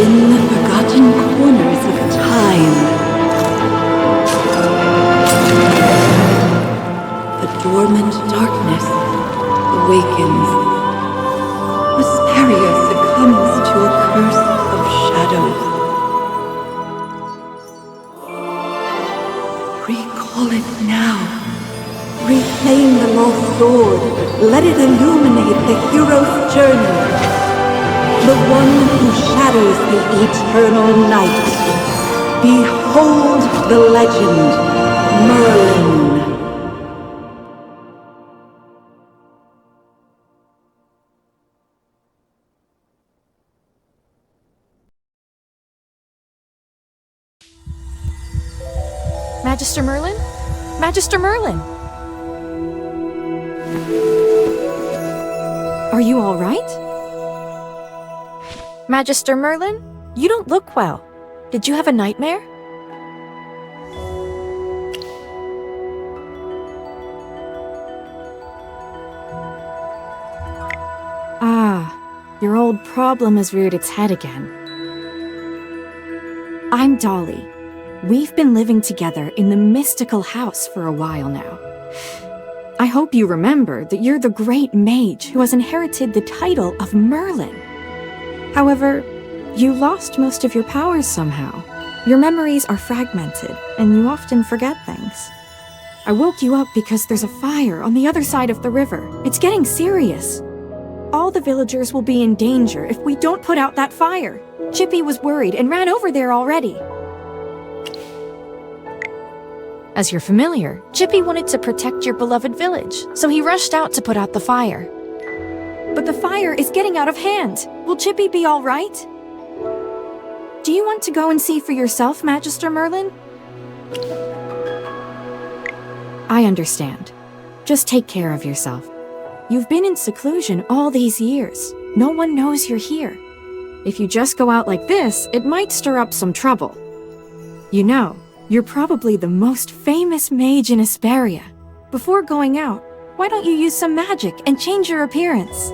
within the forgotten corners of time. The dormant darkness awakens. Vesperia succumbs to a curse of shadows. Recall it now. Reclaim the lost sword. Let it illuminate the hero's journey. The one who shatters the eternal night. Behold the legend, Merlin. Magister Merlin? Magister Merlin! Are you all right? Magister Merlin? You don't look well. Did you have a nightmare? Ah, your old problem has reared its head again. I'm Dolly. We've been living together in the mystical house for a while now. I hope you remember that you're the great mage who has inherited the title of Merlin. However, you lost most of your powers somehow. Your memories are fragmented, and you often forget things. I woke you up because there's a fire on the other side of the river. It's getting serious. All the villagers will be in danger if we don't put out that fire. Chippy was worried and ran over there already. As you're familiar, Chippy wanted to protect your beloved village, so he rushed out to put out the fire. But the fire is getting out of hand. Will Chippy be all right? Do you want to go and see for yourself, Magister Merlin? I understand. Just take care of yourself. You've been in seclusion all these years. No one knows you're here. If you just go out like this, it might stir up some trouble. You know, you're probably the most famous mage in Vesperia. Before going out, why don't you use some magic and change your appearance?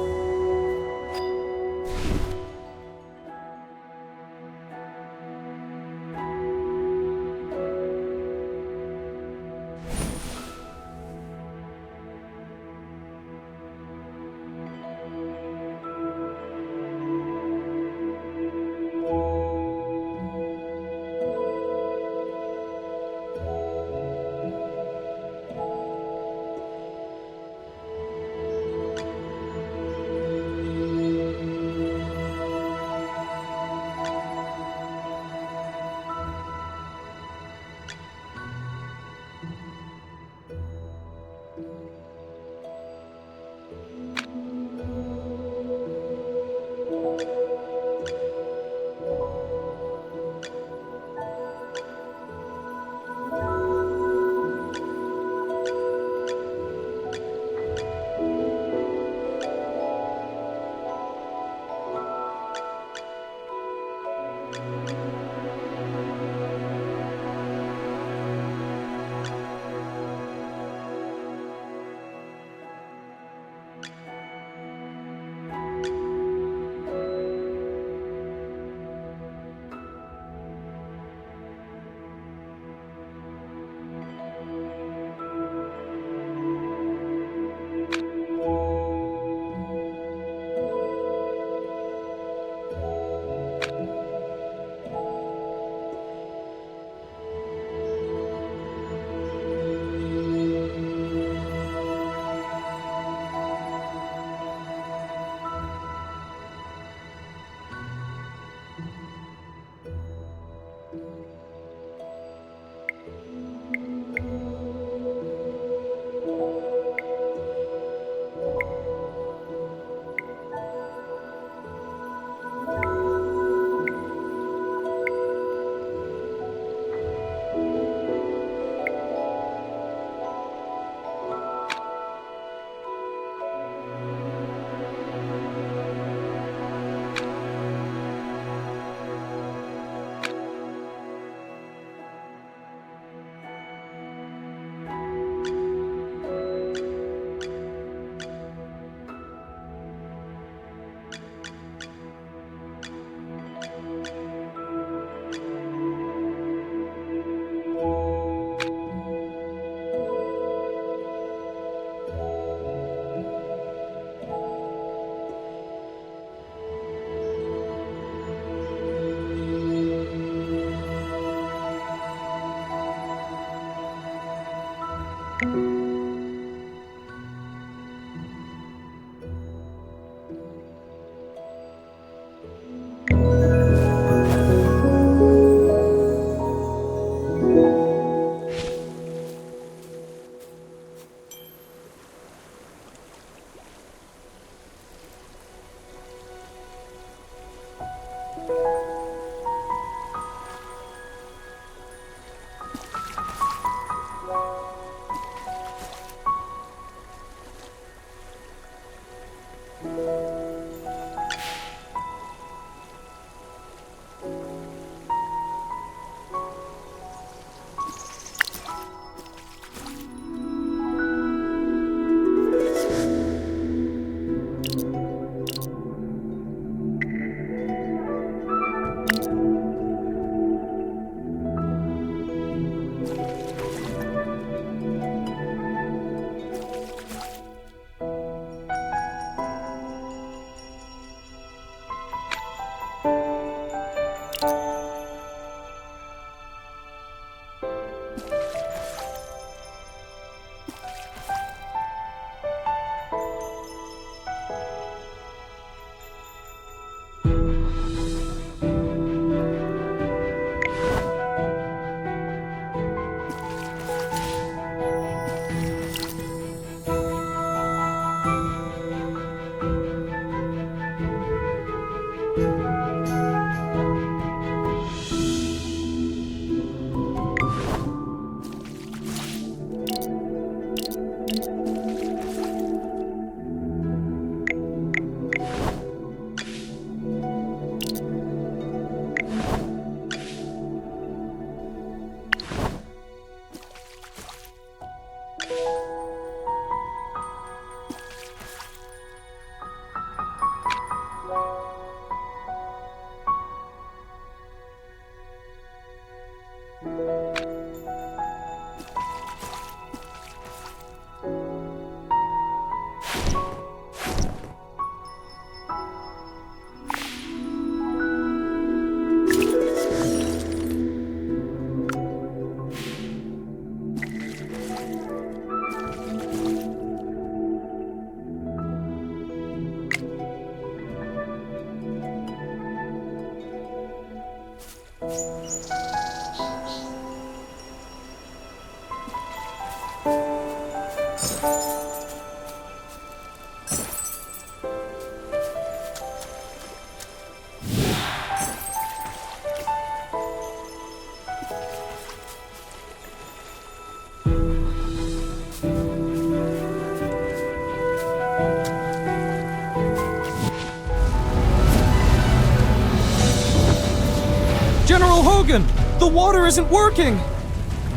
General Hogan! The water isn't working!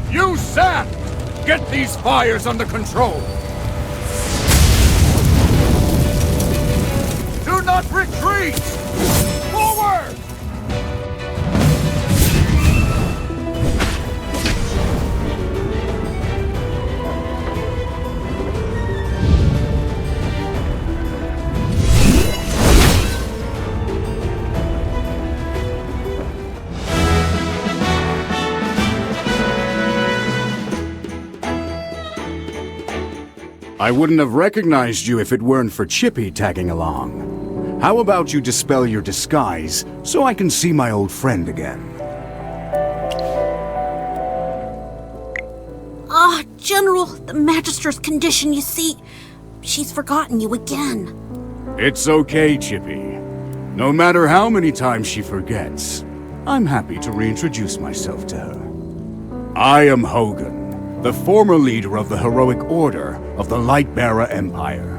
Use sand! Get these fires under control! Do not retreat! Forward! I wouldn't have recognized you if it weren't for Chippy tagging along. How about you dispel your disguise so I can see my old friend again? General, the Magister's condition, you see. She's forgotten you again. It's okay, Chippy. No matter how many times she forgets, I'm happy to reintroduce myself to her. I am Hogan, the former leader of the heroic order of the Lightbearer Empire,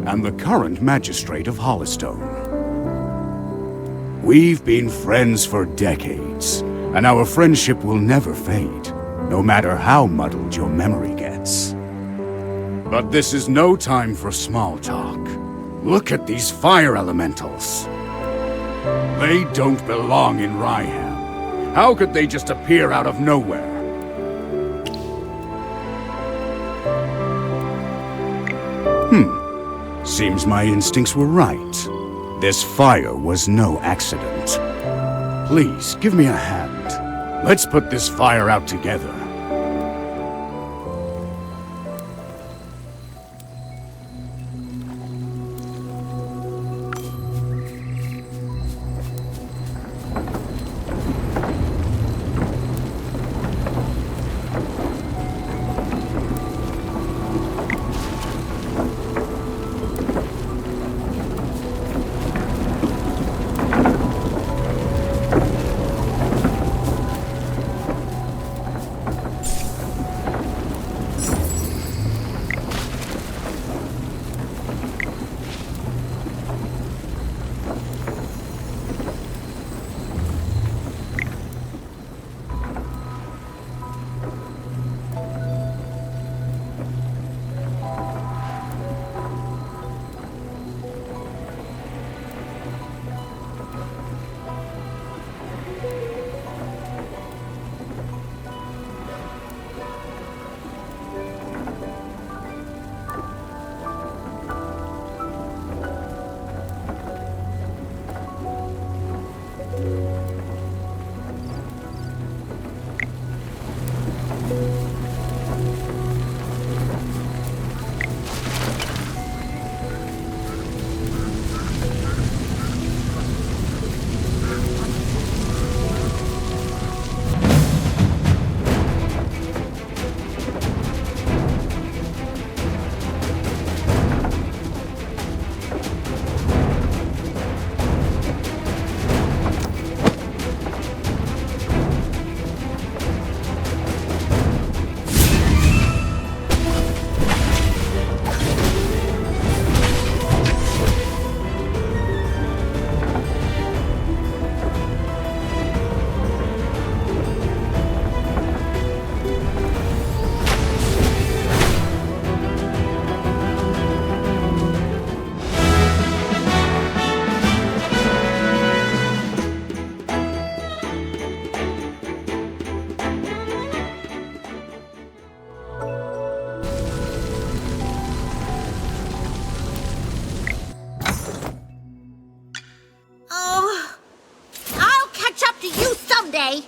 and the current magistrate of Hollistone. We've been friends for decades, and our friendship will never fade, no matter how muddled your memory gets. But this is no time for small talk. Look at these fire elementals. They don't belong in Ryham. How could they just appear out of nowhere? Seems my instincts were right. This fire was no accident. Please, give me a hand. Let's put this fire out together. I'll catch up to you someday.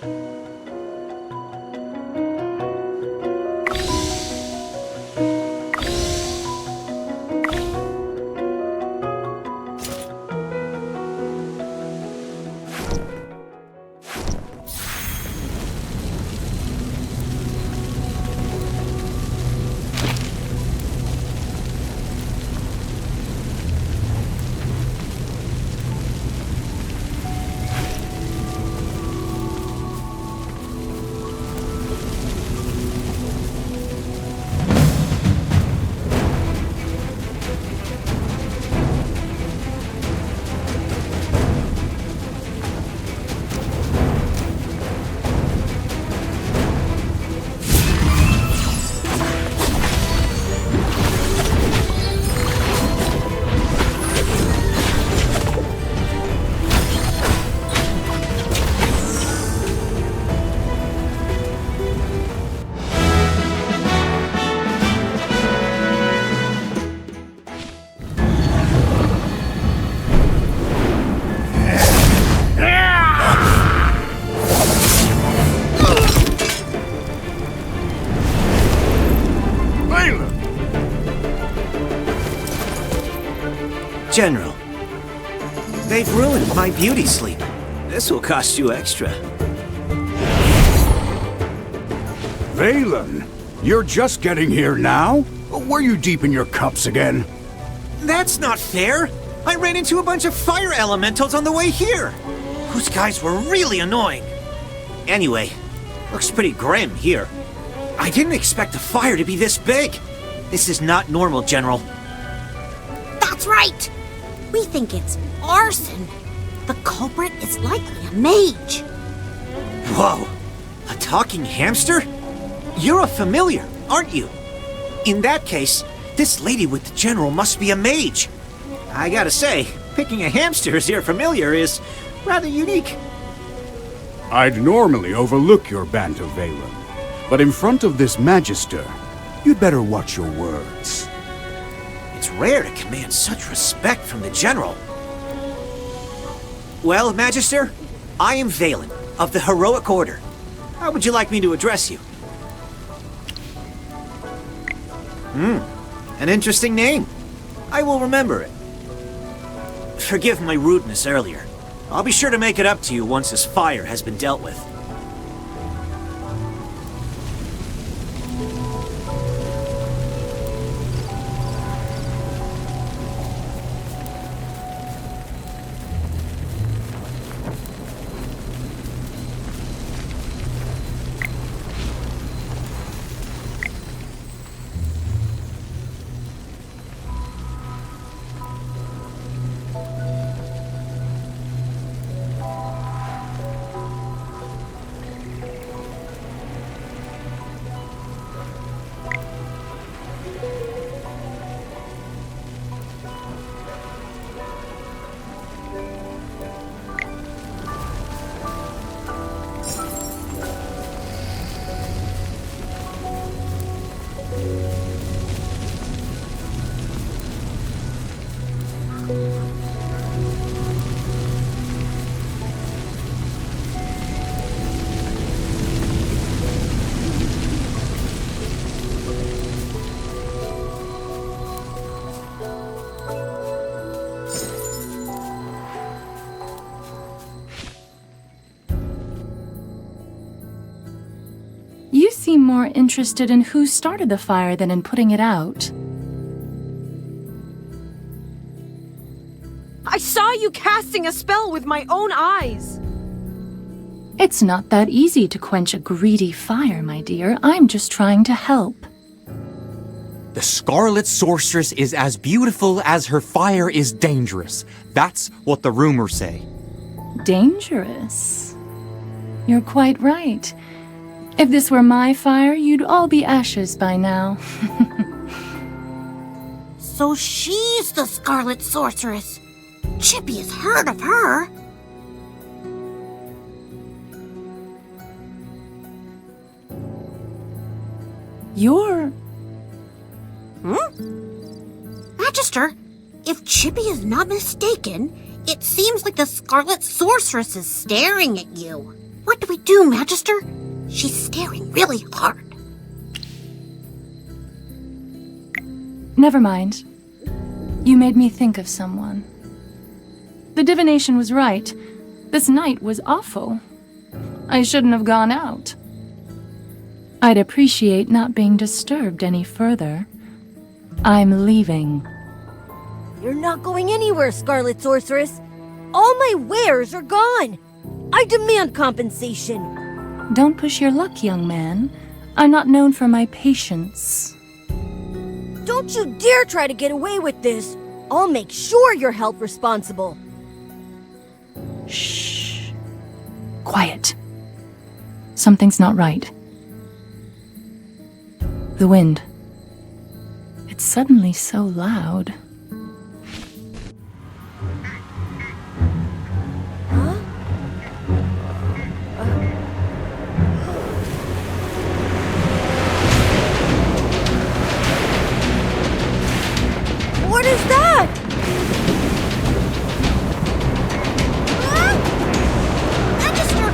General, they've ruined my beauty sleep. This will cost you extra. Valen, you're just getting here now? Were you deep in your cups again? That's not fair! I ran into a bunch of fire elementals on the way here! Those guys were really annoying. Anyway, looks pretty grim here. I didn't expect the fire to be this big. This is not normal, General. That's right! We think it's arson. The culprit is likely a mage. Whoa! A talking hamster? You're a familiar, aren't you? In that case, this lady with the General must be a mage. I gotta say, picking a hamster as your familiar is rather unique. I'd normally overlook your banter, Valen, but in front of this Magister, you'd better watch your words. It's rare to command such respect from the General. Well, Magister, I am Valen, of the Heroic Order. How would you like me to address you? An interesting name. I will remember it. Forgive my rudeness earlier. I'll be sure to make it up to you once this fire has been dealt with. You seem more interested in who started the fire than in putting it out. I saw you casting a spell with my own eyes! It's not that easy to quench a greedy fire, my dear. I'm just trying to help. The Scarlet Sorceress is as beautiful as her fire is dangerous. That's what the rumors say. Dangerous? You're quite right. If this were my fire, you'd all be ashes by now. So she's the Scarlet Sorceress. Chippy has heard of her. You're... Magister, if Chippy is not mistaken, it seems like the Scarlet Sorceress is staring at you. What do we do, Magister? She's staring really hard. Never mind. You made me think of someone. The divination was right. This night was awful. I shouldn't have gone out. I'd appreciate not being disturbed any further. I'm leaving. You're not going anywhere, Scarlet Sorceress. All my wares are gone. I demand compensation. Don't push your luck, young man. I'm not known for my patience. Don't you dare try to get away with this. I'll make sure you're held responsible. Shh. Quiet. Something's not right. The wind. It's suddenly so loud. What is that? Magister!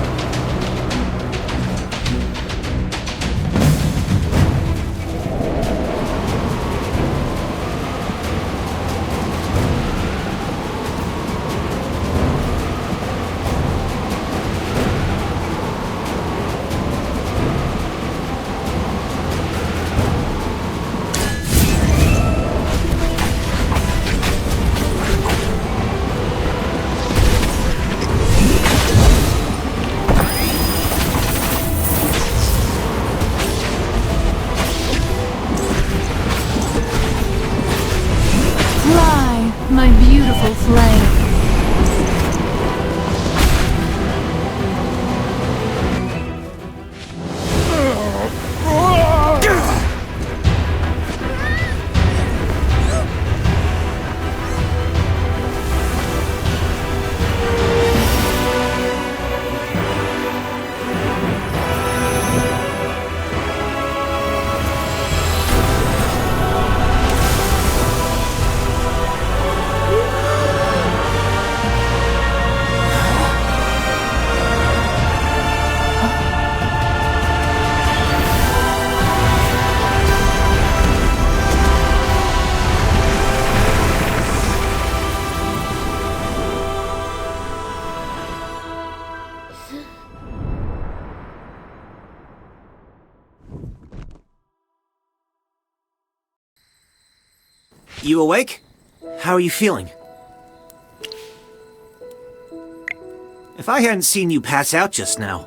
You awake? How are you feeling? If I hadn't seen you pass out just now,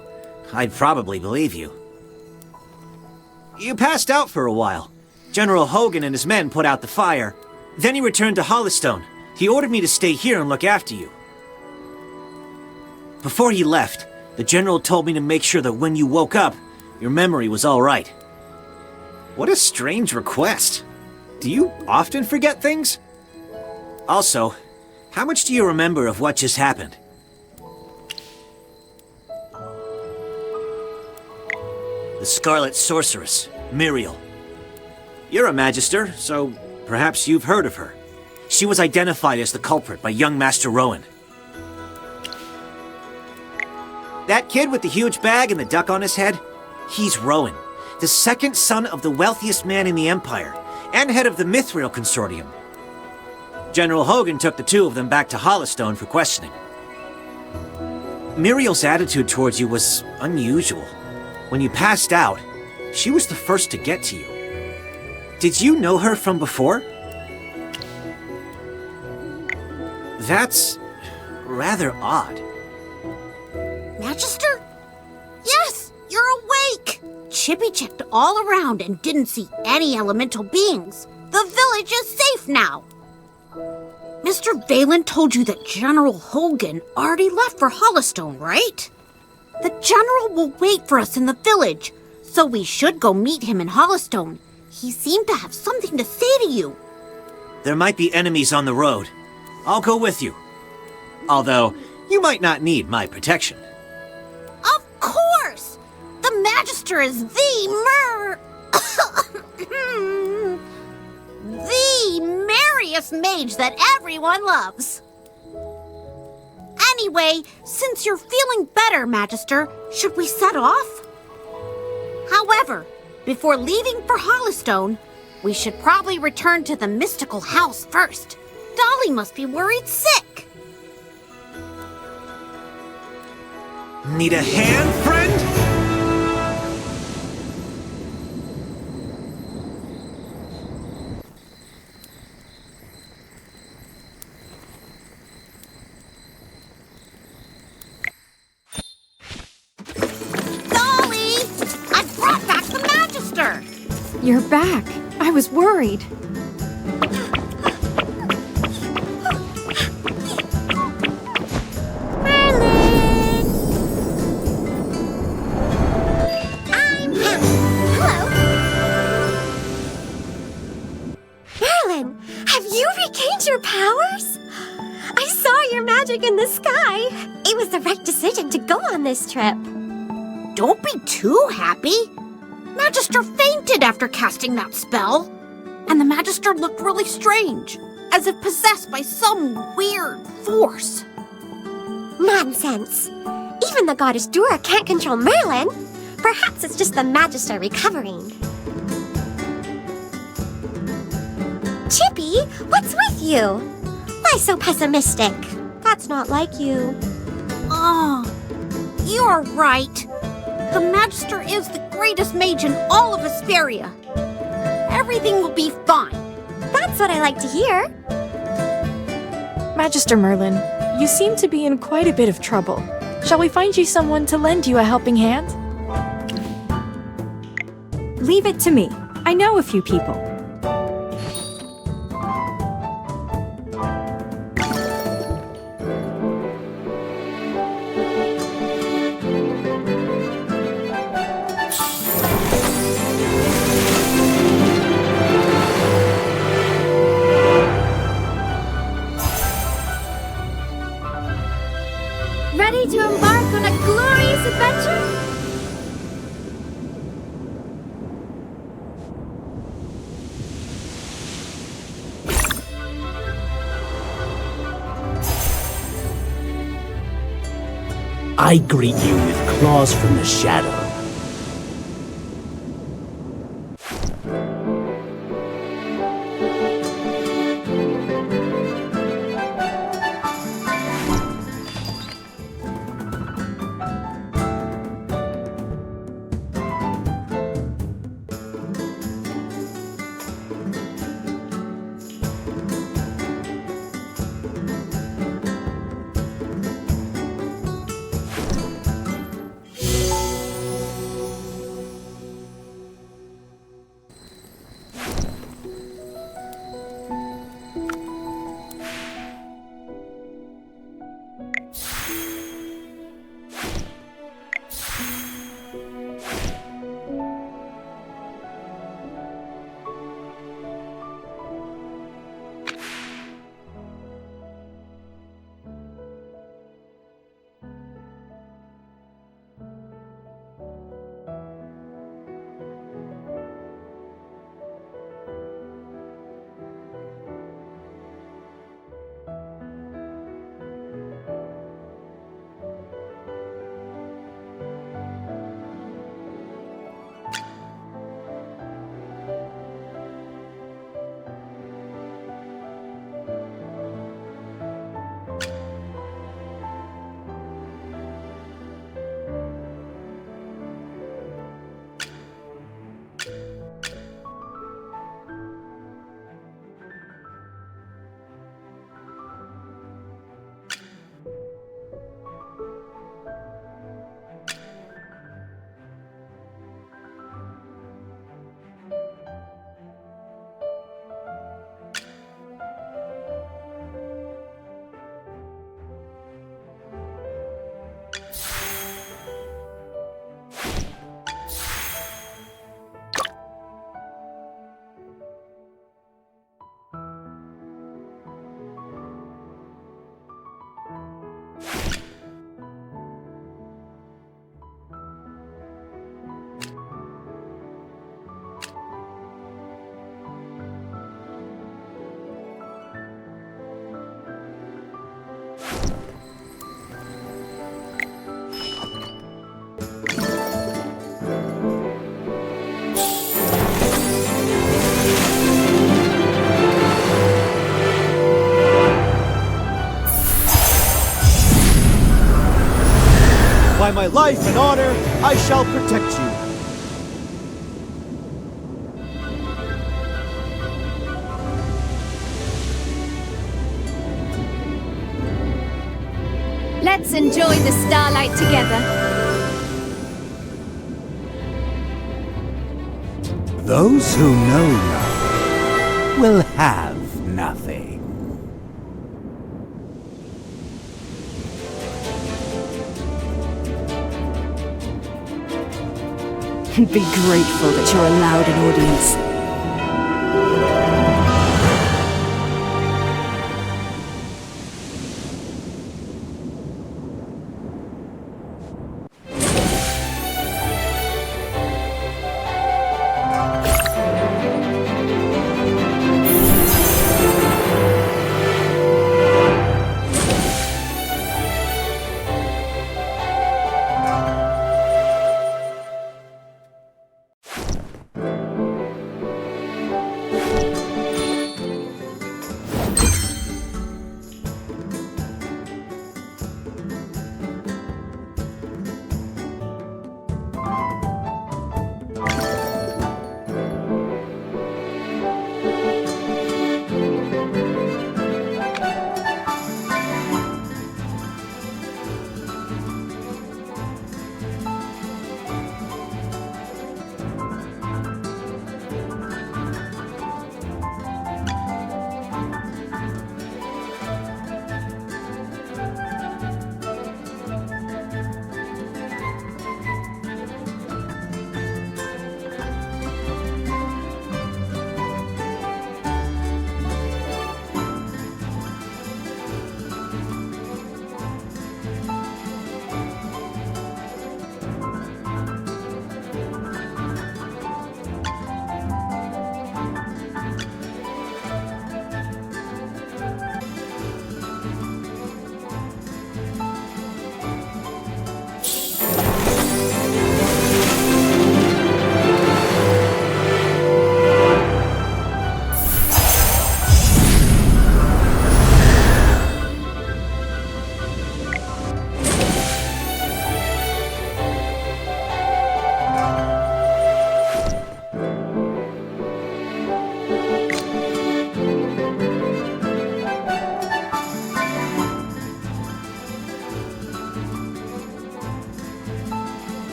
I'd probably believe you. You passed out for a while. General Hogan and his men put out the fire. Then he returned to Hollystone. He ordered me to stay here and look after you. Before he left, the General told me to make sure that when you woke up, your memory was all right. What a strange request. Do you often forget things? Also, how much do you remember of what just happened? The Scarlet Sorceress, Muriel. You're a Magister, so perhaps you've heard of her. She was identified as the culprit by young Master Rowan. That kid with the huge bag and the duck on his head? He's Rowan, the second son of the wealthiest man in the Empire, and head of the Mithril Consortium. General Hogan took the two of them back to Hollystone for questioning. Muriel's attitude towards you was unusual. When you passed out, she was the first to get to you. Did you know her from before? That's rather odd. Magister? Yes, you're awake! Chippy checked all around and didn't see any elemental beings. The village is safe now. Mr. Valen told you that General Hogan already left for Hollystone, right? The General will wait for us in the village, so we should go meet him in Hollystone. He seemed to have something to say to you. There might be enemies on the road. I'll go with you. Although, you might not need my protection. Of course! The Magister is the merriest mage that everyone loves. Anyway, since you're feeling better, Magister, should we set off? However, before leaving for Hollystone, we should probably return to the mystical house first. Dolly must be worried sick. Need a hand, friend? Dolly! I brought back the Magister! You're back. I was worried. Your powers? I saw your magic in the sky. It was the right decision to go on this trip. Don't be too happy. Magister fainted after casting that spell. And the Magister looked really strange, as if possessed by some weird force. Nonsense. Even the goddess Dura can't control Merlin. Perhaps it's just the Magister recovering. Chippy, what's with you? Why so pessimistic? That's not like you. Oh, you're right. The Magister is the greatest mage in all of Asperia. Everything will be fine. That's what I like to hear. Magister Merlin, you seem to be in quite a bit of trouble. Shall we find you someone to lend you a helping hand? Leave it to me. I know a few people. Ready to embark on a glorious adventure? I greet you with claws from the shadow. life and honor, I shall protect you. Let's enjoy the starlight together. Those who know nothing will have nothing. Be grateful that you're allowed an audience.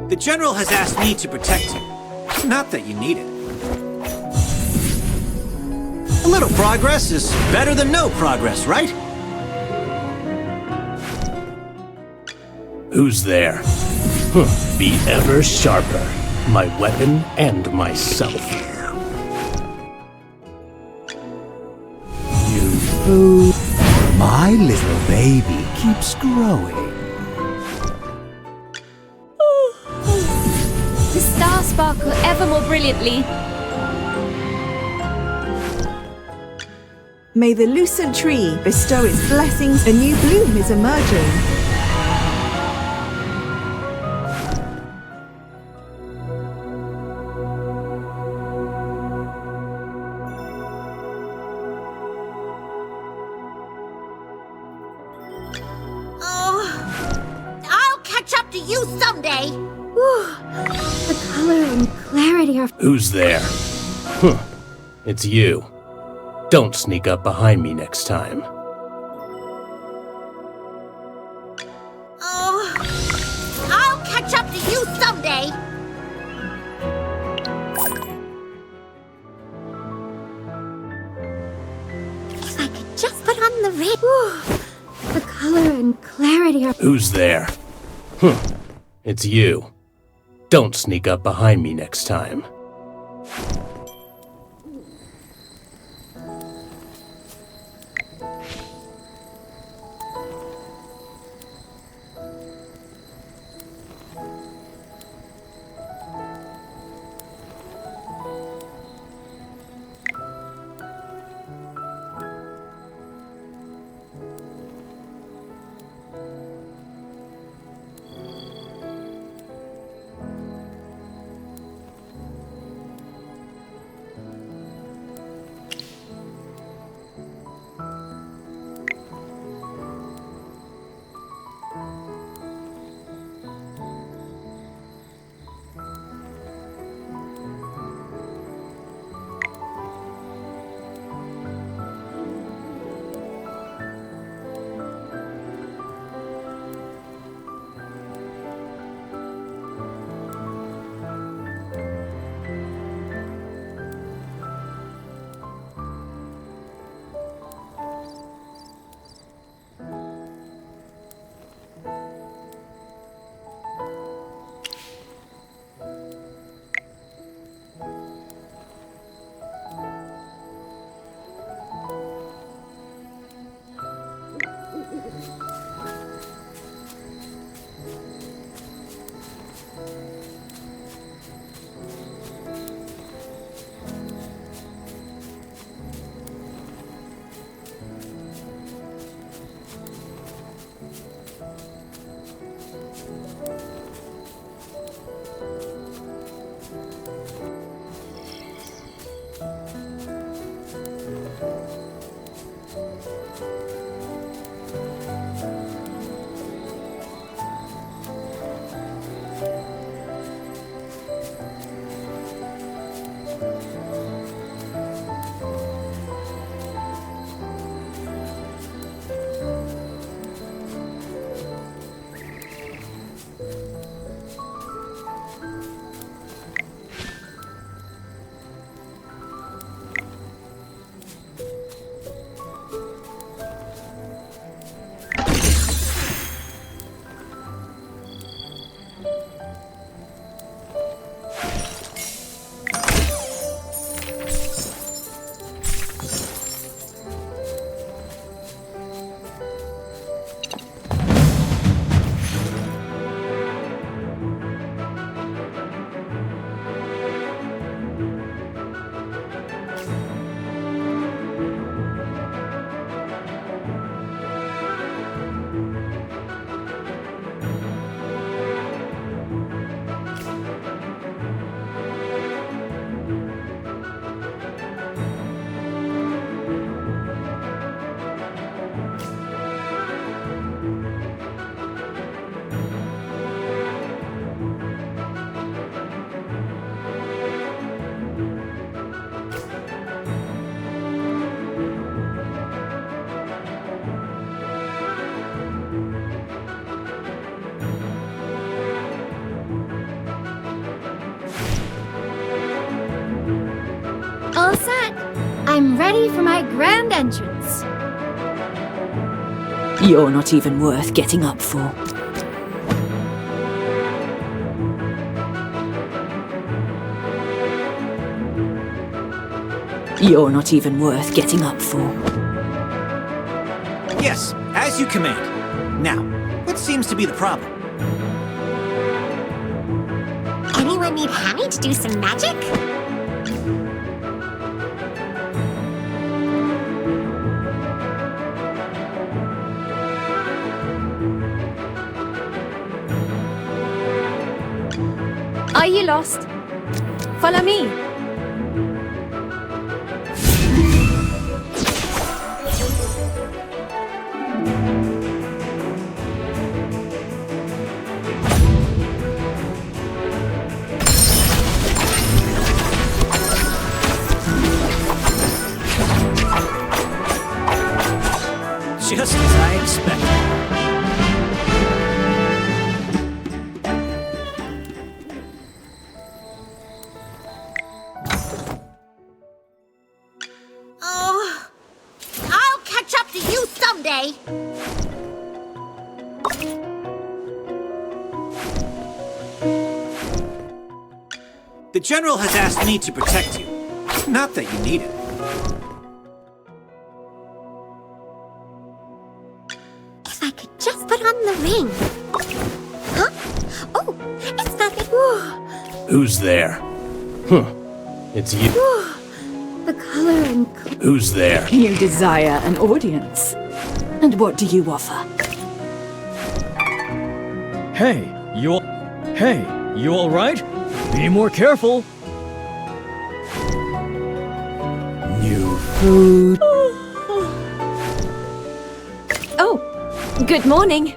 The General has asked me to protect you. Not that you need it. A little progress is better than no progress, right? Who's there? Be ever sharper, my weapon and myself. You fool. My little baby keeps growing. The stars sparkle ever more brilliantly. May the lucent tree bestow its blessings, a new bloom is emerging. I'll catch up to someday! The color and clarity are... Who's there? Huh. It's you. Don't sneak up behind me next time. Oh, I'll catch up to you someday! If I could just put on the red... The color and clarity are... Who's there? Huh. It's you. Don't sneak up behind me next time. All set. I'm ready for my grand entrance. You're not even worth getting up for. You're not even worth getting up for. Yes, as you command. Now, what seems to be the problem? Anyone need Hammy to do some magic? Are you lost? Follow me. The General has asked me to protect you. Not that you need it. If I could just put on the ring. Huh? Oh, it's nothing. Who's there? Huh. It's you. The color and... Who's there? You desire an audience. And what do you offer? Hey, you all right? Be more careful. New food. Oh, good morning.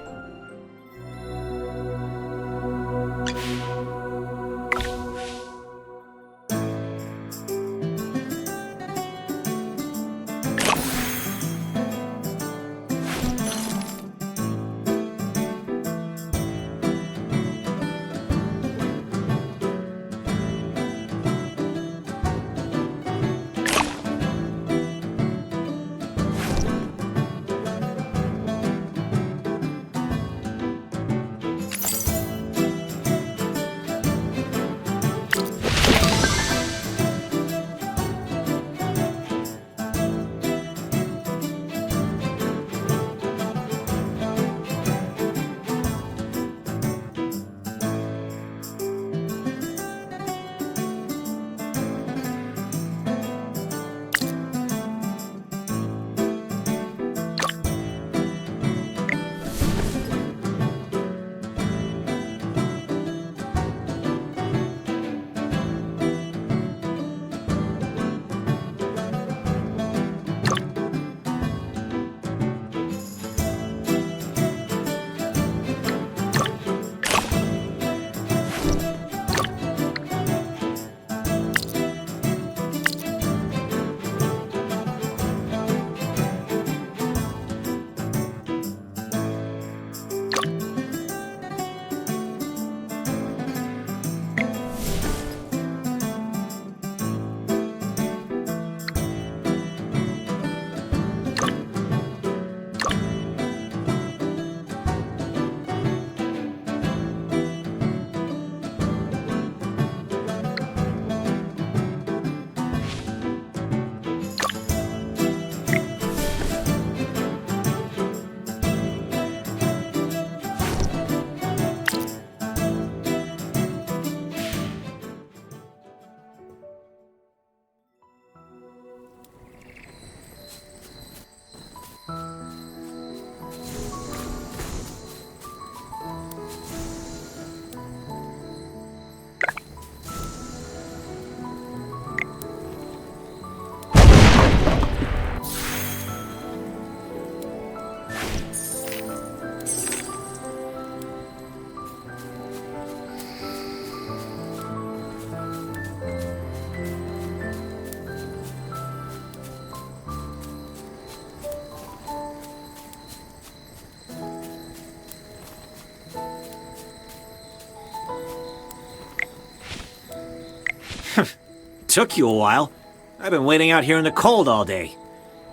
Took you a while. I've been waiting out here in the cold all day.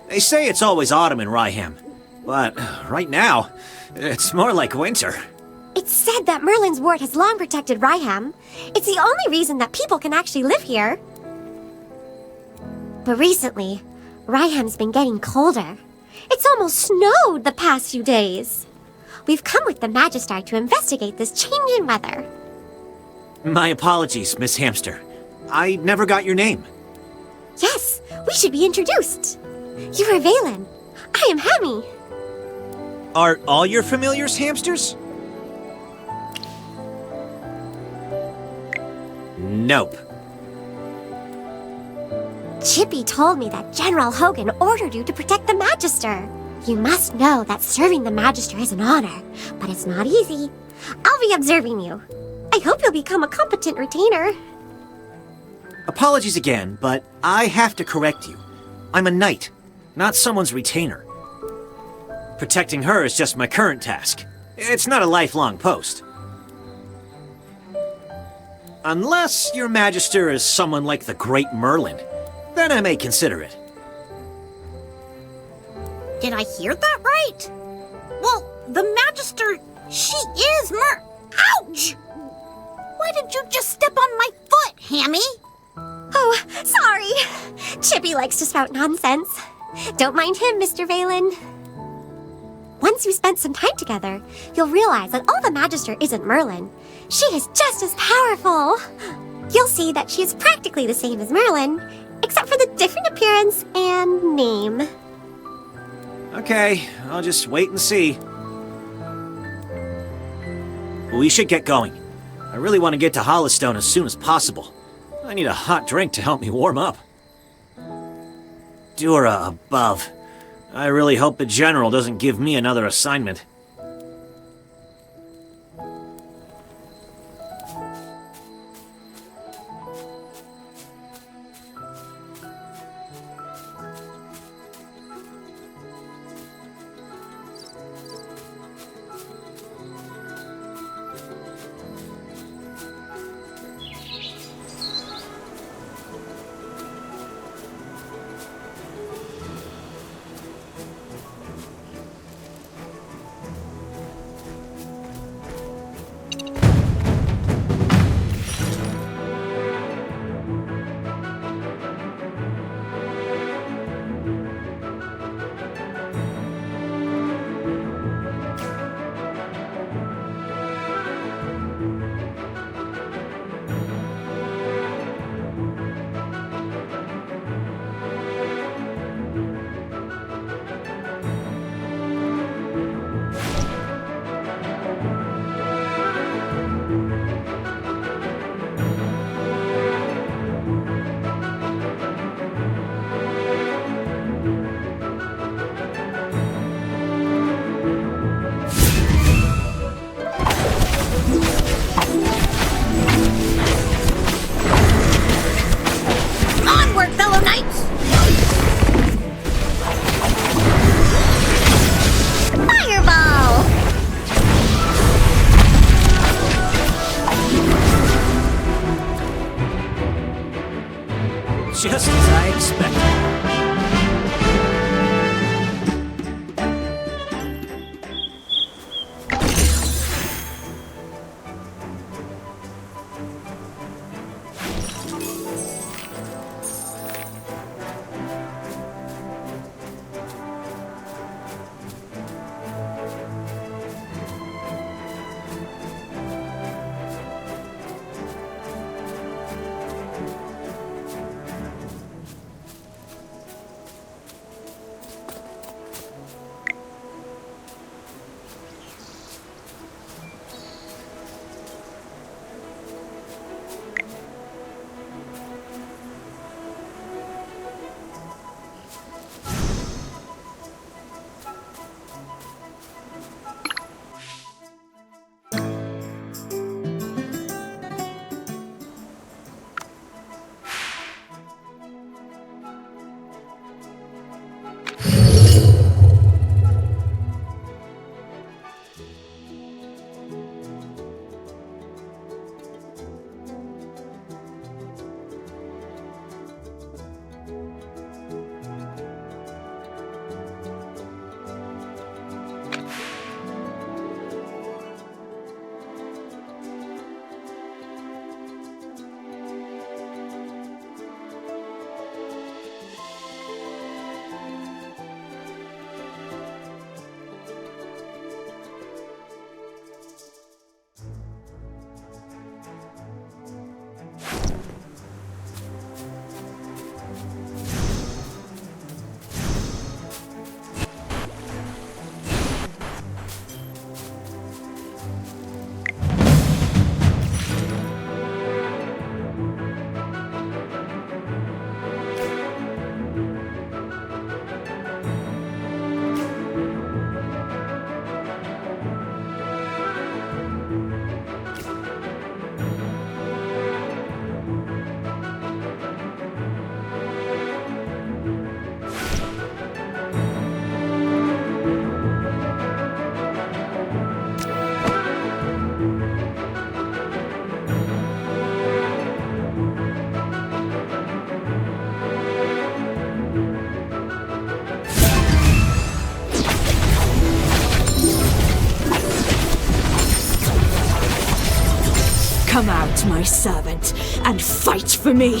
They say it's always autumn in Ryham, but right now, it's more like winter. It's said that Merlin's ward has long protected Ryham. It's the only reason that people can actually live here. But recently, Ryham's been getting colder. It's almost snowed the past few days. We've come with the Magister to investigate this change in weather. My apologies, Miss Hamster. I never got your name. Yes, we should be introduced. You are Valen. I am Hemi. Are all your familiars hamsters? Nope. Chippy told me that General Hogan ordered you to protect the Magister. You must know that serving the Magister is an honor, but it's not easy. I'll be observing you. I hope you'll become a competent retainer. Apologies again, but I have to correct you. I'm a knight, not someone's retainer. Protecting her is just my current task. It's not a lifelong post. Unless your Magister is someone like the Great Merlin, then I may consider it. Did I hear that right? Well, the Magister, she is Ouch! Why did you just step on my foot? Hammy? Oh, sorry. Chippy likes to spout nonsense. Don't mind him, Mr. Valen. Once you spent some time together, you'll realize that all the Magister isn't Merlin. She is just as powerful. You'll see that she is practically the same as Merlin, except for the different appearance and name. Okay, I'll just wait and see. We should get going. I really want to get to Hollowstone as soon as possible. I need a hot drink to help me warm up. Dura above. I really hope the General doesn't give me another assignment. Just as I expected. Come out, my servant, and fight for me!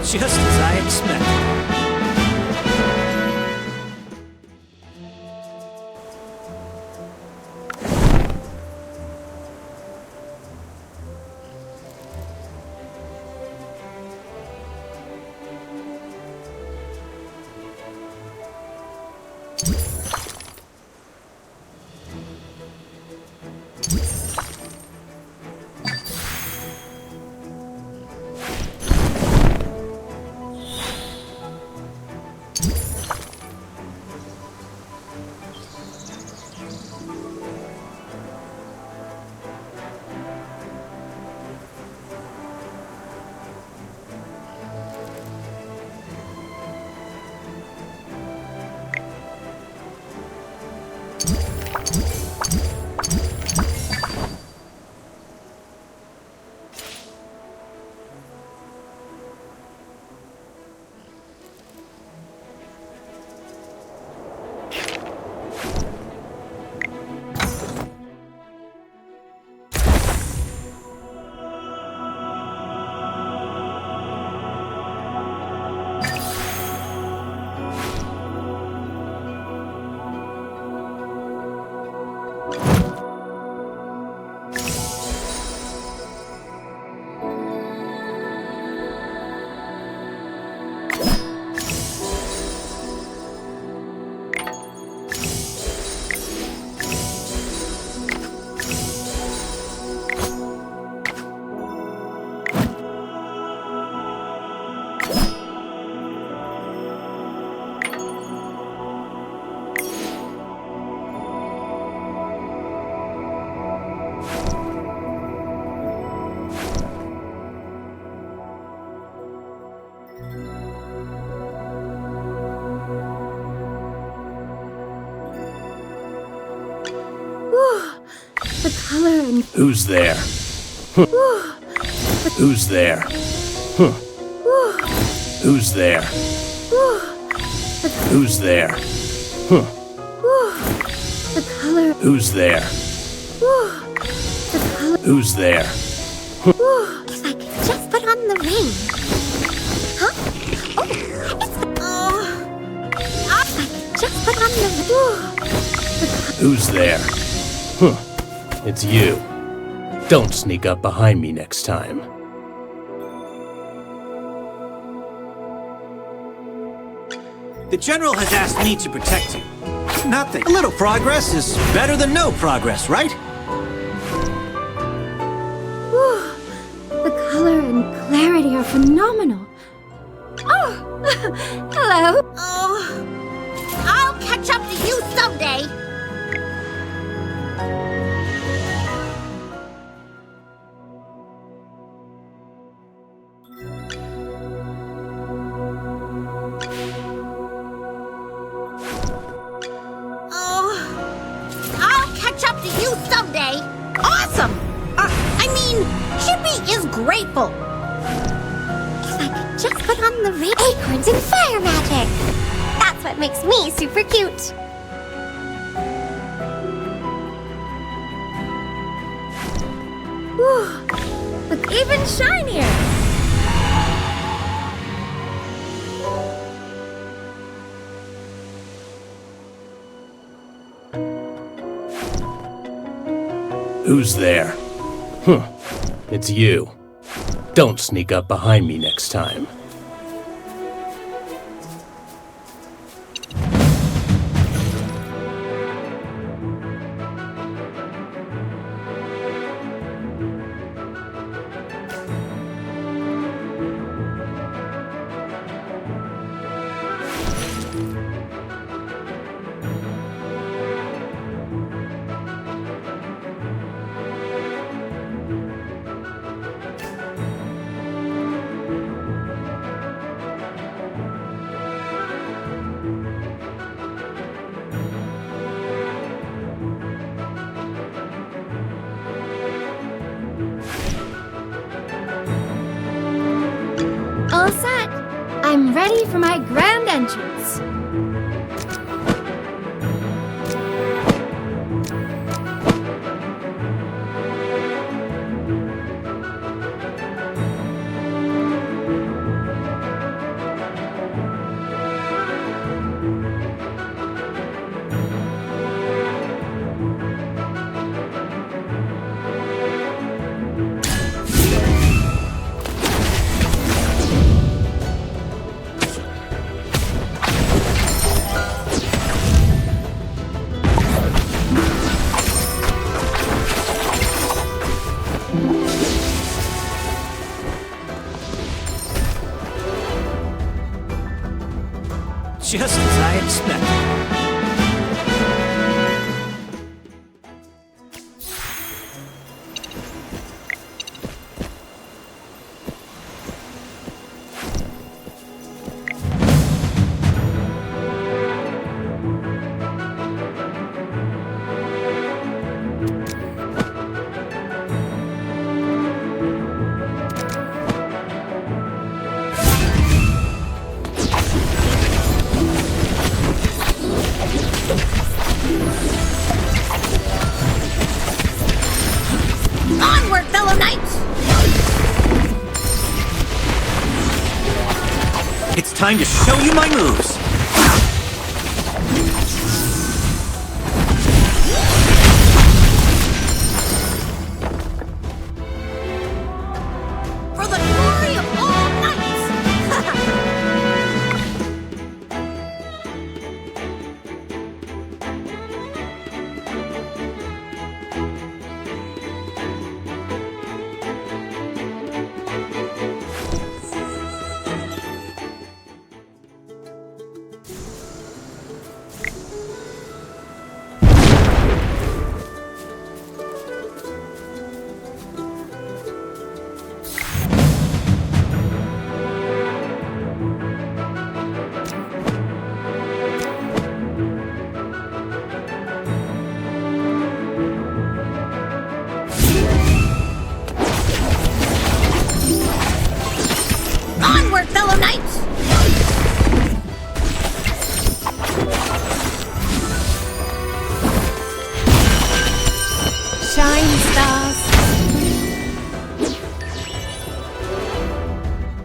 Just as I expected. The color and... Who's there? Huh. Who's there? Huh. Who's there? Who's there? Huh. The color... Who's there? The color... Who's there? Huh. If I could just put on the ring. Huh? Oh, it's the... If I could just put on the ring. Who's there? Huh. It's you. Don't sneak up behind me next time. The General has asked me to protect you. Nothing. A little progress is better than no progress, right? The color and clarity are phenomenal. Oh, hello. Oh, I'll catch up to you someday. Grateful. If I could just put on the acorns and fire magic. That's what makes me super cute. Look even shinier. Who's there? Huh. It's you. Don't sneak up behind me next time. All set. I'm ready for my grand entrance. I expected. Onward, fellow knights! It's time to show you my moves! For the glory of all knights! Onward, fellow knights! Shine, stars.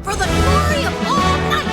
For the glory of all knights!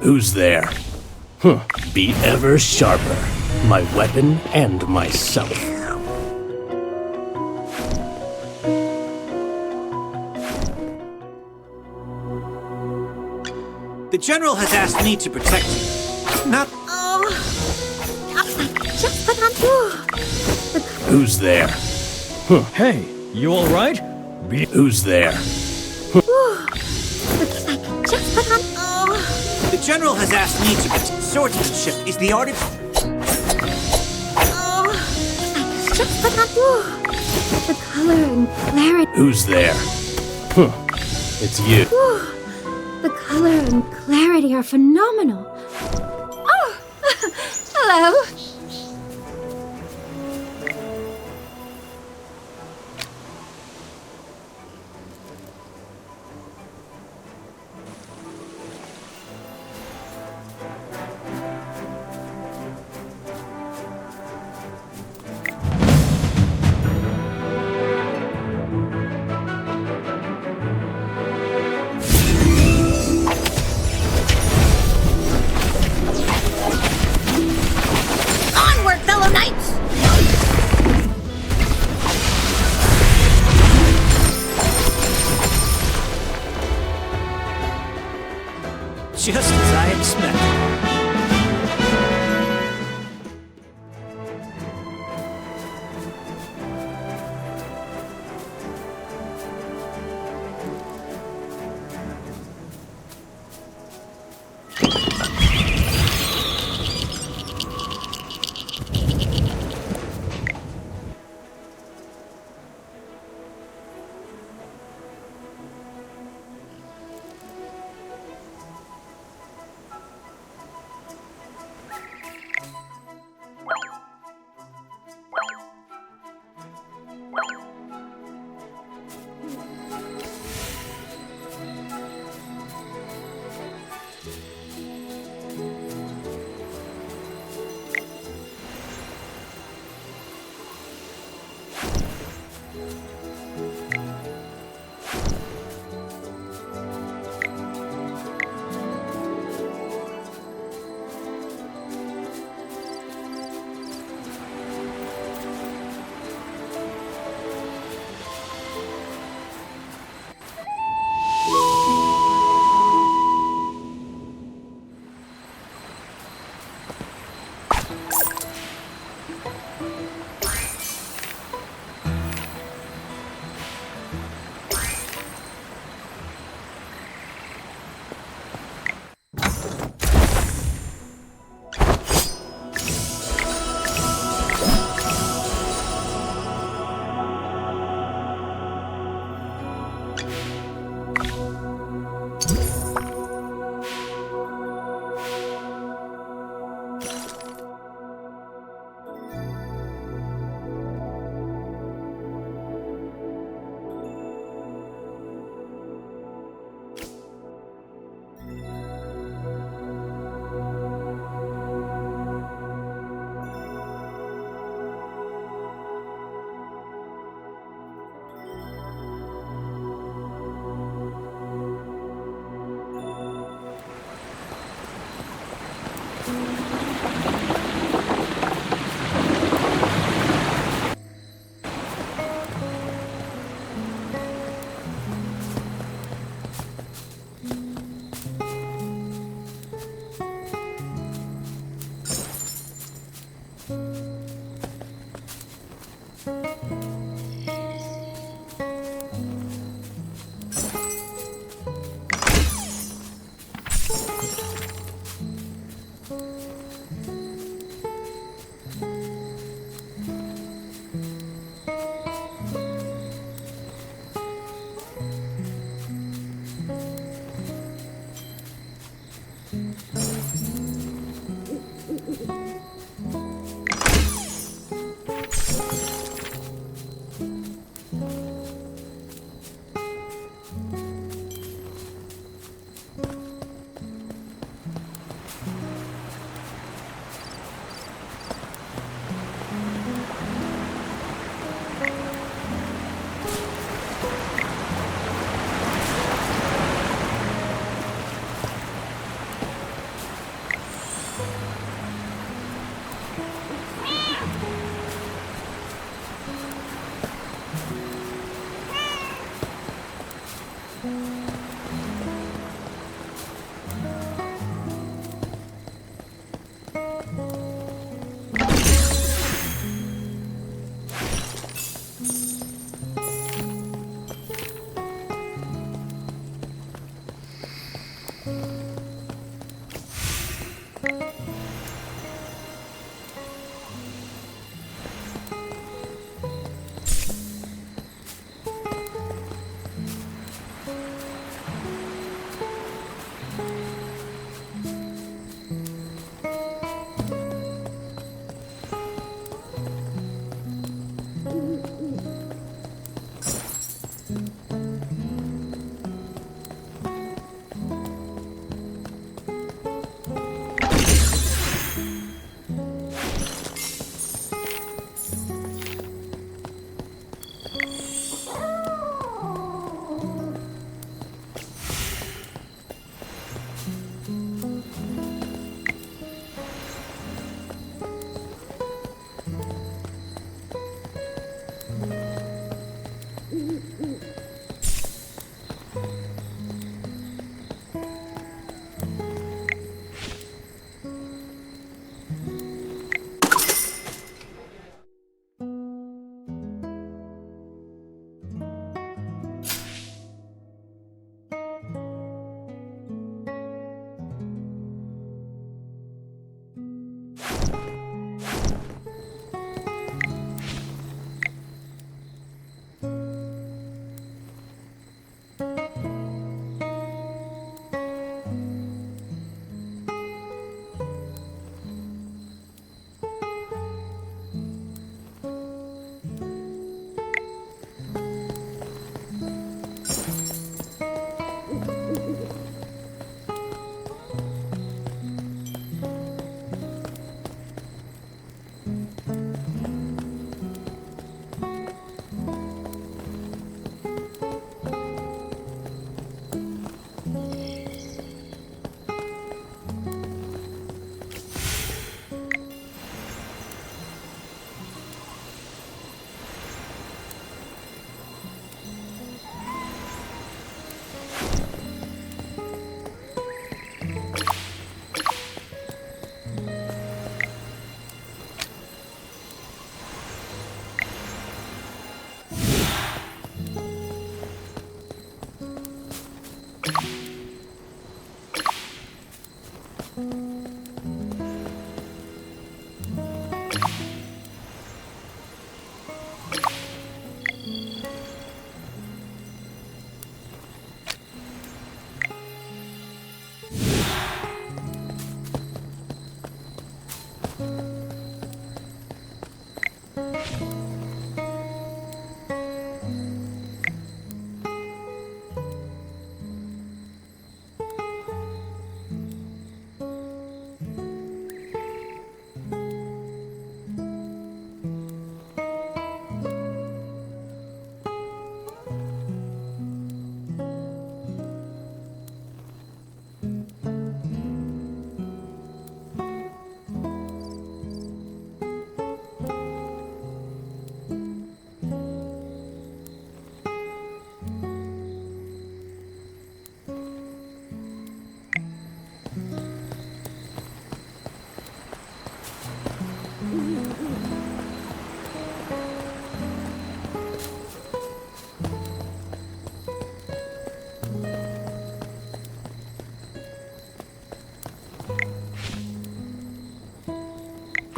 Who's there? Be ever sharper, my weapon and myself. The General has asked me to protect you. Not... Just put on... Who's there? Hey, you alright? Who's there? Looks like just put on... The General has asked me to protect... Swordsmanship is the art of... Just put on... The color and clarity... Who's there? It's you. The color and clarity are phenomenal. Oh! Hello. Onward, fellow knights! Just as I expected.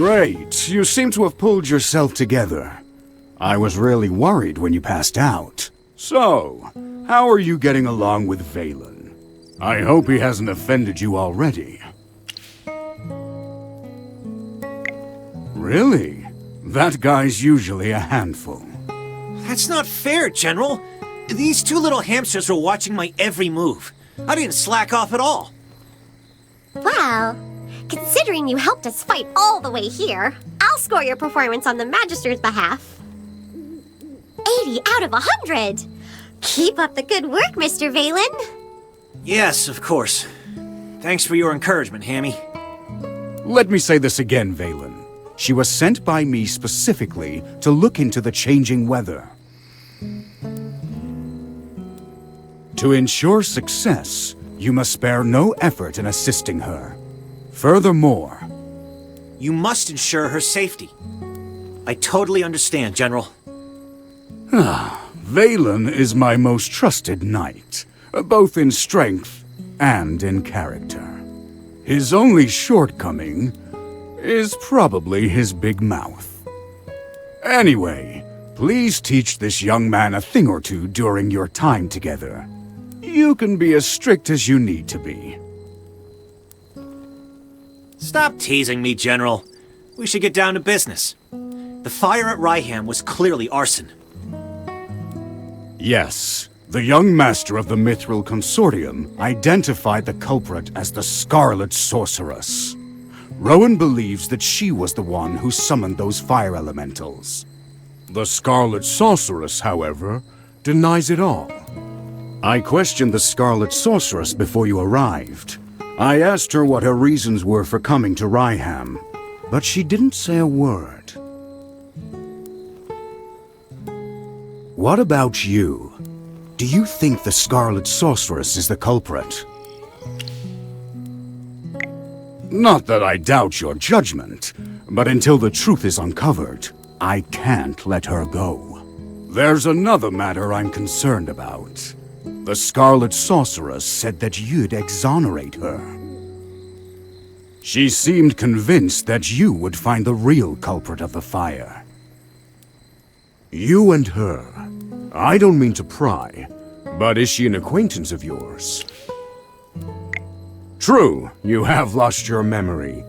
Great, you seem to have pulled yourself together. I was really worried when you passed out. So, how are you getting along with Valen? I hope he hasn't offended you already. Really? That guy's usually a handful. That's not fair, General. These two little hamsters were watching my every move. I didn't slack off at all. Well, considering you helped us fight all the way here, I'll score your performance on the Magister's behalf. 80 out of 100! Keep up the good work, Mr. Valen. Yes, of course. Thanks for your encouragement, Hammy. Let me say this again, Valen. She was sent by me specifically to look into the changing weather. To ensure success, you must spare no effort in assisting her. Furthermore, you must ensure her safety. I totally understand, General. Valen is my most trusted knight, both in strength and in character. His only shortcoming is probably his big mouth. Anyway, please teach this young man a thing or two during your time together. You can be as strict as you need to be. Stop teasing me, General. We should get down to business. The fire at Ryham was clearly arson. Yes, the young master of the Mithril Consortium identified the culprit as the Scarlet Sorceress. Rowan believes that she was the one who summoned those fire elementals. The Scarlet Sorceress, however, denies it all. I questioned the Scarlet Sorceress before you arrived. I asked her what her reasons were for coming to Ryham, but she didn't say a word. What about you? Do you think the Scarlet Sorceress is the culprit? Not that I doubt your judgment, but until the truth is uncovered, I can't let her go. There's another matter I'm concerned about. The Scarlet Sorceress said that you'd exonerate her. She seemed convinced that you would find the real culprit of the fire. You and her. I don't mean to pry, but is she an acquaintance of yours? True, you have lost your memory.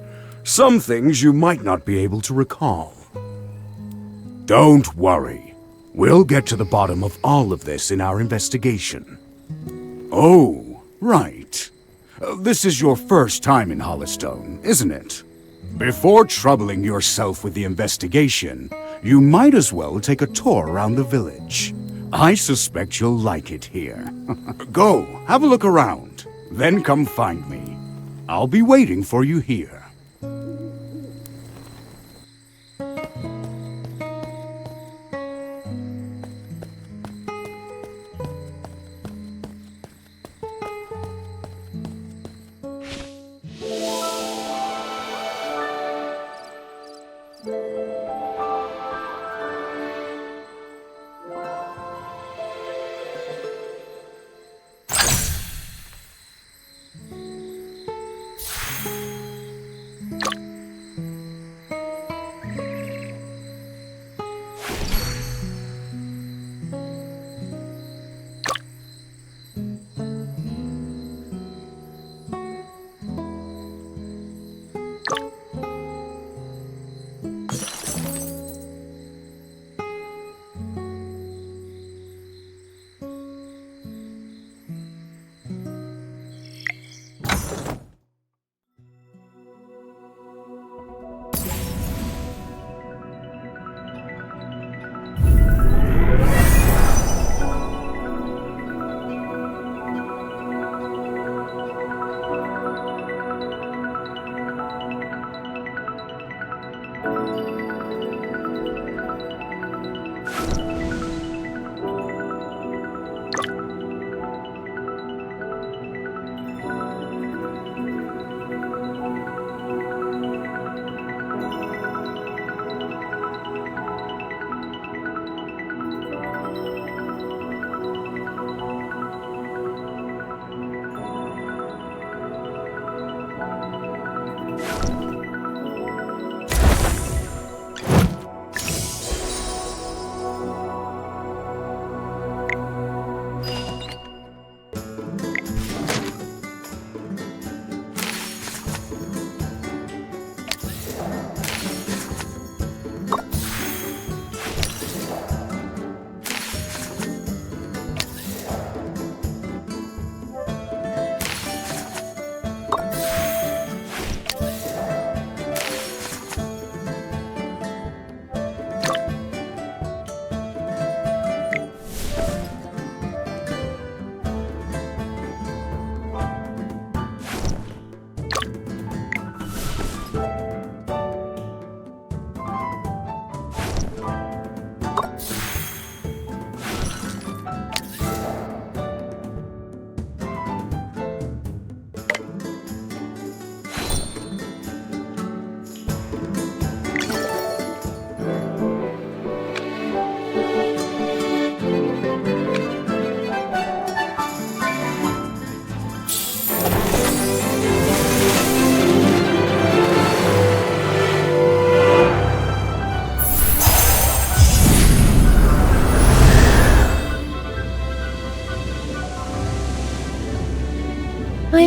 Some things you might not be able to recall. Don't worry. We'll get to the bottom of all of this in our investigation. Oh, right. This is your first time in Hollystone, isn't it? Before troubling yourself with the investigation, you might as well take a tour around the village. I suspect you'll like it here. Go, have a look around, then come find me. I'll be waiting for you here.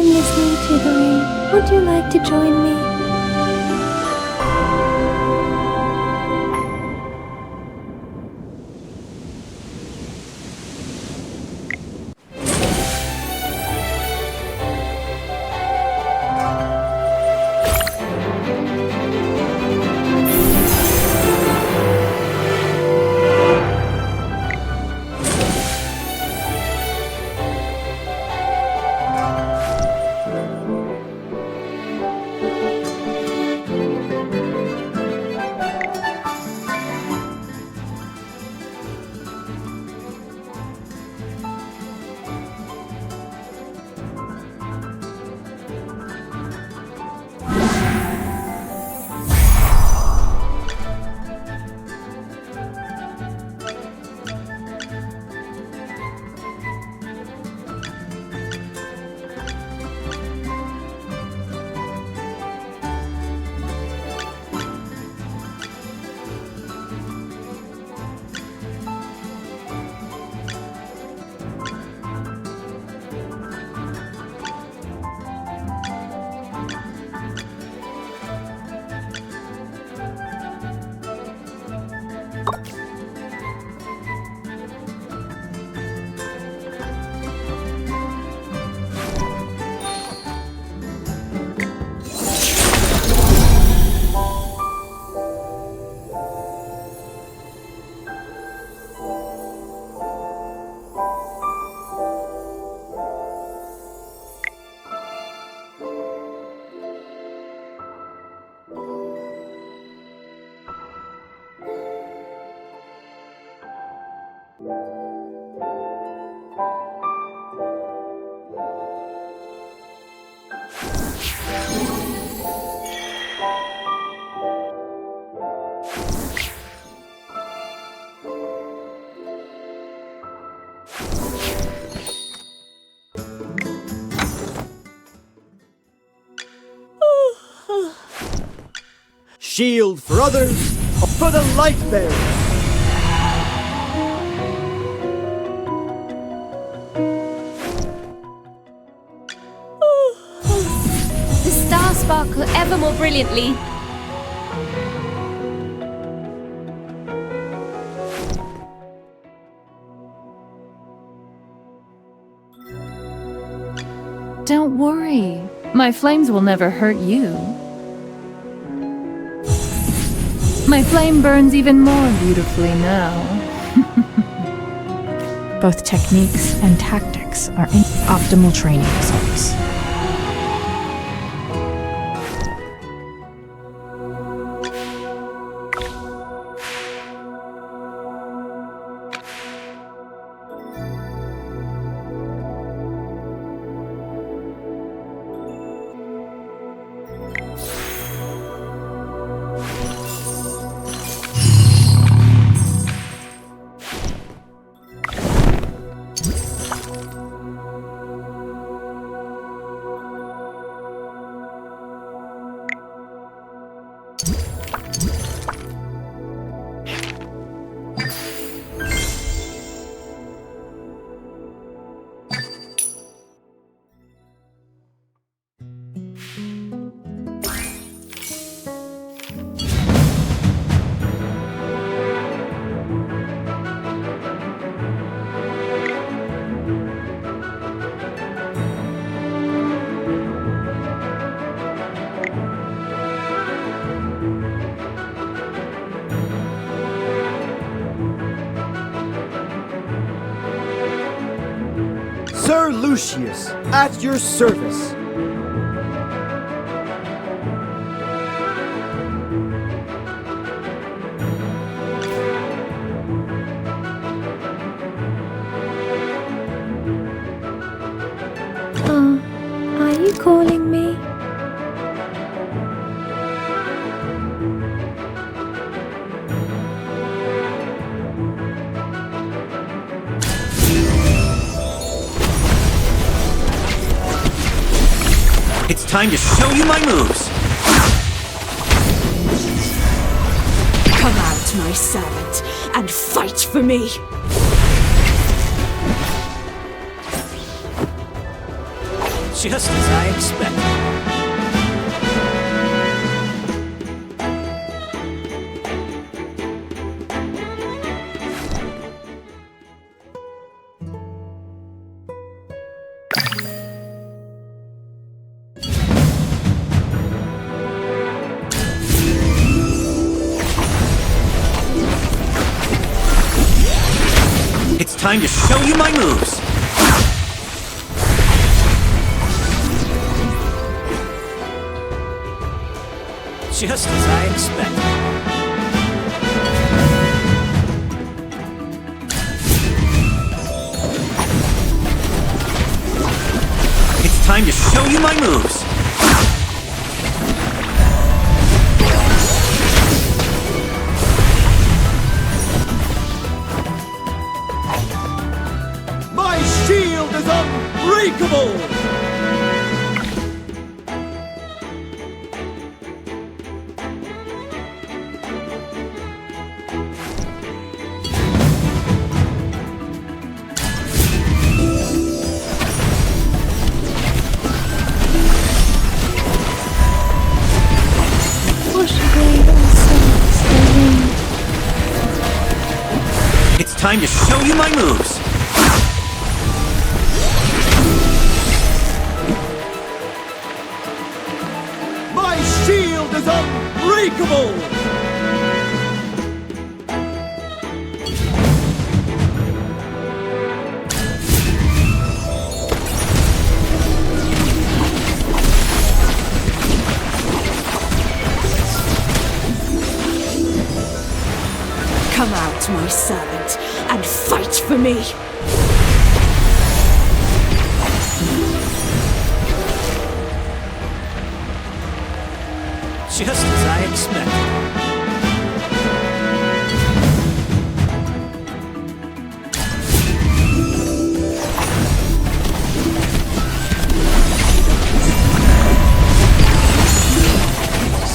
been listening to the rain. Would you like to join me? Shield for others, for the light bearers! The stars sparkle ever more brilliantly. Don't worry. My flames will never hurt you. My flame burns even more beautifully now. Both techniques and tactics are in optimal training results. Sir Lucius, at your service. Are you calling me? It's time to show you my moves! Come out, my servant, and fight for me! Just as I expected. It's time to show you my moves! Just as I expected. It's time to show you my moves! My shield is unbreakable! It's time to show you my moves! My shield is unbreakable! Come out, my servant, and fight for me! Just as I expected.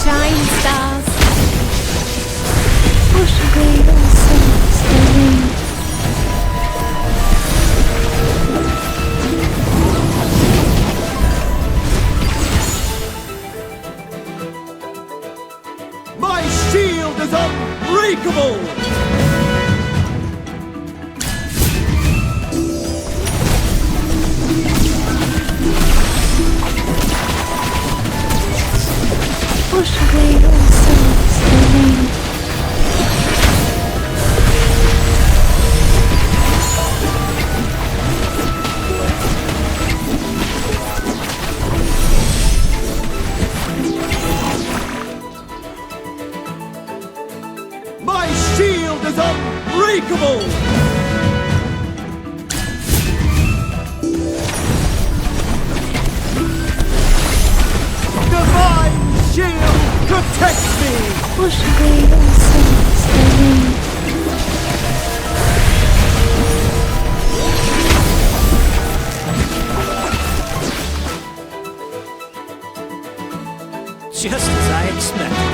Shine, stars. Push away all souls away. My shield is unbreakable! Push away all souls away. My shield is unbreakable! Divine shield protects me! Push away all souls away. Just as I expected.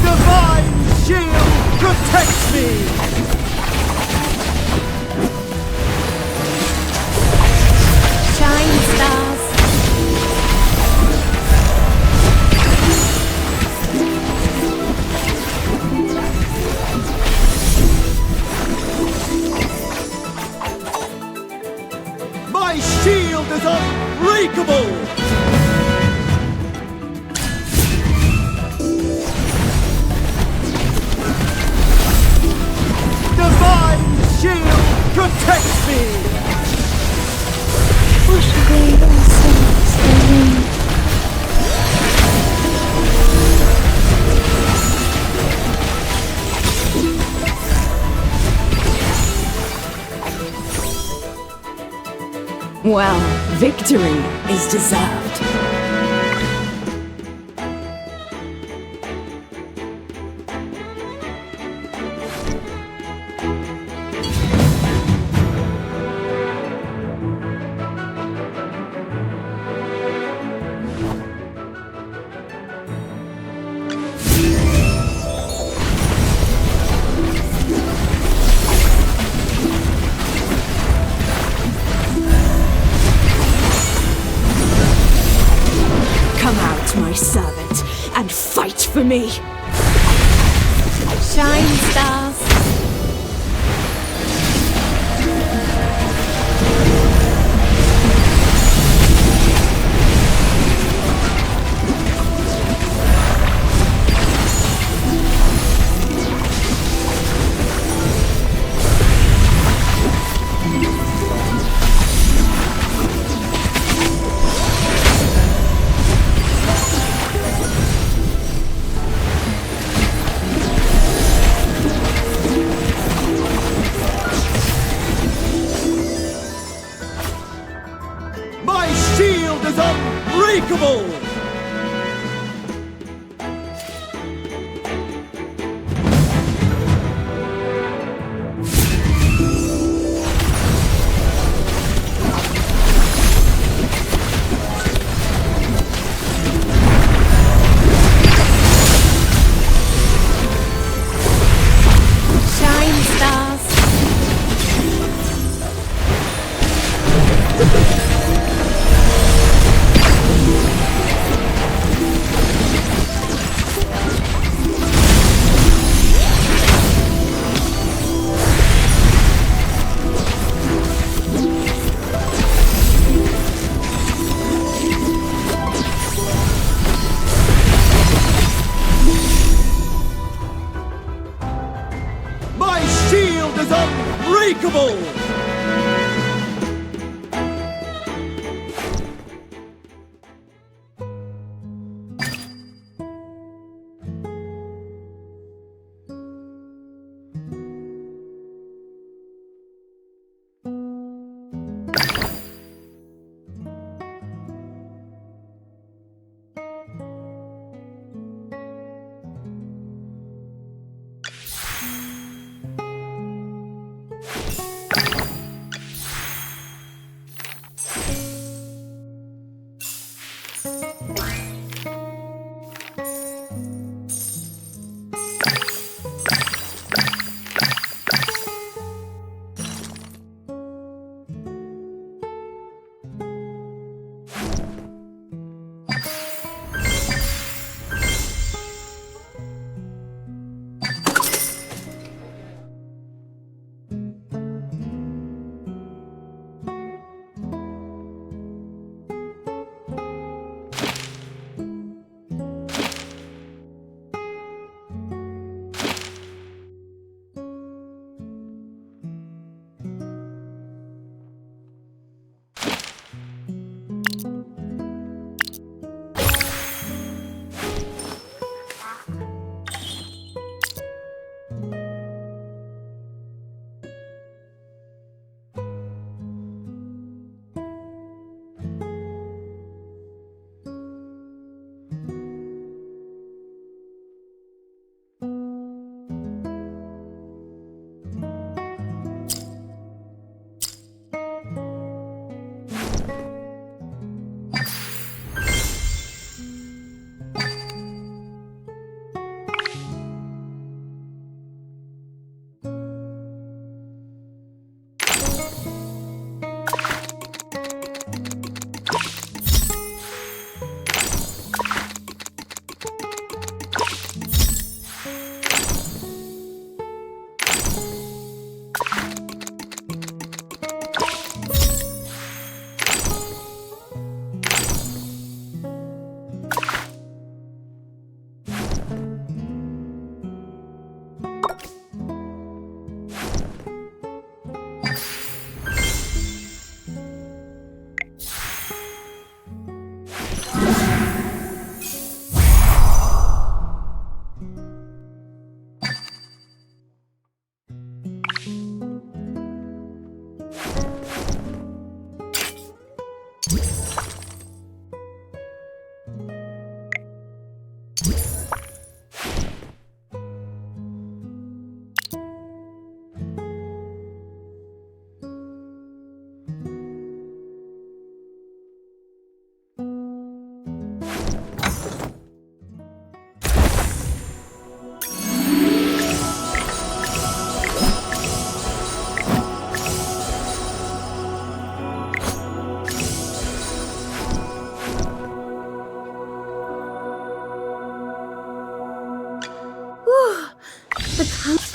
Divine shield protects me! Shine, stars. My shield is unbreakable! Divine shield protects me! Push away all souls away. Well, victory is deserved. me! Shine, stars. My shield is unbreakable! Shine, stars. My shield is unbreakable!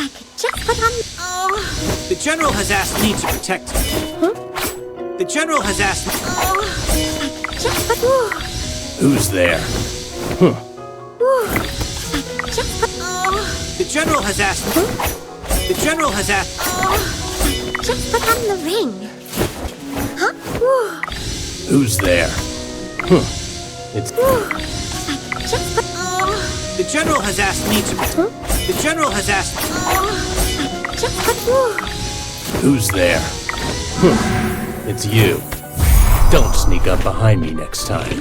If I could just put on... Oh. The General has asked me to protect you. Huh? The General has asked me... Oh. If I could just put... Who's there? Huh. If I could just put... Oh. The General has asked me... The General has asked... Oh. If I could just put on the ring. Huh? Who's there? Huh. It's... If I could just put... Oh. The General has asked me to... Huh? The General has asked... Oh. Just put... Who's there? Huh. It's you. Don't sneak up behind me next time.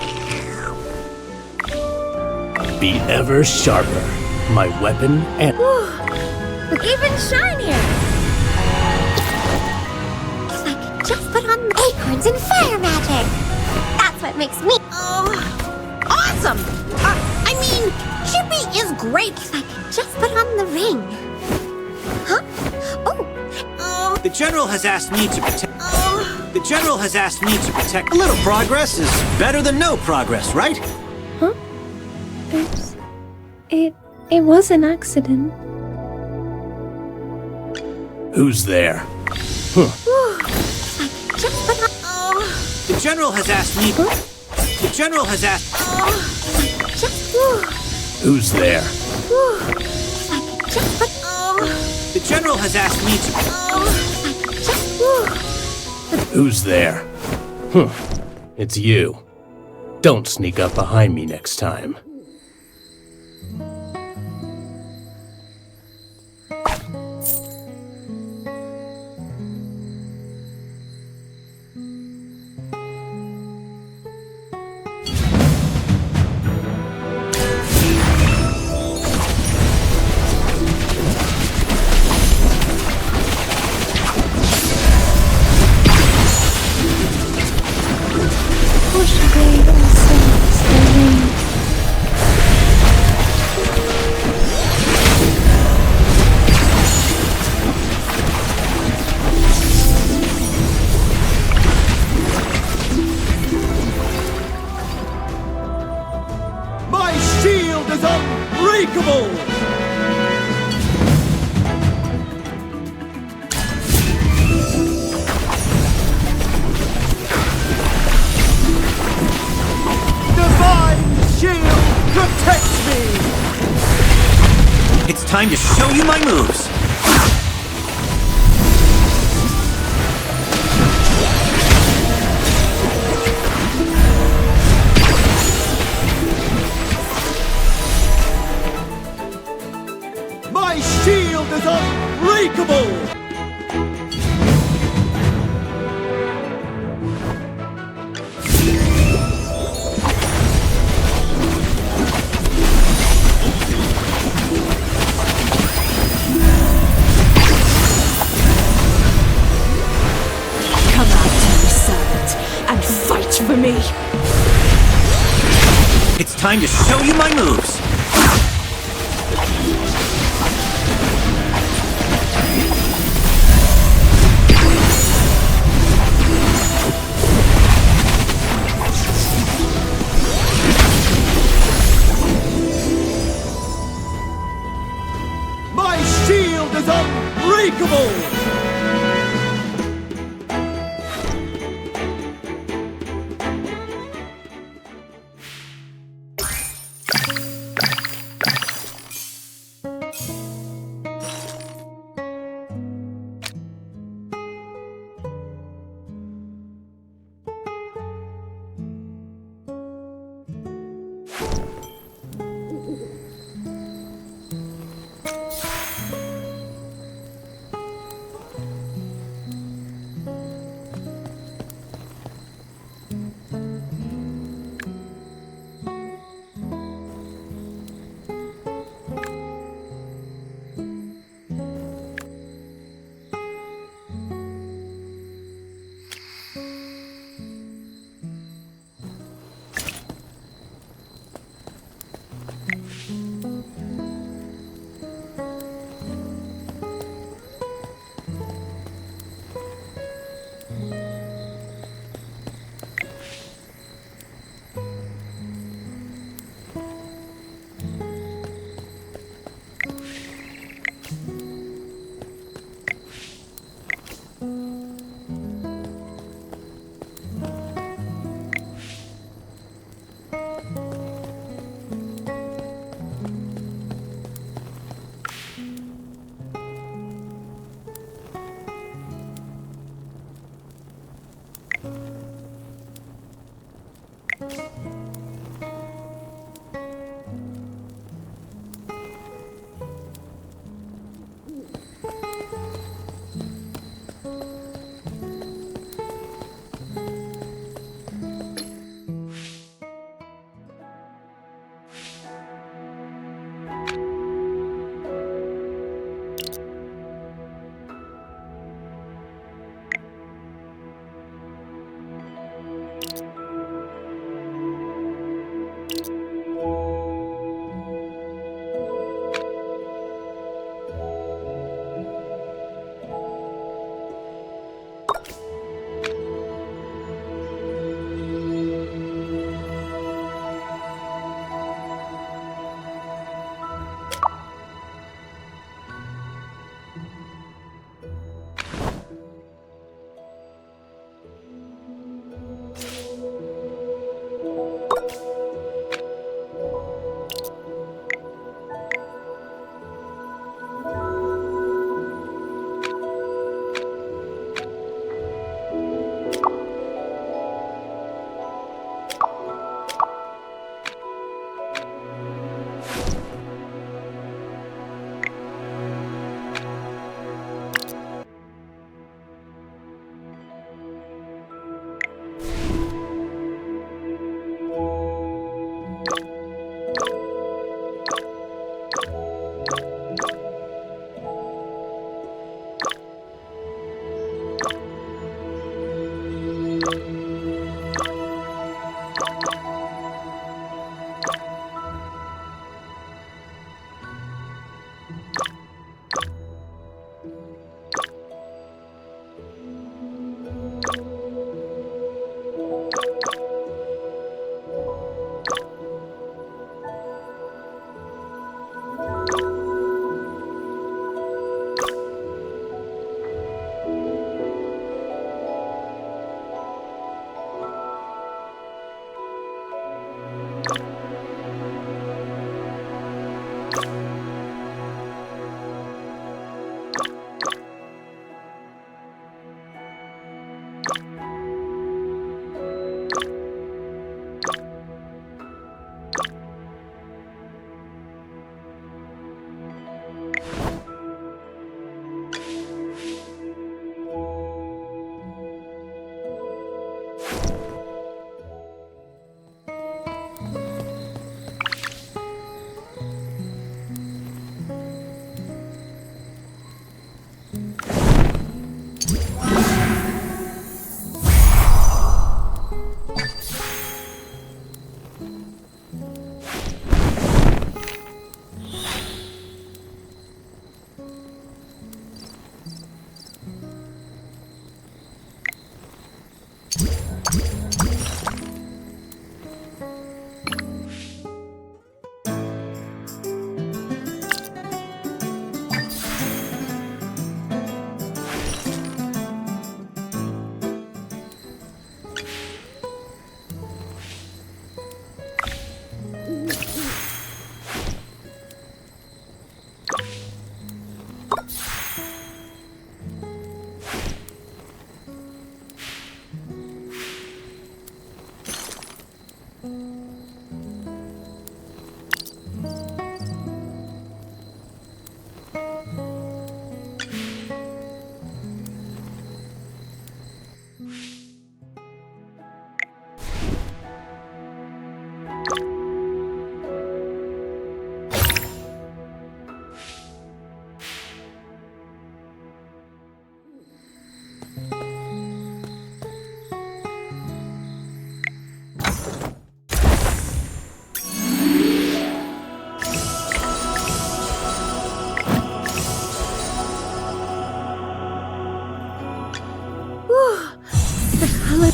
Be ever sharper. My weapon and... Look even shinier! If I could just put on acorns and fire magic! That's what makes me... Awesome! I mean, Chippy is great! If I could just put on the ring. Huh? The General has asked me to protect... The General has asked me to protect... A little progress is better than no progress, right? Huh? Oops. It was an accident. Who's there? Huh. Just put on... The General has asked me... The General has asked... Just... Who's there? Just put... The General has asked me to... Just... Who's there? Huh. It's you. Don't sneak up behind me next time. My shield is unbreakable! Divine shield protects me! It's time to show you my moves! My shield is unbreakable! Come out to me, servant, and fight for me. It's time to show you my moves! My shield is unbreakable!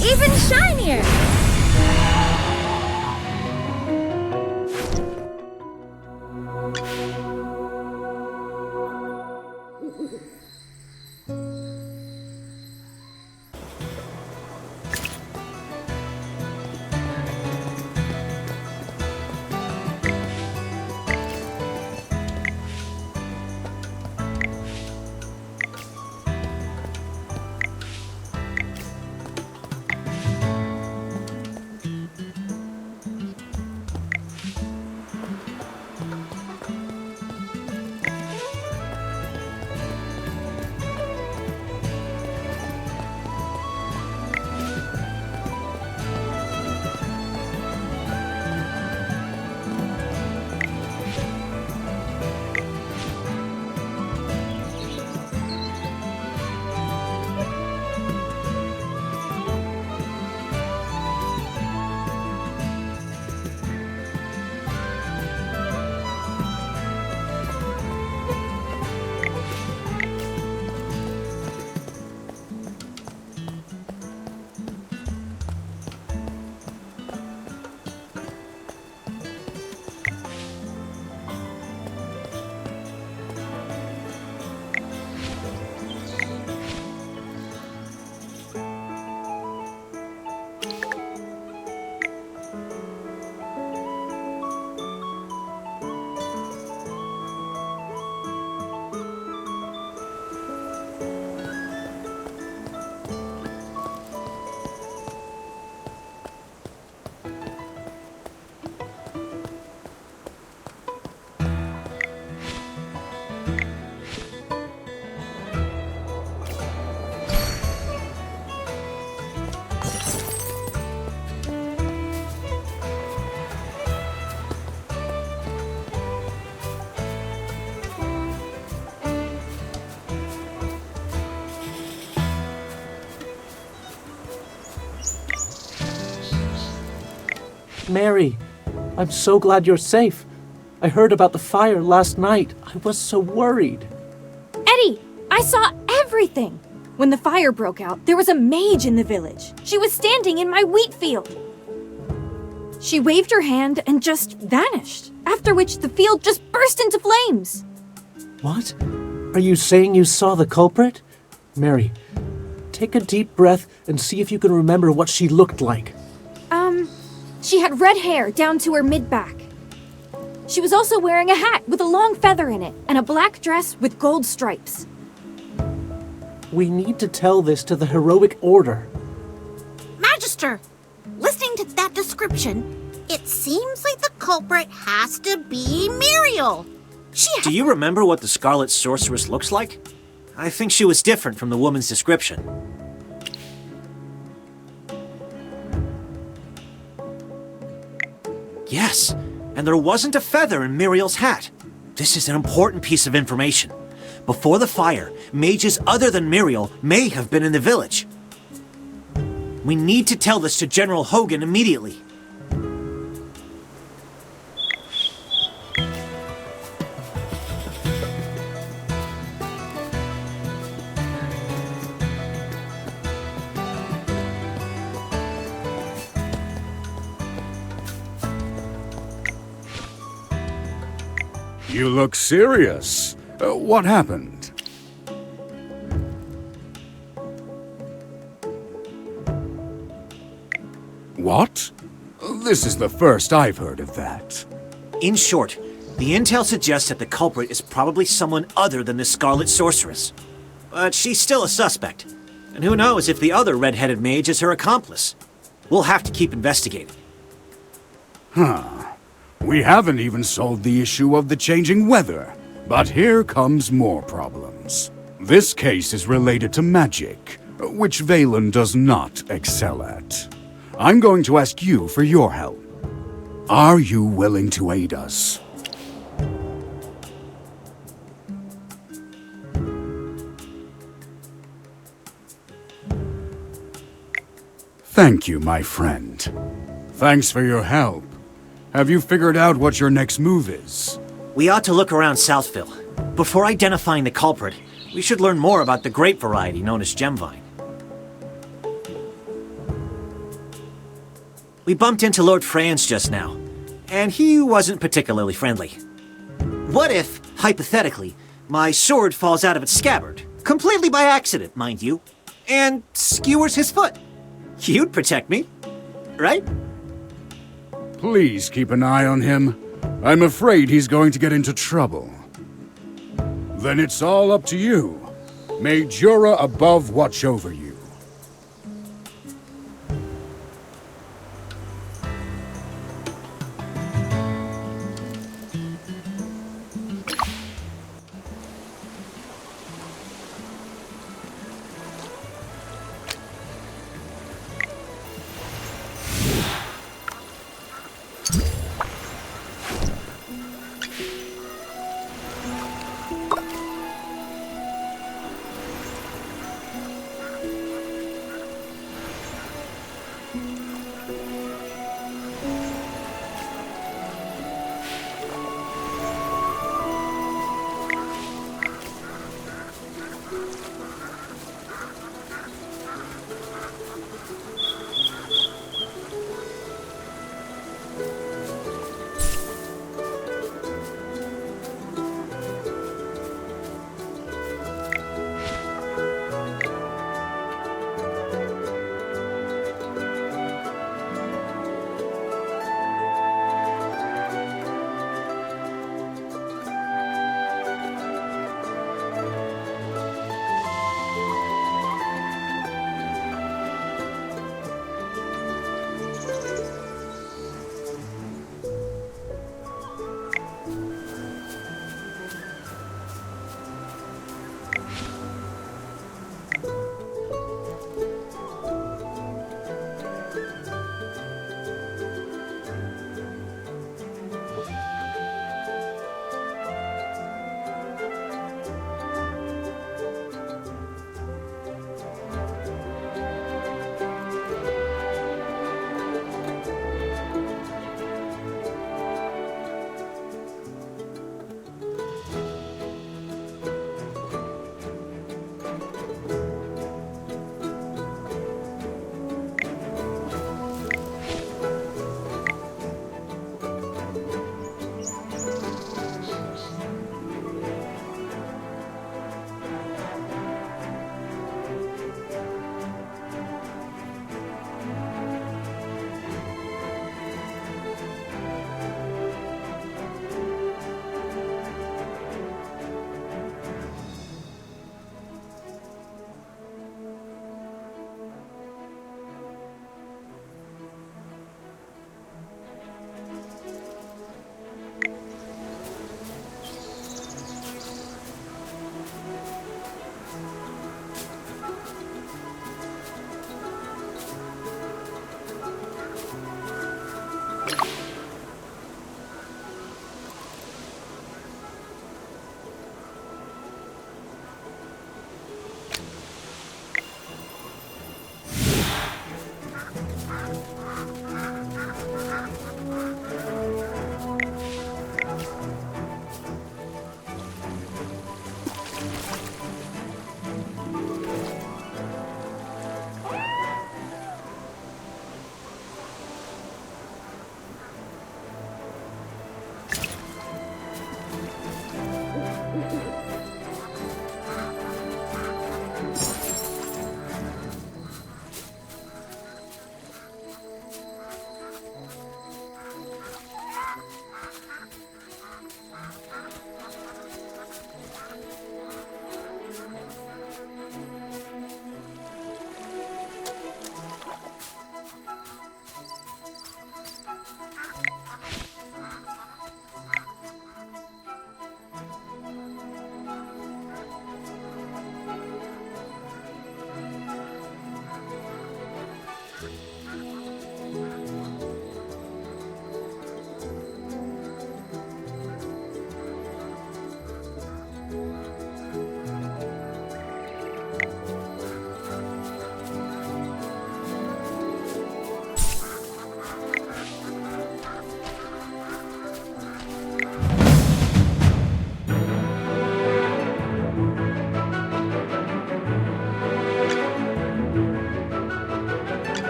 Even shinier! Mary, I'm so glad you're safe. I heard about the fire last night. I was so worried. Eddie, I saw everything! When the fire broke out, there was a mage in the village. She was standing in my wheat field. She waved her hand and just vanished, after which the field just burst into flames. What? Are you saying you saw the culprit? Mary, take a deep breath and see if you can remember what she looked like. She had red hair down to her mid-back. She was also wearing a hat with a long feather in it and a black dress with gold stripes. We need to tell this to the heroic order. Magister, listening to that description, it seems like the culprit has to be Muriel. Do you remember what the Scarlet Sorceress looks like? I think she was different from the woman's description. Yes, and there wasn't a feather in Muriel's hat. This is an important piece of information. Before the fire, mages other than Muriel may have been in the village. We need to tell this to General Hogan immediately. You look serious. What happened? What? This is the first I've heard of that. In short, the intel suggests that the culprit is probably someone other than the Scarlet Sorceress. But she's still a suspect. And who knows if the other red-headed mage is her accomplice. We'll have to keep investigating. Huh. We haven't even solved the issue of the changing weather. But here comes more problems. This case is related to magic, which Valen does not excel at. I'm going to ask you for your help. Are you willing to aid us? Thank you, my friend. Thanks for your help. Have you figured out what your next move is? We ought to look around Southville. Before identifying the culprit, we should learn more about the grape variety known as Gemvine. We bumped into Lord Franz just now, and he wasn't particularly friendly. What if, hypothetically, my sword falls out of its scabbard, completely by accident, mind you, and skewers his foot? You'd protect me, right? Please keep an eye on him. I'm afraid he's going to get into trouble. Then it's all up to you. May Jura above watch over you.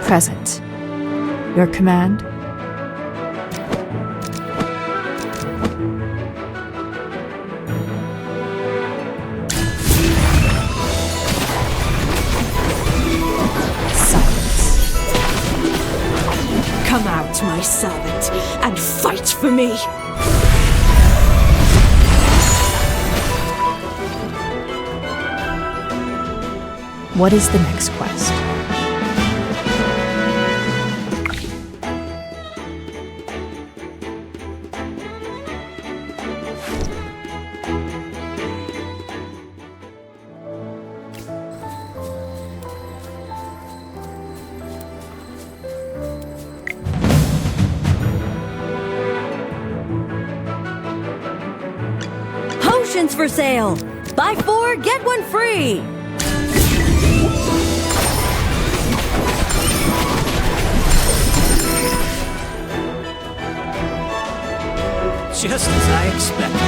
present. Your command? Silence. Come out, my servant, and fight for me! What is the next quest? Potions for sale! Buy 4, get 1 free! Just as I expected.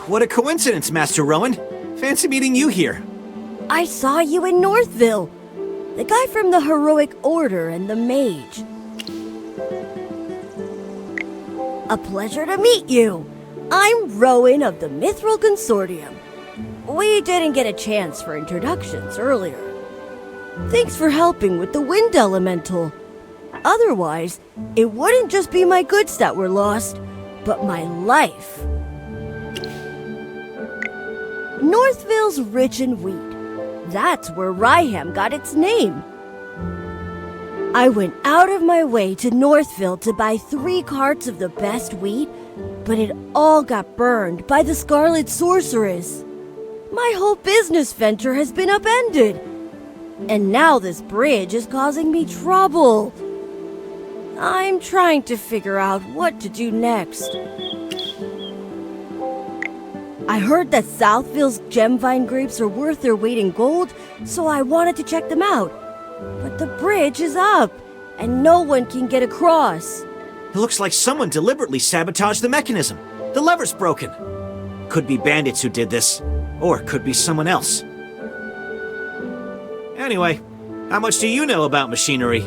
What a coincidence, Master Rowan. Fancy meeting you here. I saw you in Northville. The guy from the Heroic Order and the Mage. A pleasure to meet you. I'm Rowan of the Mithril Consortium. We didn't get a chance for introductions earlier. Thanks for helping with the Wind Elemental. Otherwise, it wouldn't just be my goods that were lost, but my life. Northville's rich in wheat. That's where Ryham got its name. I went out of my way to Northville to buy 3 carts of the best wheat, but it all got burned by the Scarlet Sorceress. My whole business venture has been upended. And now this bridge is causing me trouble. I'm trying to figure out what to do next. I heard that Southville's gemvine grapes are worth their weight in gold, so I wanted to check them out. But the bridge is up, and no one can get across. It looks like someone deliberately sabotaged the mechanism. The lever's broken. Could be bandits who did this, or it could be someone else. Anyway, how much do you know about machinery?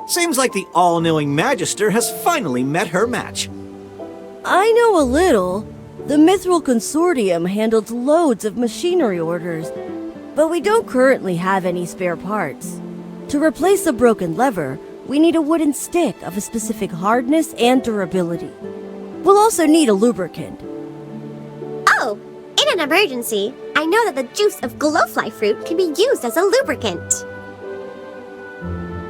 Seems like the all-knowing Magister has finally met her match. I know a little. The Mithril Consortium handles loads of machinery orders, but we don't currently have any spare parts. To replace a broken lever, we need a wooden stick of a specific hardness and durability. We'll also need a lubricant. Oh, in an emergency, I know that the juice of glowfly fruit can be used as a lubricant.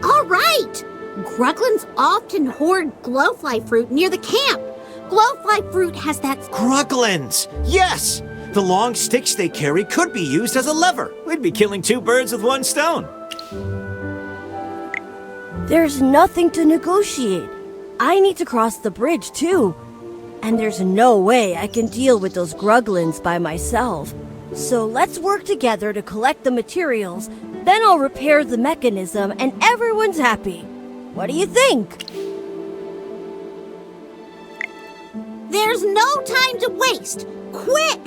All right! Gruglins often hoard glowfly fruit near the camp. Glowfly fruit has that... Gruglins! Yes! The long sticks they carry could be used as a lever. We'd be killing 2 birds with 1 stone. There's nothing to negotiate. I need to cross the bridge too. And there's no way I can deal with those Gruglins by myself. So let's work together to collect the materials. Then I'll repair the mechanism and everyone's happy. What do you think? There's no time to waste! Quick!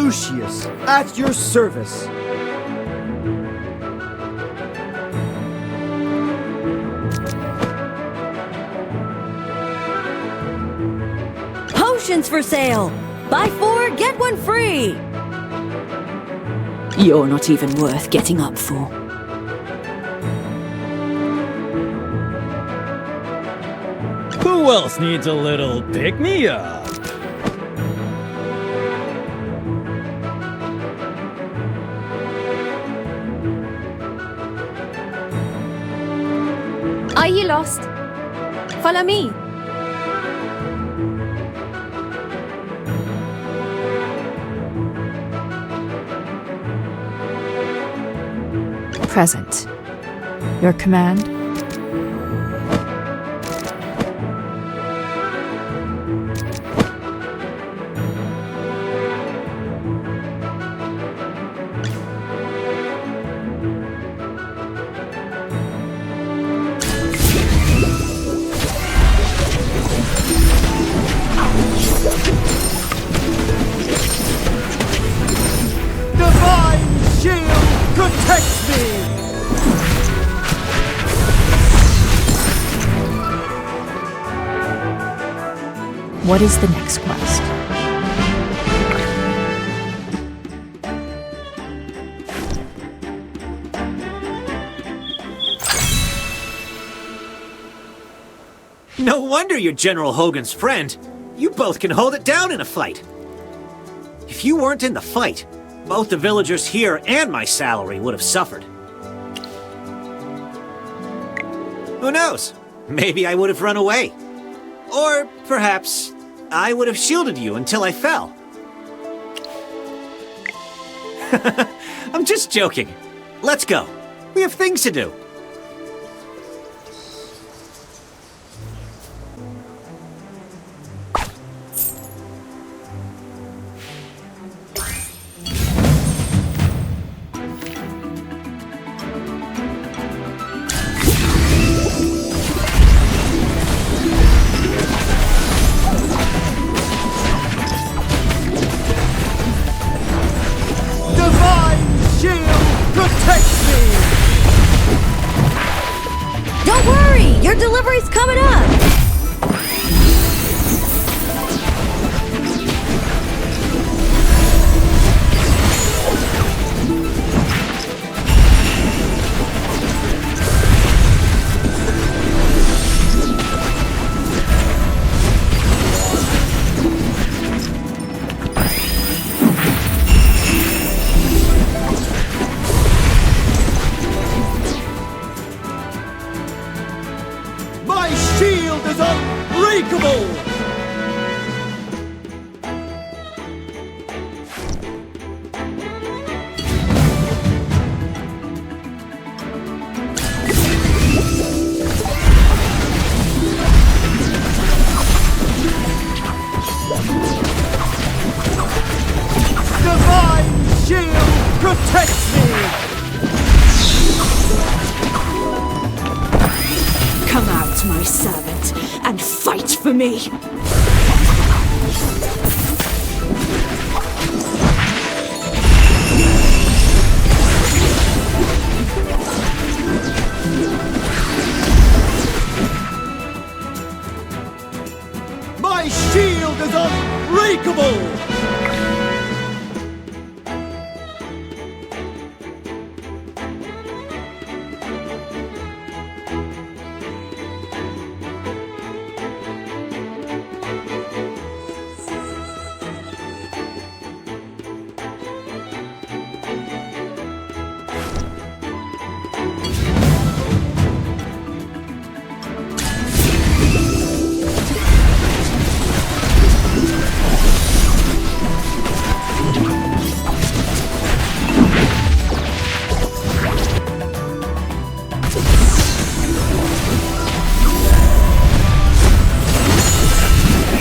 Lucius, at your service. Potions for sale! Buy 4, get 1 free! You're not even worth getting up for. Who else needs a little pick-me-up? Are you lost? Follow me. Present. Your command? Divine shield protects me! What is the next quest? No wonder you're General Hogan's friend. You both can hold it down in a fight. If you weren't in the fight, both the villagers here and my salary would have suffered. Who knows? Maybe I would have run away. Or perhaps I would have shielded you until I fell. I'm just joking. Let's go. We have things to do. Don't worry! Your delivery's coming up! My shield is unbreakable! Divine shield protects me! Come out, my servant, and fight for me. My shield is unbreakable!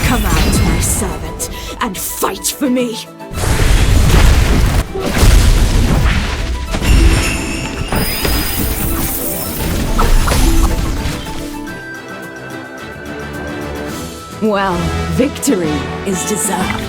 Come out, my servant, and fight for me. Well, victory is deserved.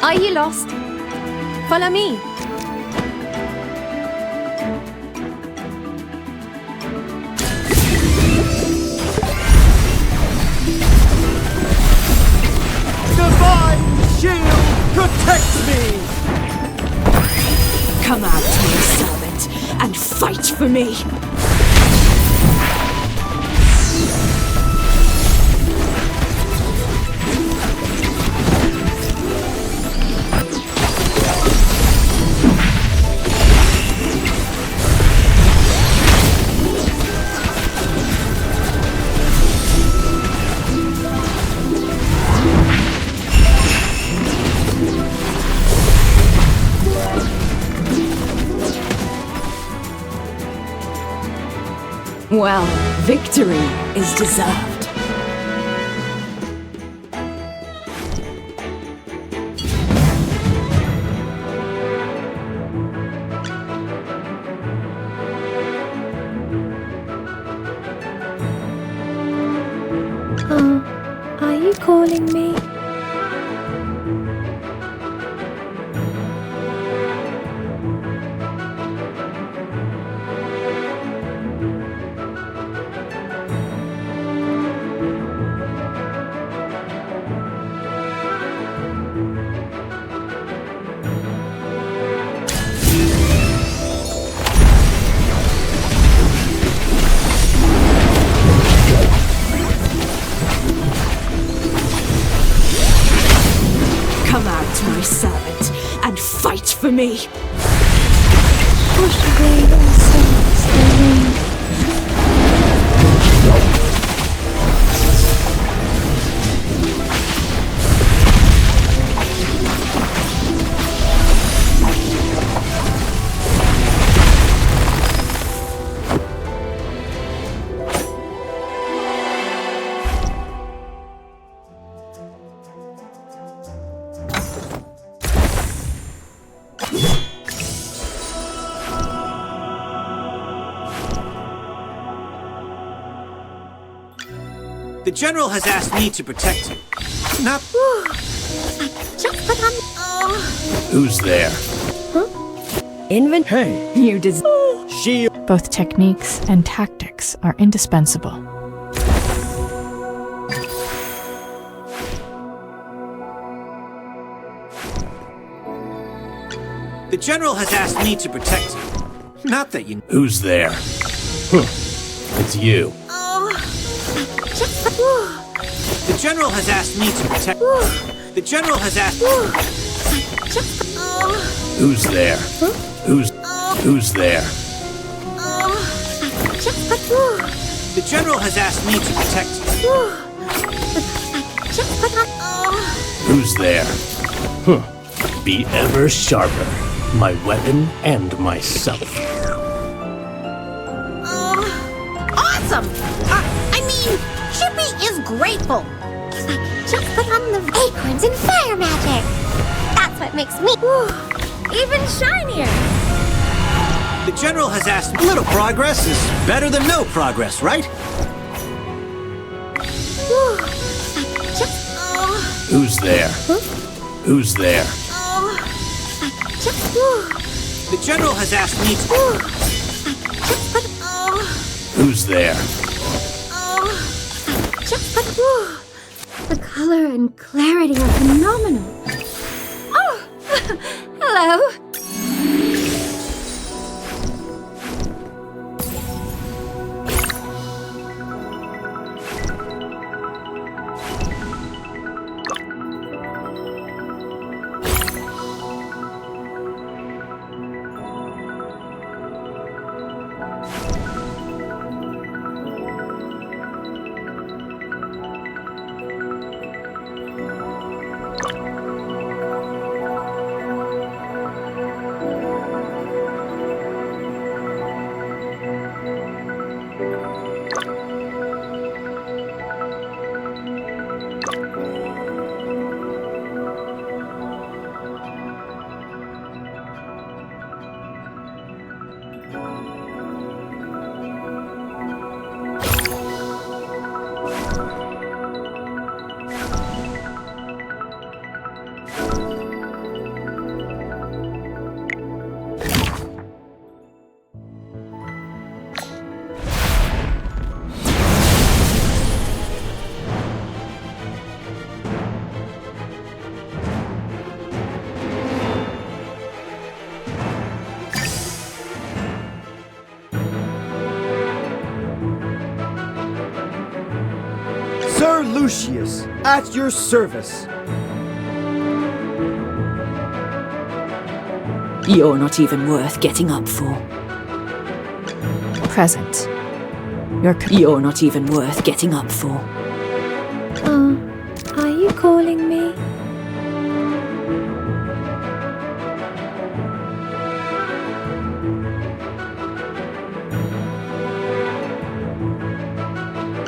Are you lost? Follow me. Divine shield protects me! Come out, my servant, and fight for me! Well, victory is deserved. Are you calling me? Come out, my servant, and fight for me! Push away all souls away. The General has asked me to protect you. Not... Just put on... Who's there? Hey! You deserve. Shield! Both techniques and tactics are indispensable. The General has asked me to protect you. Not that you... Who's there? It's you. The General has asked me to protect... The General has asked... Who's there? Who's there? The General has asked me to protect you. Who's there? Be ever sharper, my weapon and myself. Awesome! I mean, Chippy is grateful. Just put on the acorns and fire magic. That's what makes me even shinier. The General has asked... Little progress is better than no progress, right? Who's there? Who's there? The General has asked me to... Who's there? The color and clarity are phenomenal. Oh, hello. Lucius, at your service. You're not even worth getting up for. Present. You're not even worth getting up for. Are you calling me?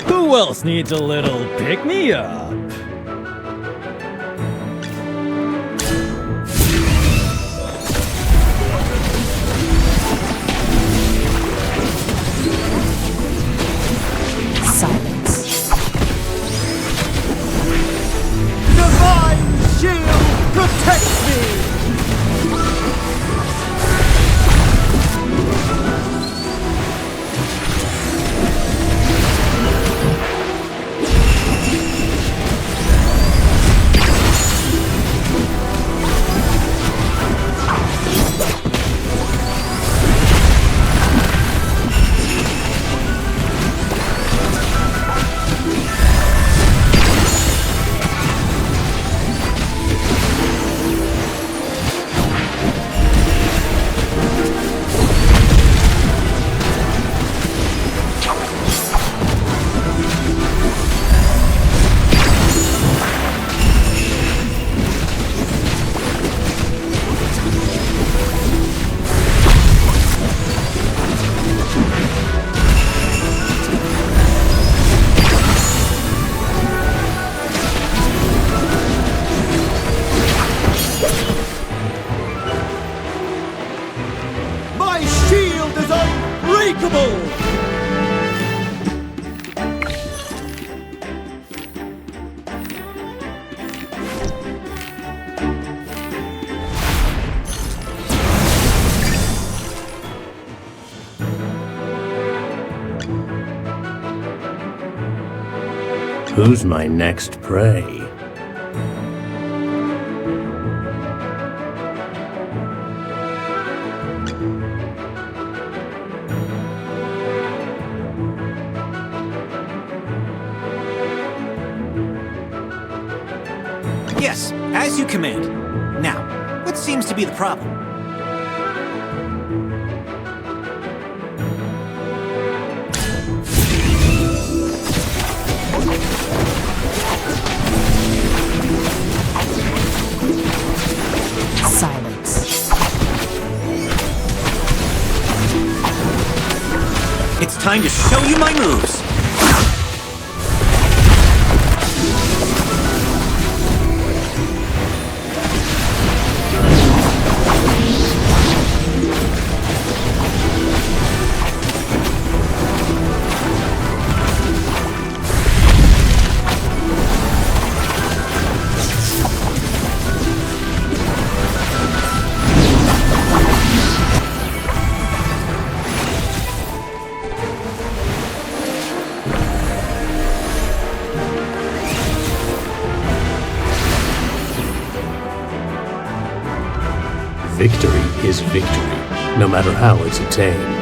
Who else needs a little pick-me-up? Silence. Divine shield protects me! My shield is unbreakable! Who's my next prey? Yes, as you command. Now, what seems to be the problem? Silence. It's time to show you my moves! Victory is victory, no matter how it's attained.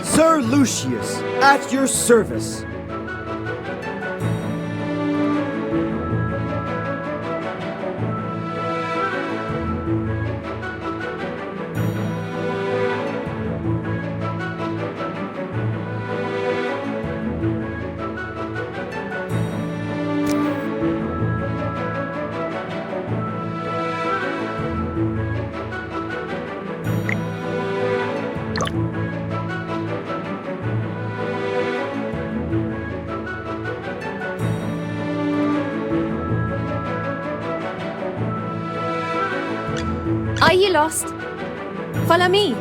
Sir Lucius, at your service. Are you lost? Follow me.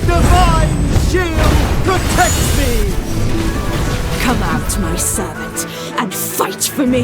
Divine shield protects me! for me.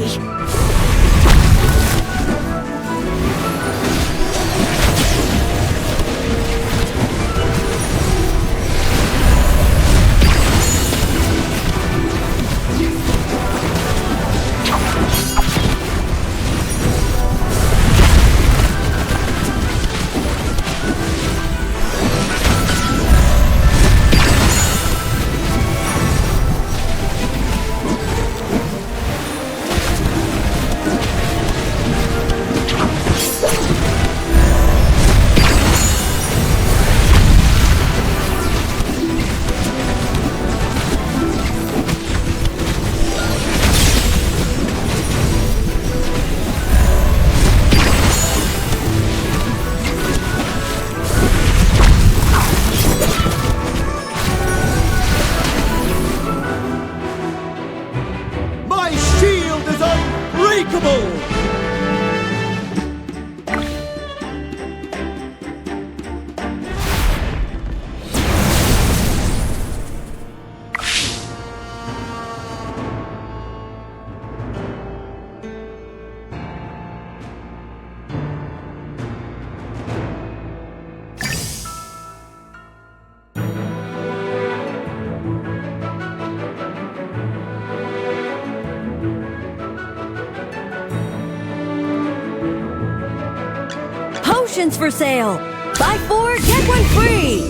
My shield is unbreakable! Potions for sale! Buy 4, get 1 free!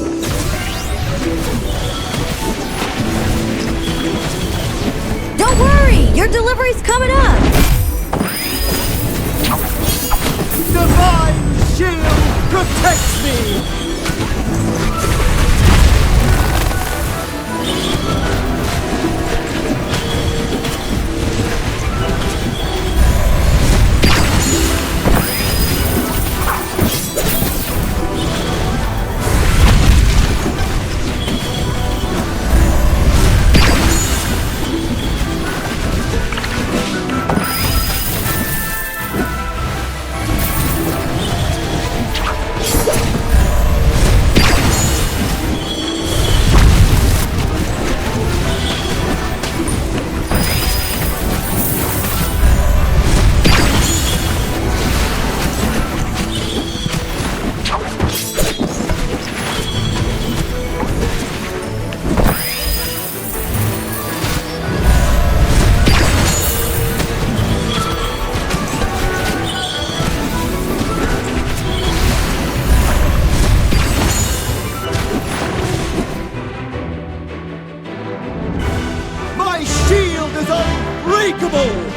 Don't worry, your delivery's coming up! Divine shield protects me! My shield is unbreakable!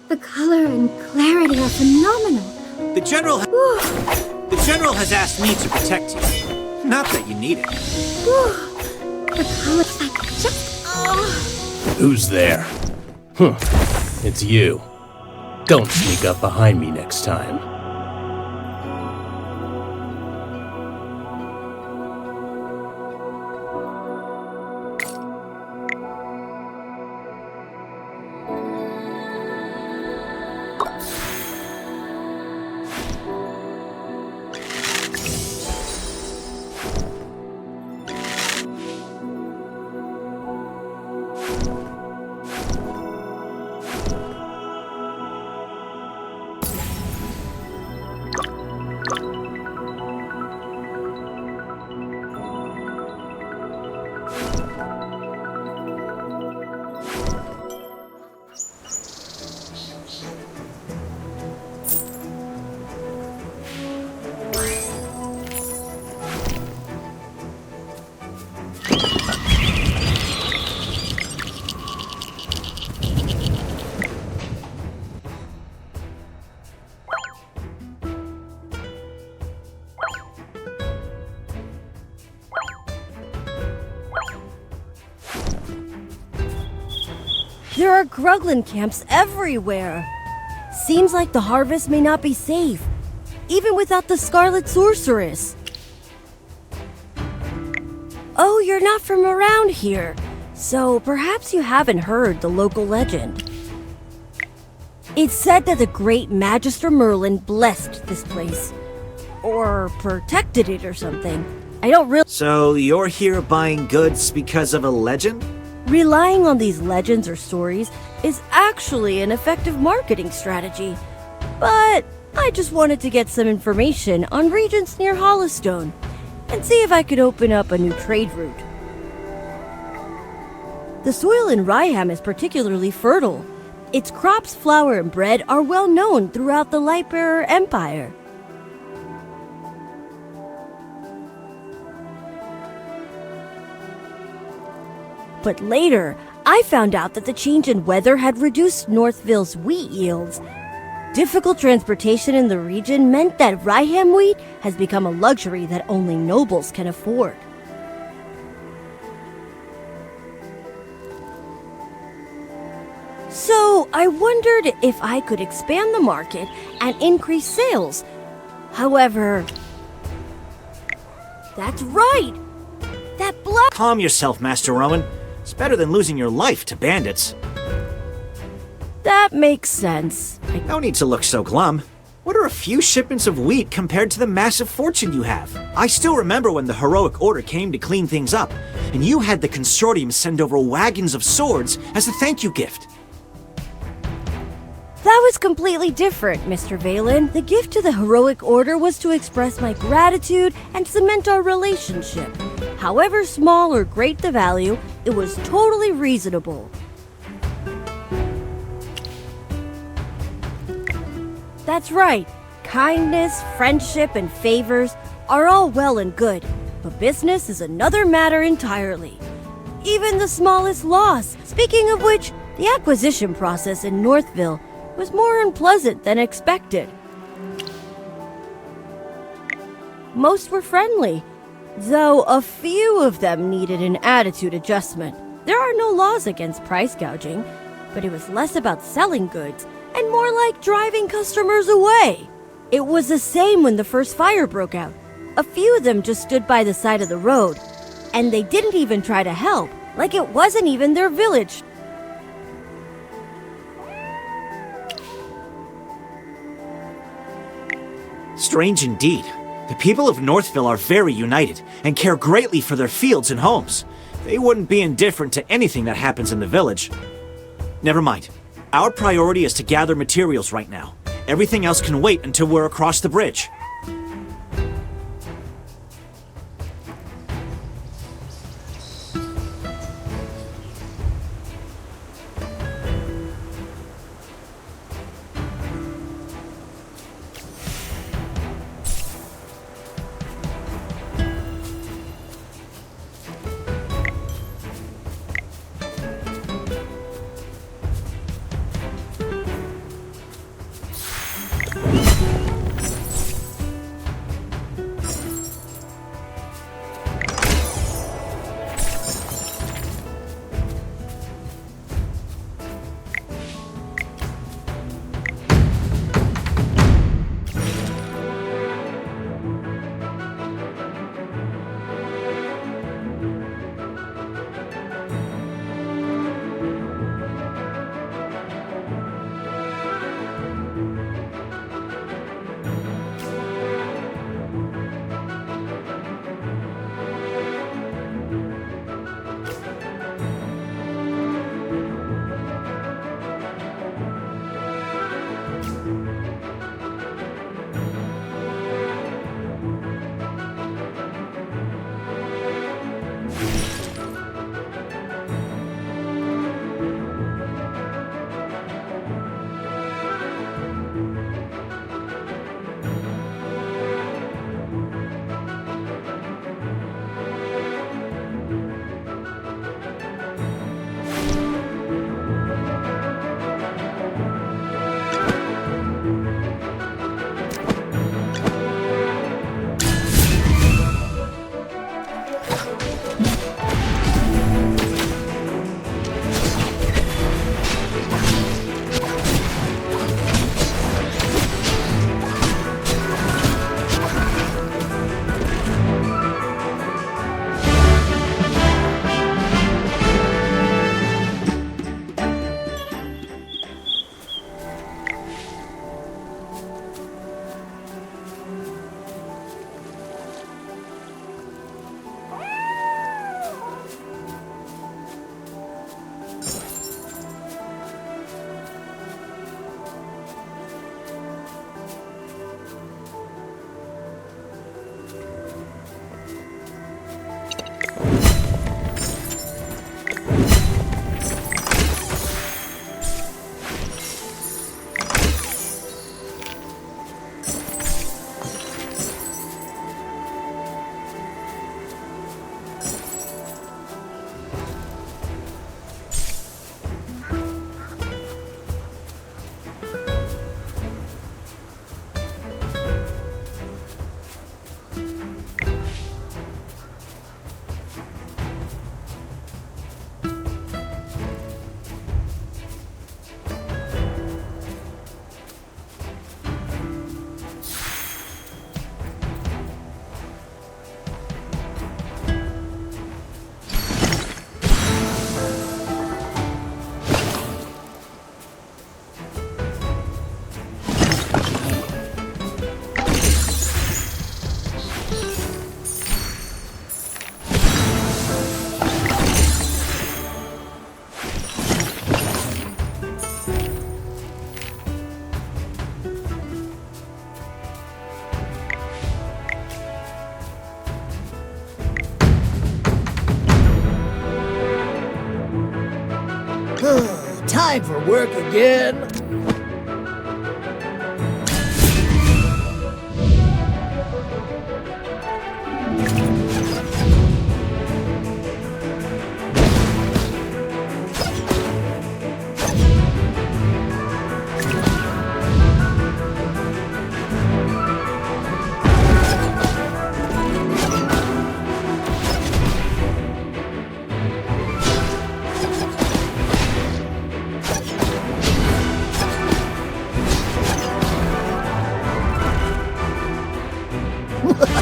The color and clarity are phenomenal. The General has asked me to protect you. Not that you need it. The colors like just... Who's there? It's you. Don't sneak up behind me next time. There are Gruglin camps everywhere. Seems like the harvest may not be safe, even without the Scarlet Sorceress. Oh, you're not from around here, so perhaps you haven't heard the local legend. It's said that the great Magister Merlin blessed this place. Or protected it or something. I don't really— So you're here buying goods because of a legend? Relying on these legends or stories is actually an effective marketing strategy. But I just wanted to get some information on regions near Hollowstone and see if I could open up a new trade route. The soil in Ryham is particularly fertile. Its crops, flour, and bread are well known throughout the Lightbearer Empire. But later, I found out that the change in weather had reduced Northville's wheat yields. Difficult transportation in the region meant that Ryham wheat has become a luxury that only nobles can afford. So I wondered if I could expand the market and increase sales. However, that's right! That blood— Calm yourself, Master Rowan. It's better than losing your life to bandits. That makes sense. No need to look so glum. What are a few shipments of wheat compared to the massive fortune you have? I still remember when the Heroic Order came to clean things up, and you had the Consortium send over wagons of swords as a thank you gift. That was completely different, Mr. Valen. The gift to the Heroic Order was to express my gratitude and cement our relationship. However small or great the value, it was totally reasonable. That's right. Kindness, friendship, and favors are all well and good, but business is another matter entirely. Even the smallest loss. Speaking of which, the acquisition process in Northville was more unpleasant than expected. Most were friendly, though a few of them needed an attitude adjustment. There are no laws against price gouging, but it was less about selling goods and more like driving customers away. It was the same when the first fire broke out. A few of them just stood by the side of the road, and they didn't even try to help, like it wasn't even their village. Strange indeed. The people of Northville are very united and care greatly for their fields and homes. They wouldn't be indifferent to anything that happens in the village. Never mind. Our priority is to gather materials right now. Everything else can wait until we're across the bridge. Time for work again.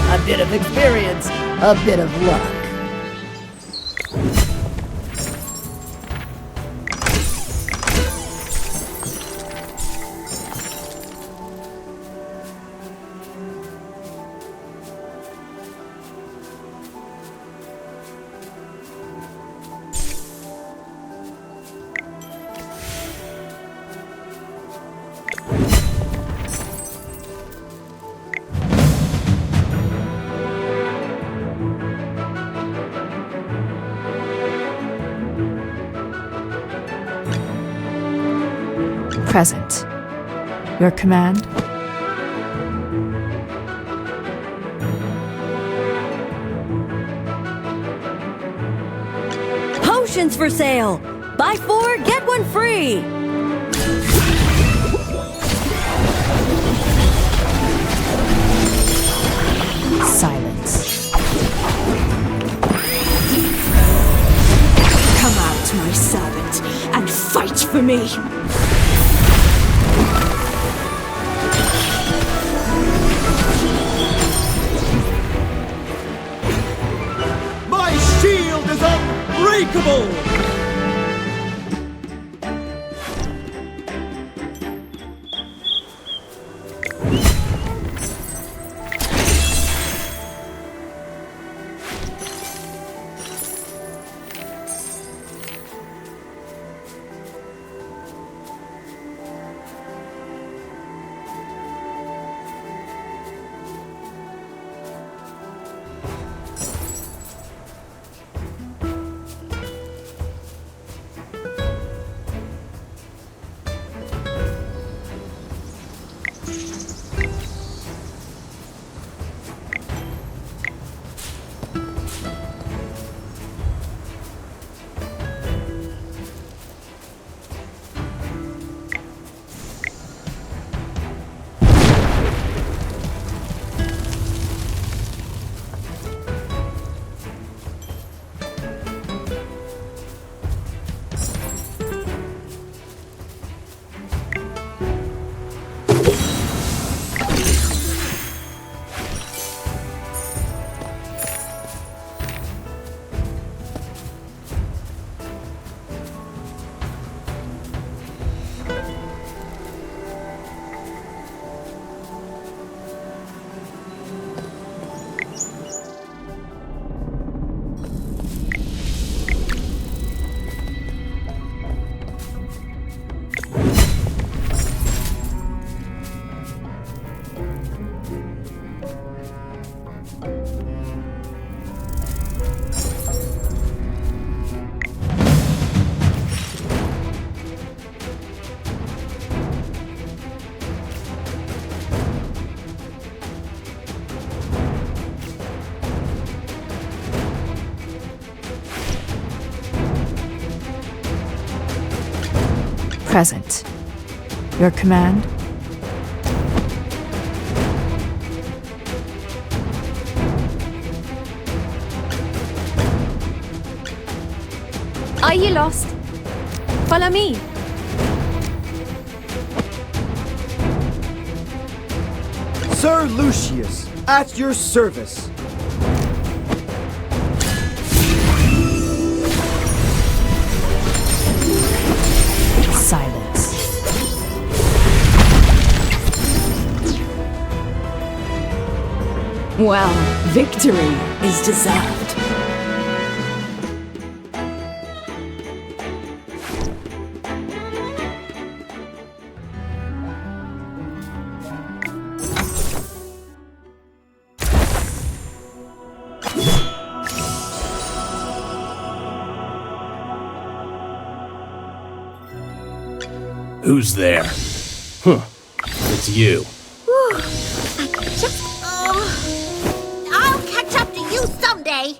A bit of experience, a bit of luck. Present. Your command? Potions for sale! Buy 4, get 1 free! Silence. Come out, my servant, and fight for me! My shield is unbreakable! Present. Your command? Are you lost? Follow me. Sir Lucius, at your service. Silence. Well, victory is deserved. Who's there? Huh. It's you. Whew. I'll catch up to you someday.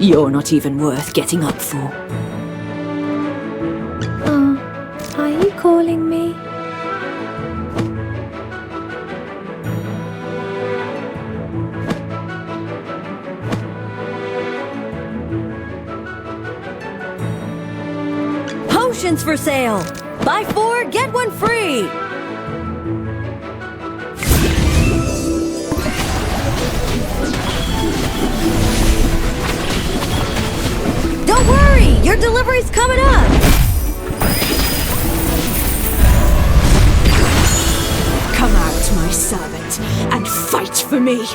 You're not even worth getting up for. Are you calling me? Potions for sale! Buy 4, get 1 free! Don't worry! Your delivery's coming up! Come out, my servant, and fight for me!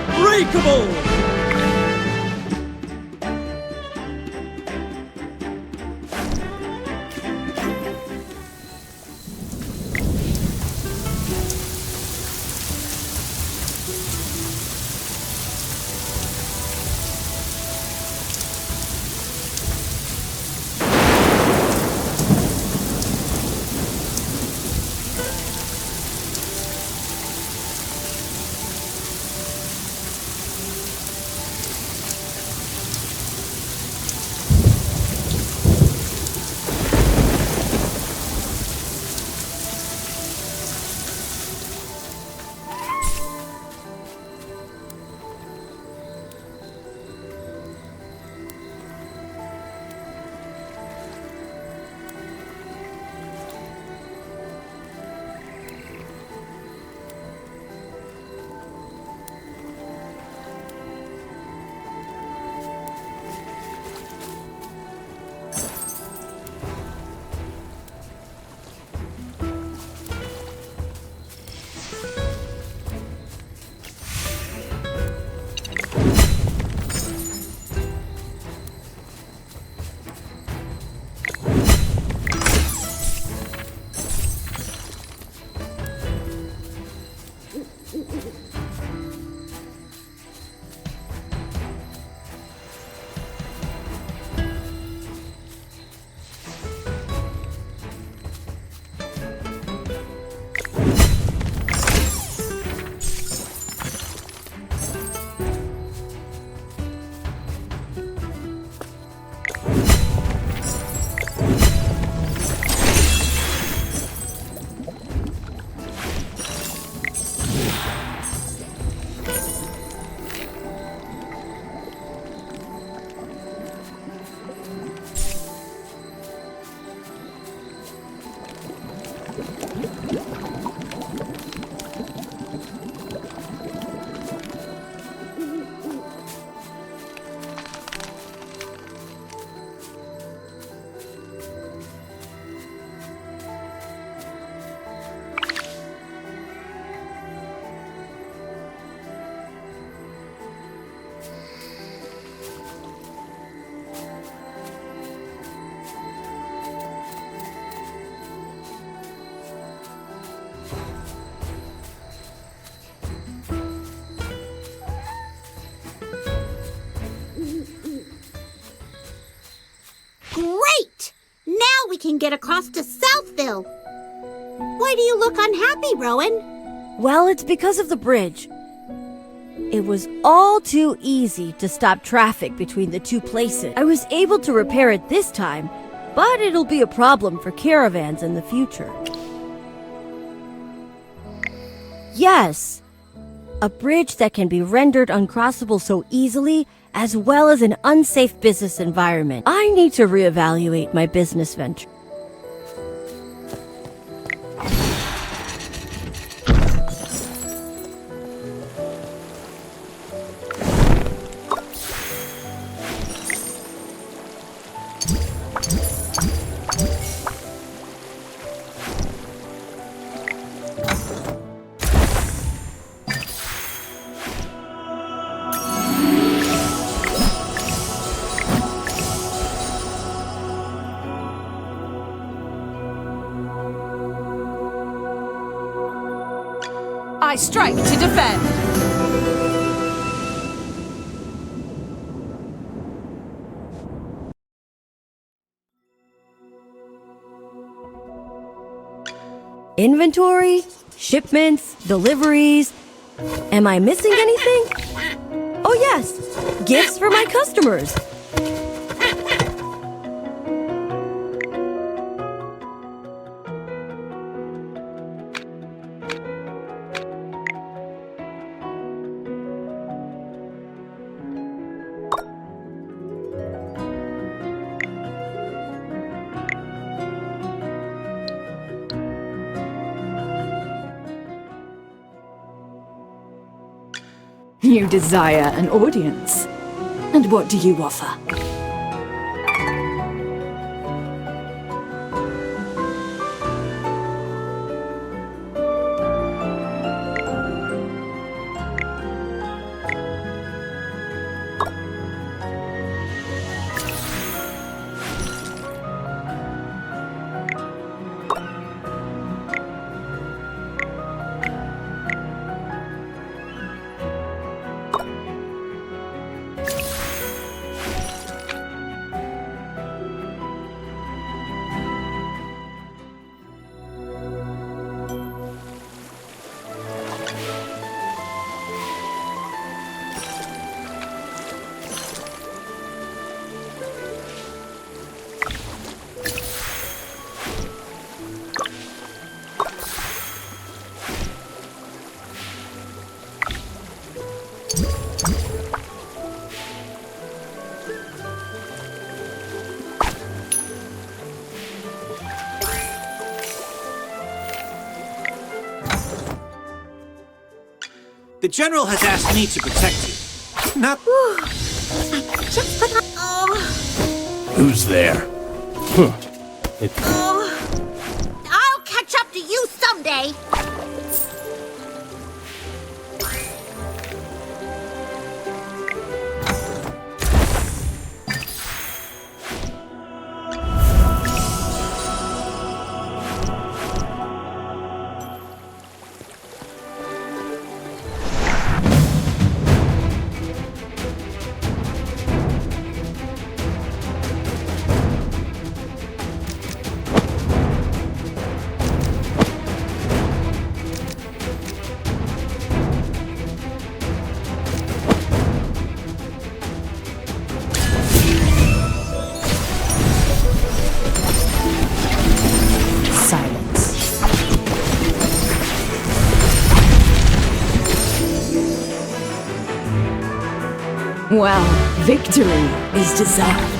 Unbreakable! Great! Now we can get across to Southville. Why do you look unhappy, Rowan? Well, it's because of the bridge. It was all too easy to stop traffic between the two places. I was able to repair it this time, but it'll be a problem for caravans in the future. Yes, a bridge that can be rendered uncrossable so easily, as well as an unsafe business environment. I need to reevaluate my business venture. I strike to defend. Inventory, shipments, deliveries. Am I missing anything? Oh yes, gifts for my customers. You desire an audience. And what do you offer? The General has asked me to protect you. Not... Who's there? Huh. I'll catch up to you someday. Well, victory is deserved.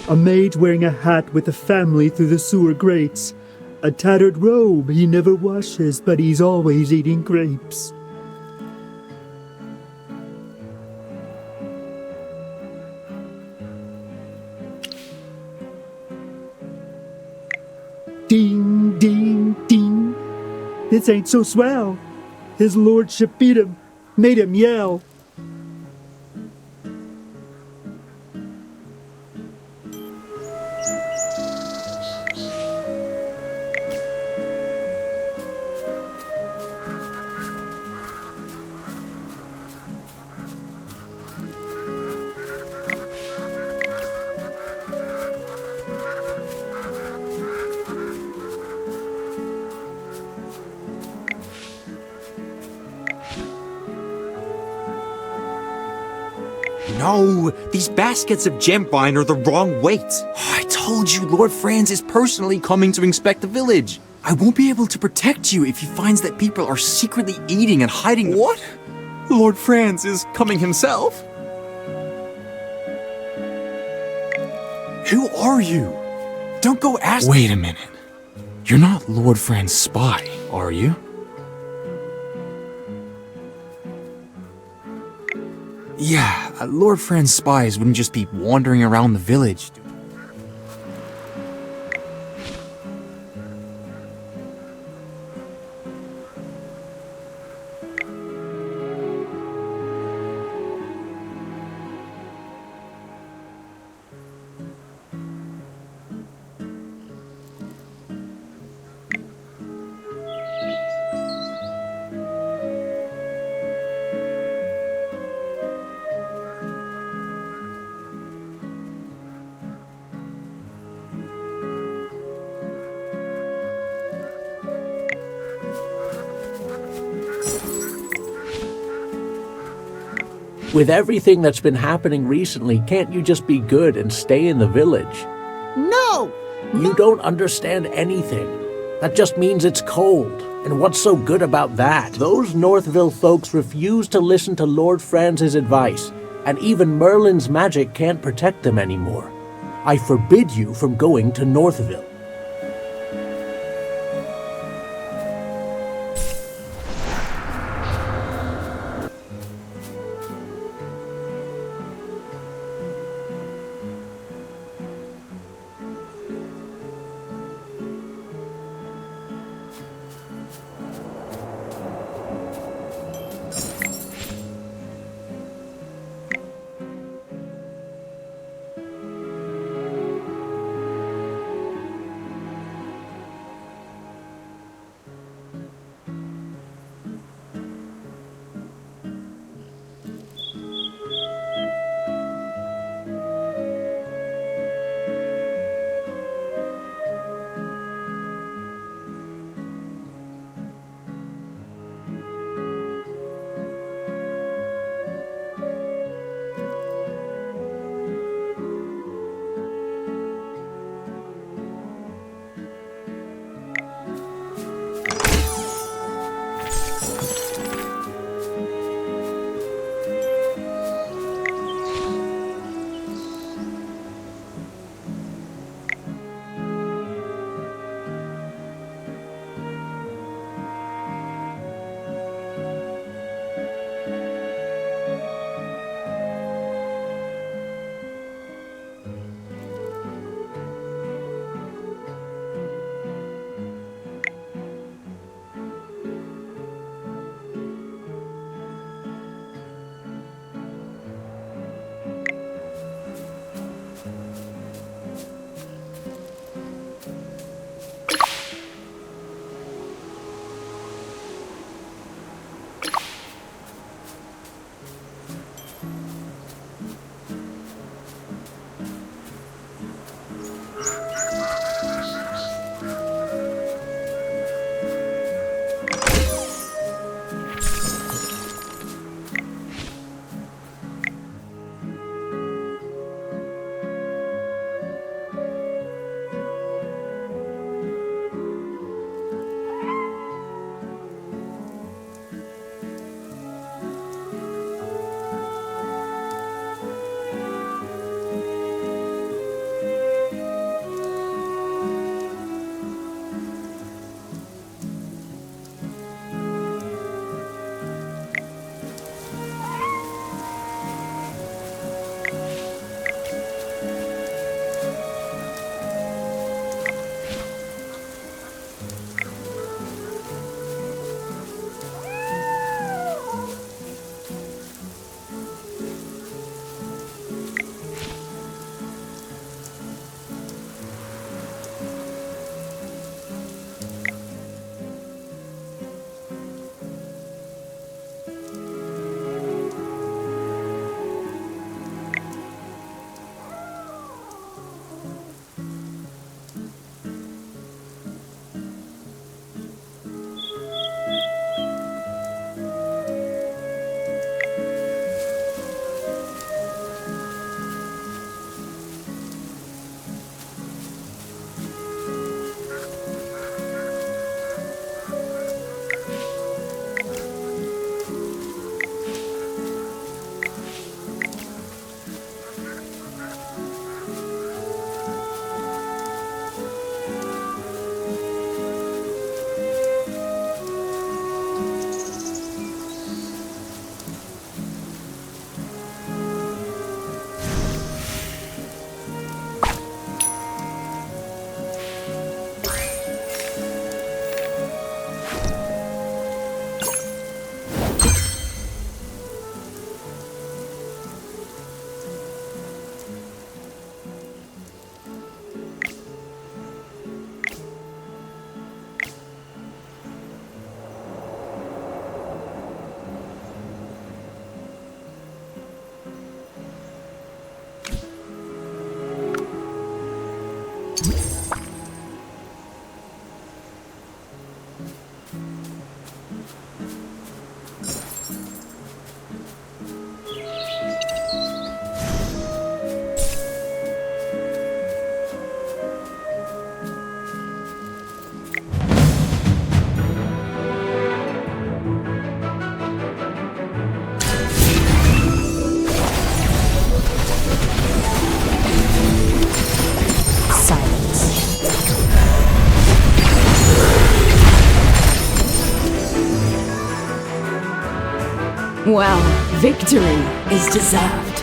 A mage wearing a hat with a family through the sewer grates. A tattered robe he never washes, but he's always eating grapes. Ding, ding, ding. This ain't so swell. His lordship beat him, made him yell. No, these baskets of gemvine are the wrong weight. I told you Lord Franz is personally coming to inspect the village. I won't be able to protect you if he finds that people are secretly eating and hiding them. What? Lord Franz is coming himself? Who are you? Don't go ask— Wait a minute. You're not Lord Franz's spy, are you? Yeah, Lord Franz's spies wouldn't just be wandering around the village. With everything that's been happening recently, can't you just be good and stay in the village? No! You don't understand anything. That just means it's cold. And what's so good about that? Those Northville folks refuse to listen to Lord Franz's advice, and even Merlin's magic can't protect them anymore. I forbid you from going to Northville. Well, victory is deserved.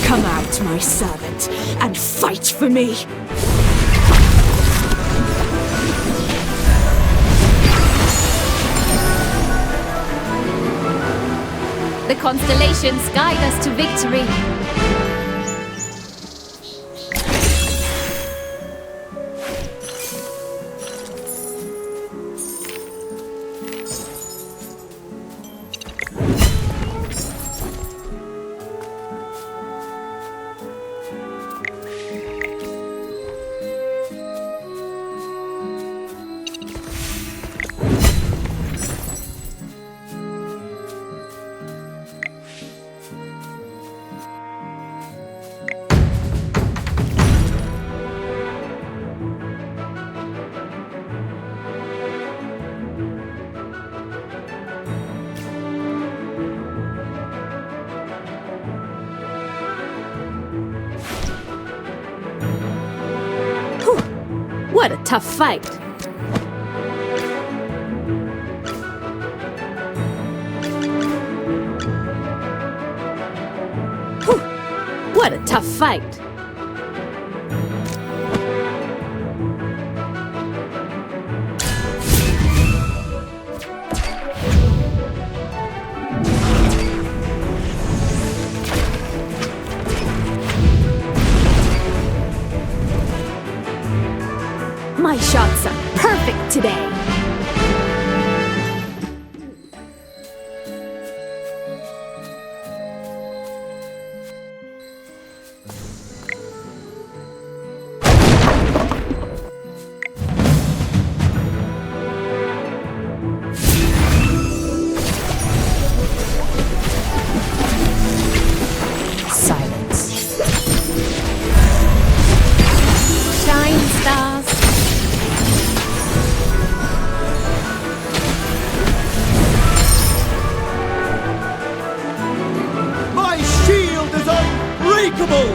Come out, my servant, and fight for me! The constellations guide us to victory. What a tough fight. What a tough fight. My shots are perfect today. Shine, stars. My shield is unbreakable!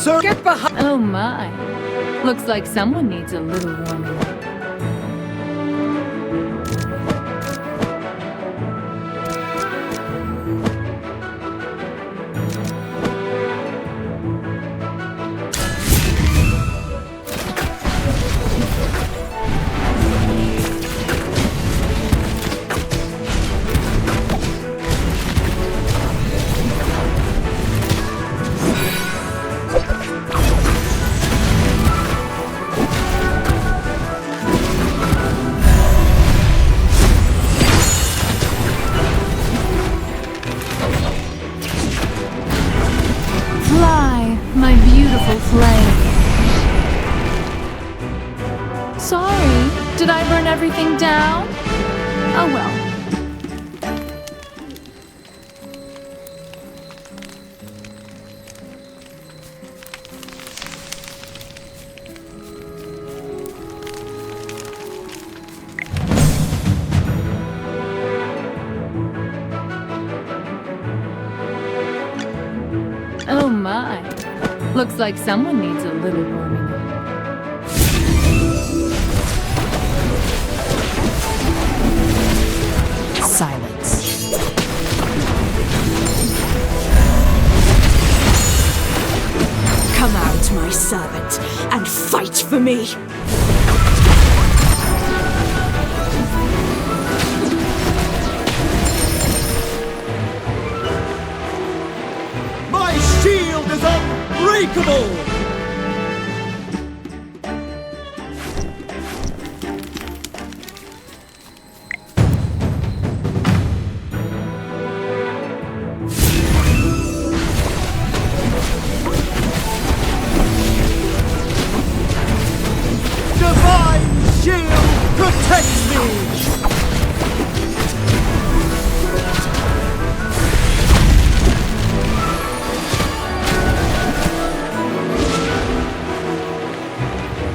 Sir, get behind! Oh my. Looks like someone needs a little warming up. beautiful flame. Sorry, did I burn everything down? Oh well. Oh my. Looks like someone needs a little warming up. Silence. Come out, my servant, and fight for me! My shield is unbreakable! Divine shield protects me!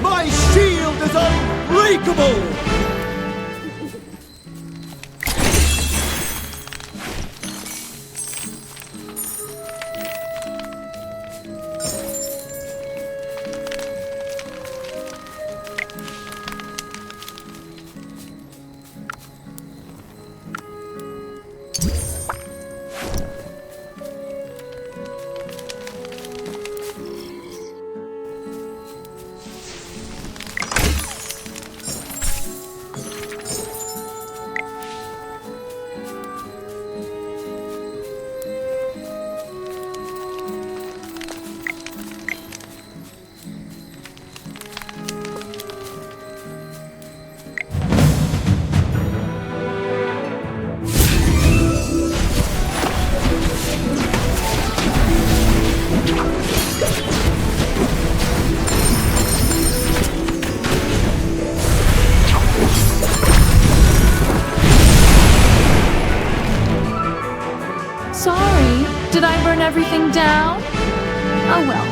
My shield is unbreakable! Sorry, did I burn everything down? Oh well.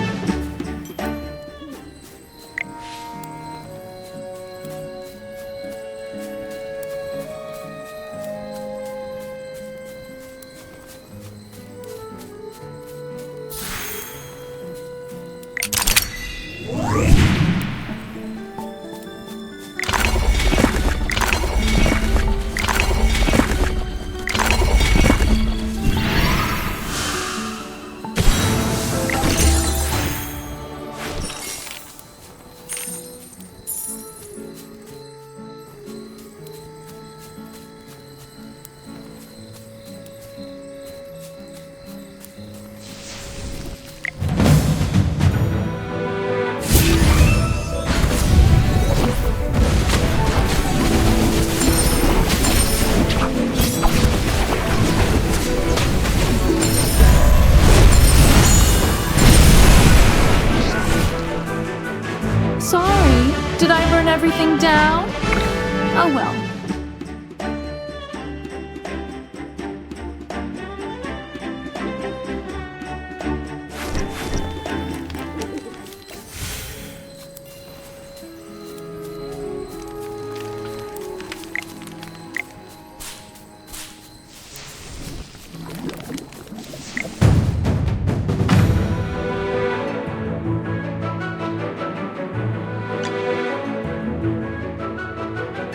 Sorry, did I burn everything down? Oh well.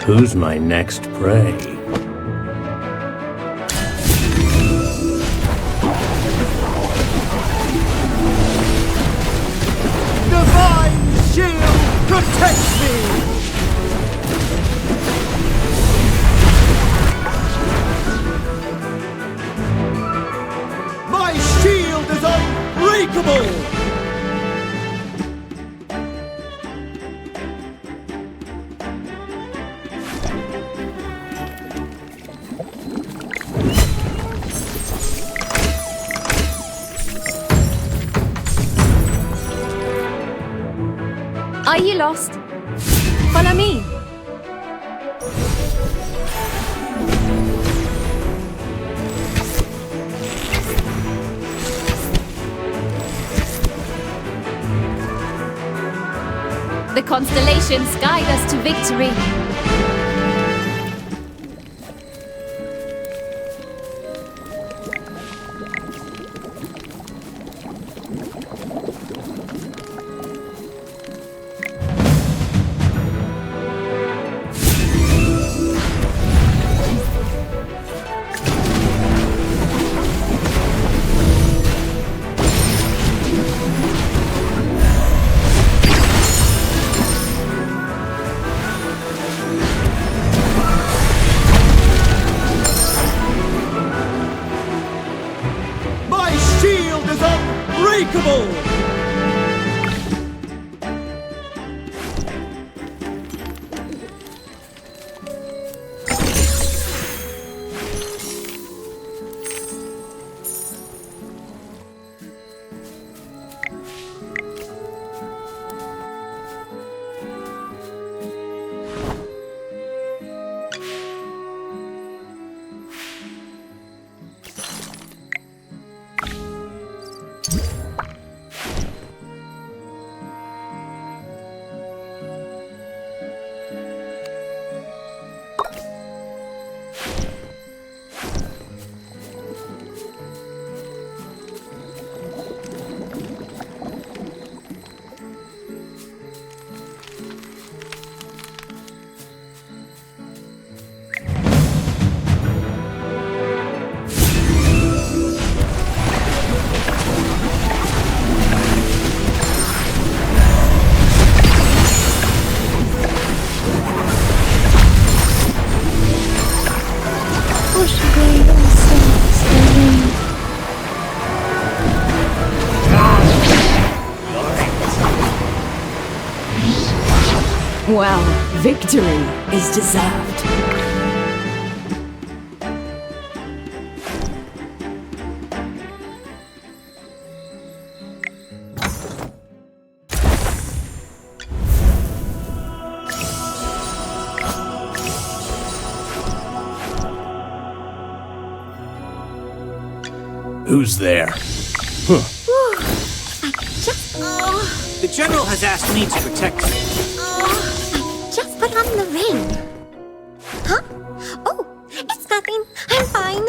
Who's my next prey? Divine shield protects me! My shield is unbreakable! Are you lost? Follow me. The constellations guide us to victory. Well, victory is deserved. Who's there? Huh. The General has asked me to protect you. Just put on the ring. Huh? Oh, it's nothing. I'm fine.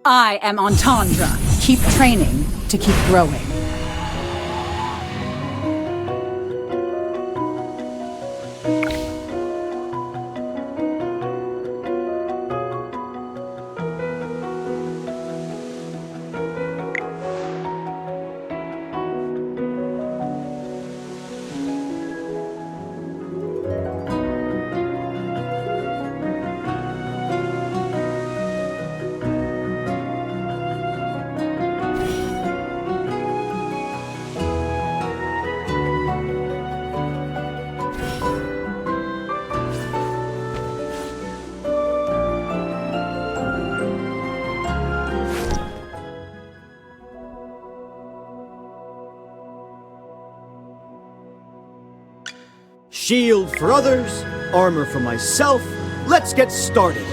I am Entendre. Keep training to keep growing. Shield for others, armor for myself. Let's get started.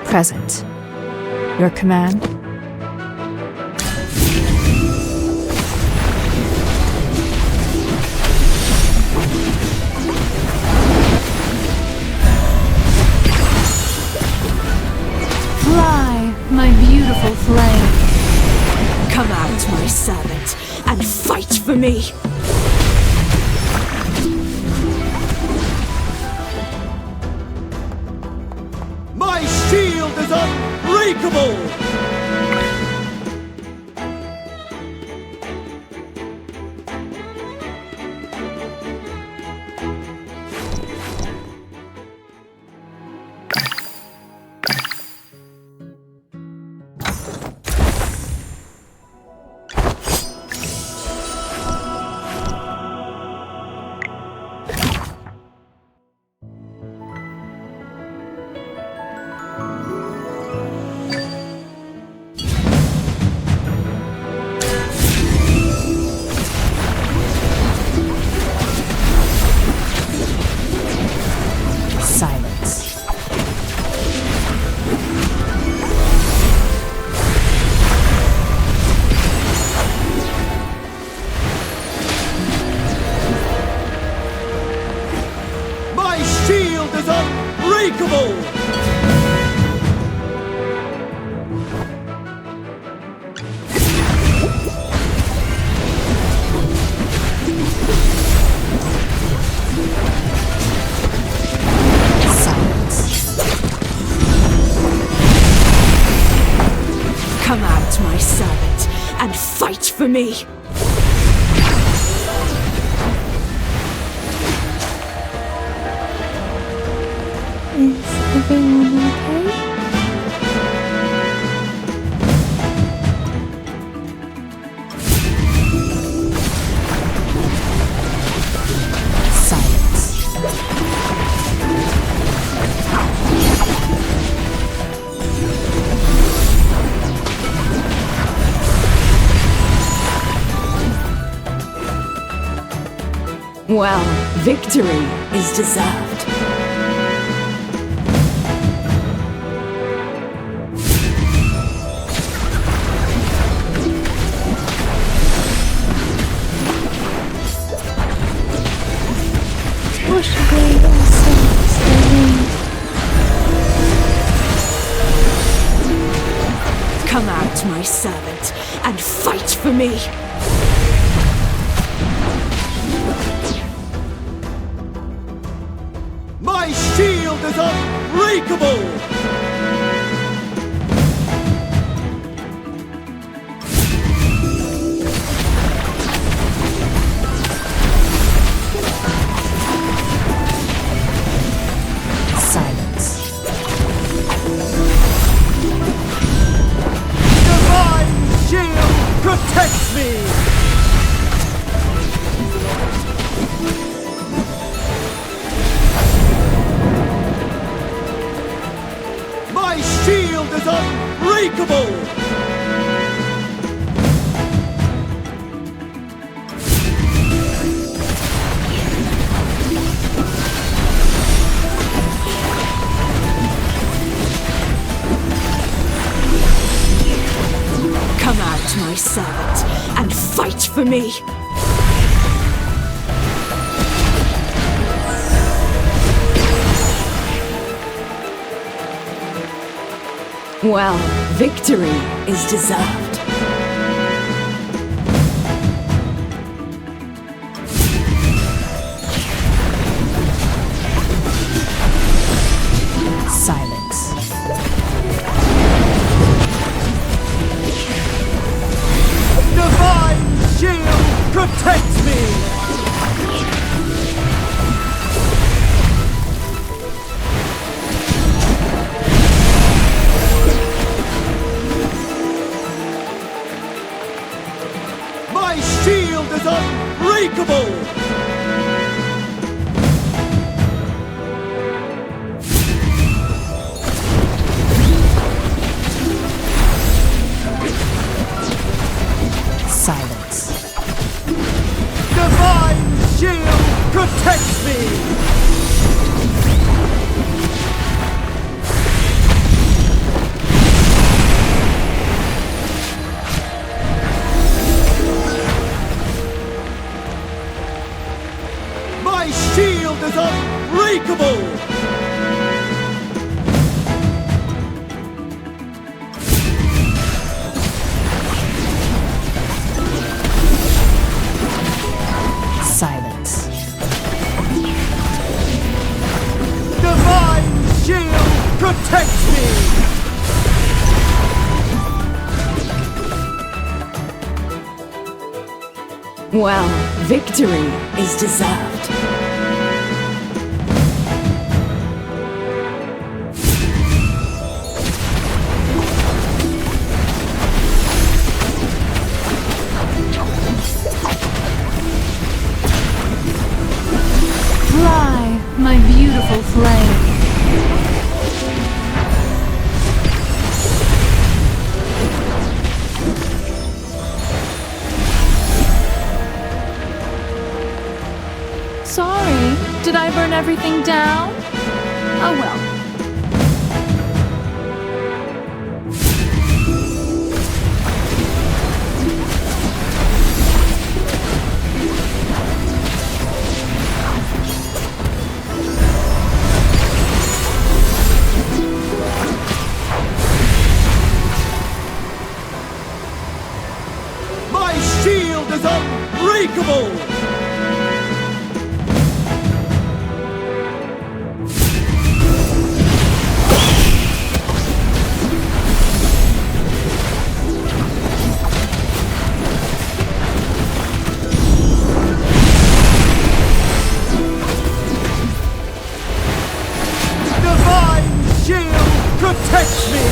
Present. Your command? Fly, my beautiful flame. Come out, my servant, and fight for me. me! My shield is unbreakable! For me. Is everyone okay? Well, victory is deserved. Wash away all sins therein. Come out, my servant, and fight for me. My shield is unbreakable! Silence. Divine shield protects me! My shield is unbreakable! Come out, my servant, and fight for me. Well, victory is deserved. Silence. Divine shield protects me! My shield is unbreakable! Silence. Divine shield protects me! Well, victory is deserved. Fly, my beautiful flame. Sorry, did I burn everything down? Oh well. My shield is unbreakable! Divine shield protects me!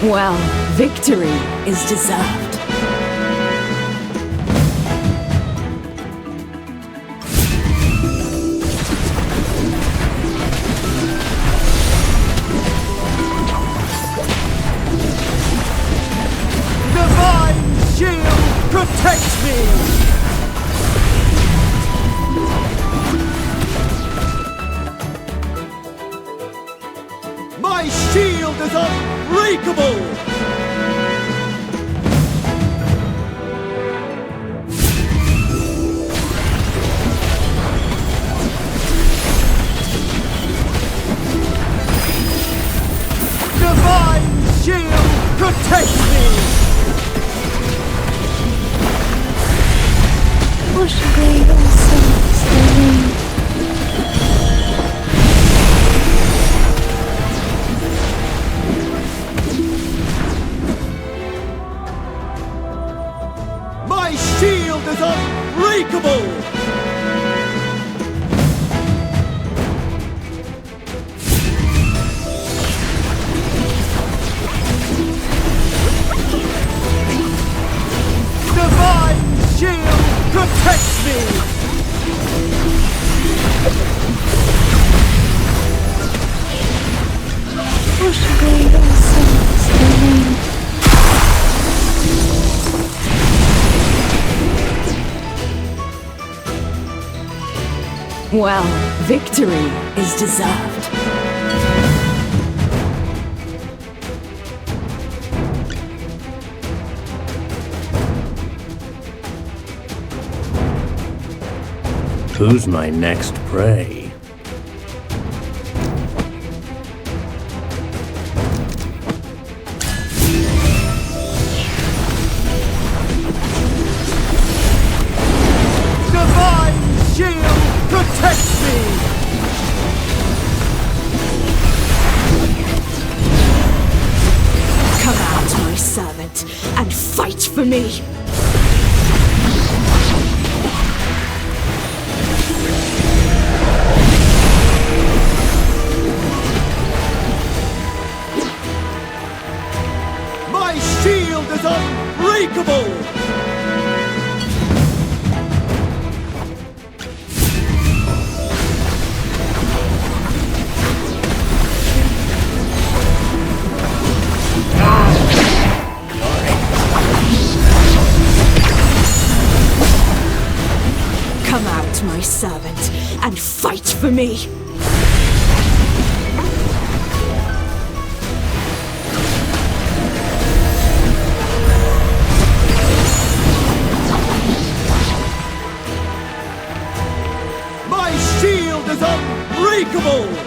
Well, victory is deserved. Divine shield protects me! My shield is unbreakable! Divine shield protects me! My shield is unbreakable! Divine shield protects me! Well, victory is deserved. Who's my next prey? Divine shield protects me! Come out, my servant, and fight for me! My shield is unbreakable! Come out, my servant, and fight for me! My shield is unbreakable!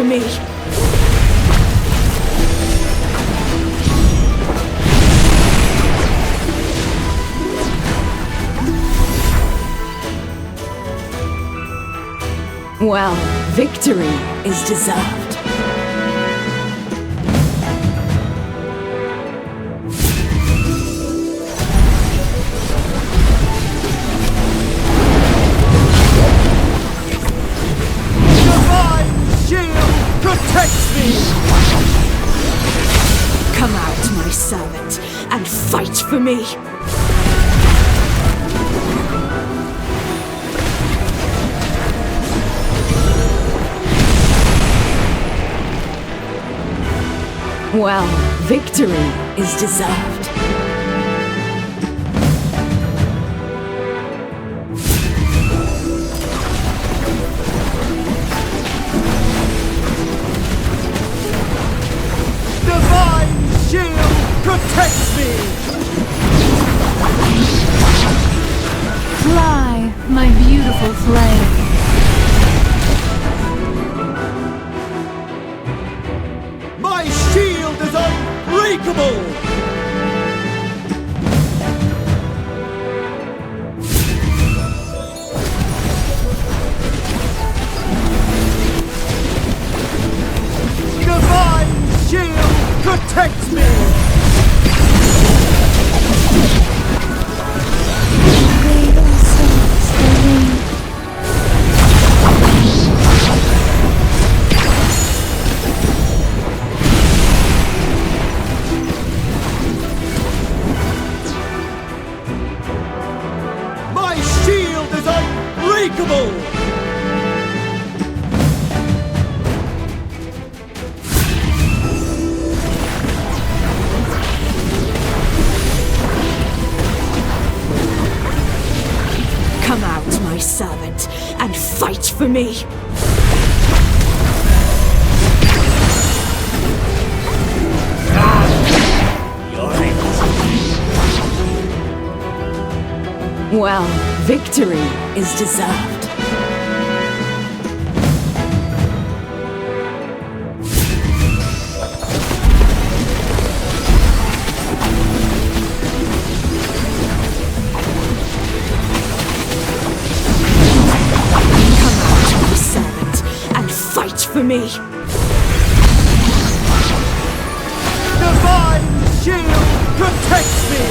me! Well, victory is deserved. Protect me! Come out, my servant, and fight for me! Well, victory is deserved. Protect me! Fly, my beautiful flame. My shield is unbreakable! Divine shield protects me! My shield is unbreakable! Come out, my servant, and fight for me! Well, victory is deserved. For me. Divine shield protects me!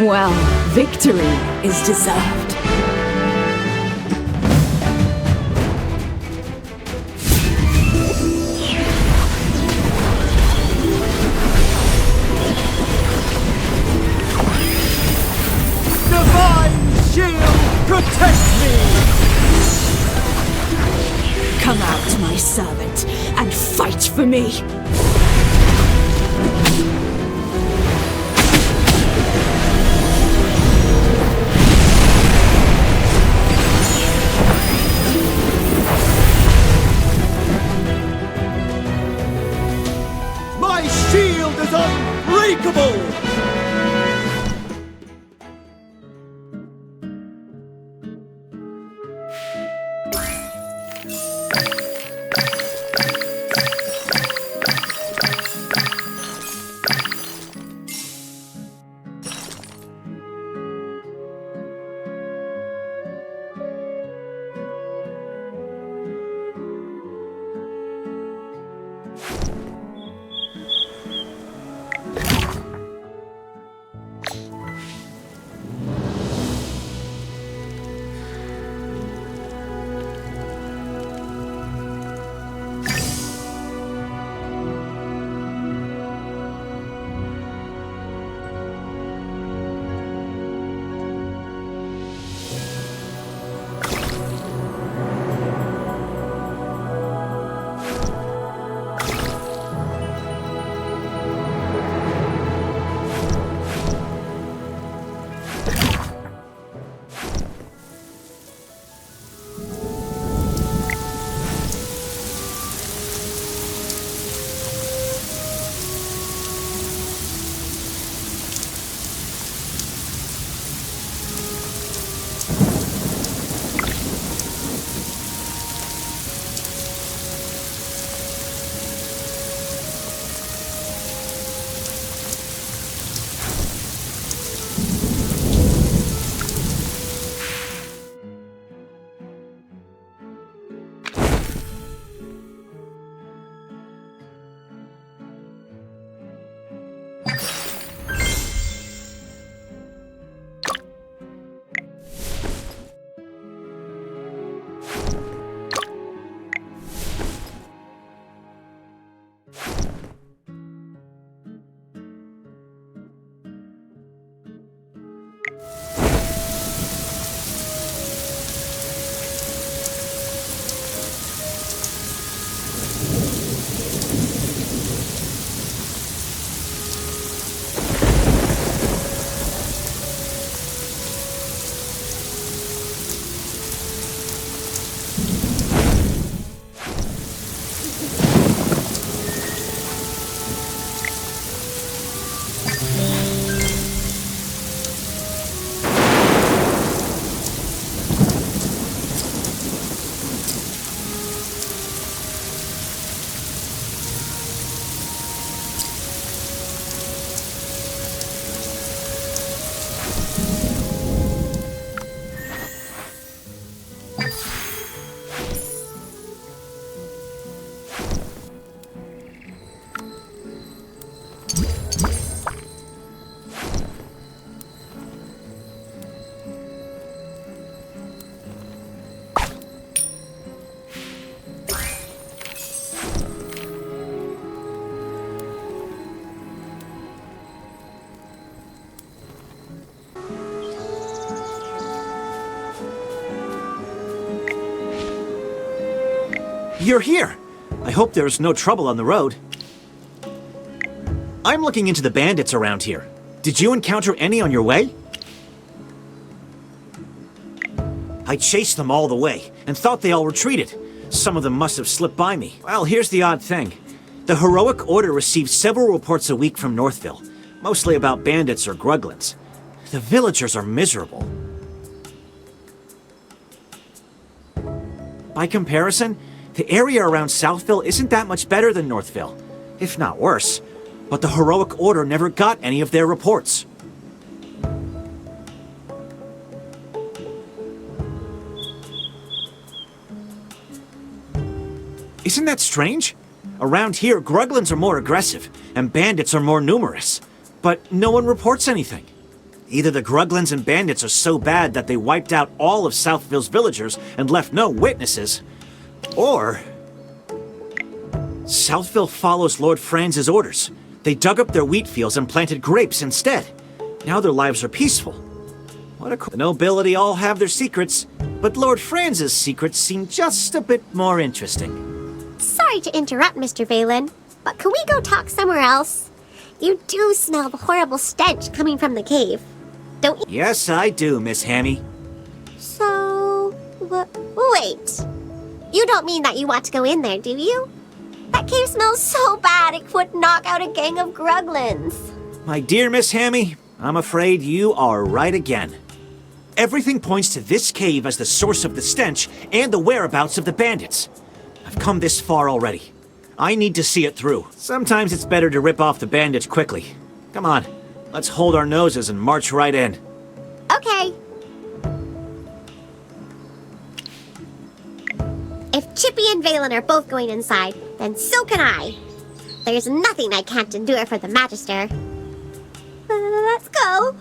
Well, victory is deserved. Protect me! Come out, my servant, and fight for me! My shield is unbreakable! You're here! I hope there's no trouble on the road. I'm looking into the bandits around here. Did you encounter any on your way? I chased them all the way, and thought they all retreated. Some of them must have slipped by me. Well, here's the odd thing. The Heroic Order receives several reports a week from Northville, mostly about bandits or gruglins. The villagers are miserable. By comparison, the area around Southville isn't that much better than Northville, if not worse. But the Heroic Order never got any of their reports. Isn't that strange? Around here, gruglins are more aggressive, and bandits are more numerous. But no one reports anything. Either the gruglins and bandits are so bad that they wiped out all of Southville's villagers and left no witnesses, or Southville follows Lord Franz's orders. They dug up their wheat fields and planted grapes instead. Now their lives are peaceful. What a the nobility all have their secrets, but Lord Franz's secrets seem just a bit more interesting. Sorry to interrupt, Mr. Valen, but can we go talk somewhere else? You do smell the horrible stench coming from the cave, don't you? Yes, I do, Miss Hammy. So, wait. You don't mean that you want to go in there, do you? That cave smells so bad it could knock out a gang of gruglins. My dear Miss Hammy, I'm afraid you are right again. Everything points to this cave as the source of the stench and the whereabouts of the bandits. I've come this far already. I need to see it through. Sometimes it's better to rip off the bandits quickly. Come on, let's hold our noses and march right in. Okay. If Chippy and Valen are both going inside, then so can I. There's nothing I can't endure for the Magister. Let's go.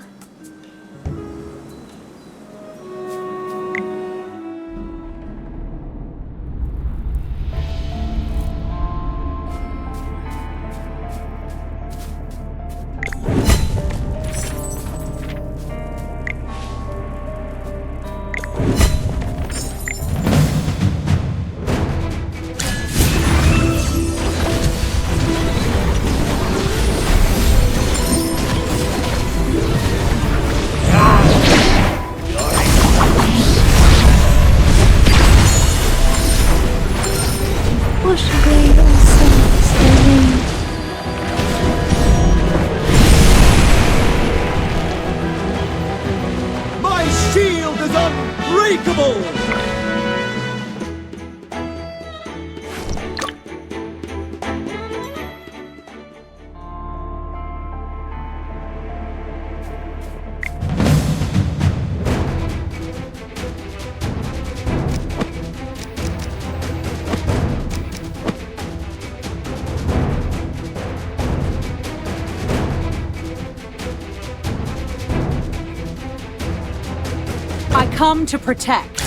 I come to protect.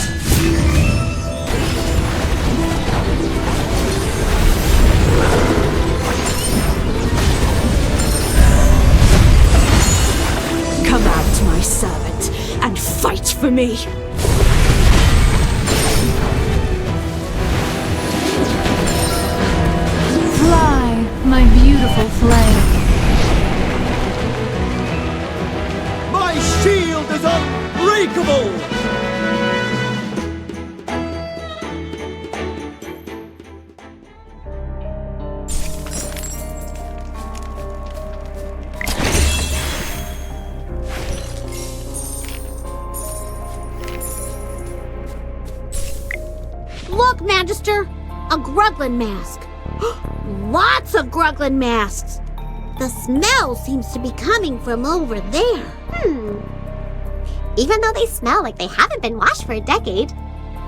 Come out, my servant, and fight for me. Fly, my beautiful flame. My shield is unbreakable! Look, Magister! A gruglin mask! Lots of gruglin masks! The smell seems to be coming from over there. Even though they smell like they haven't been washed for a decade,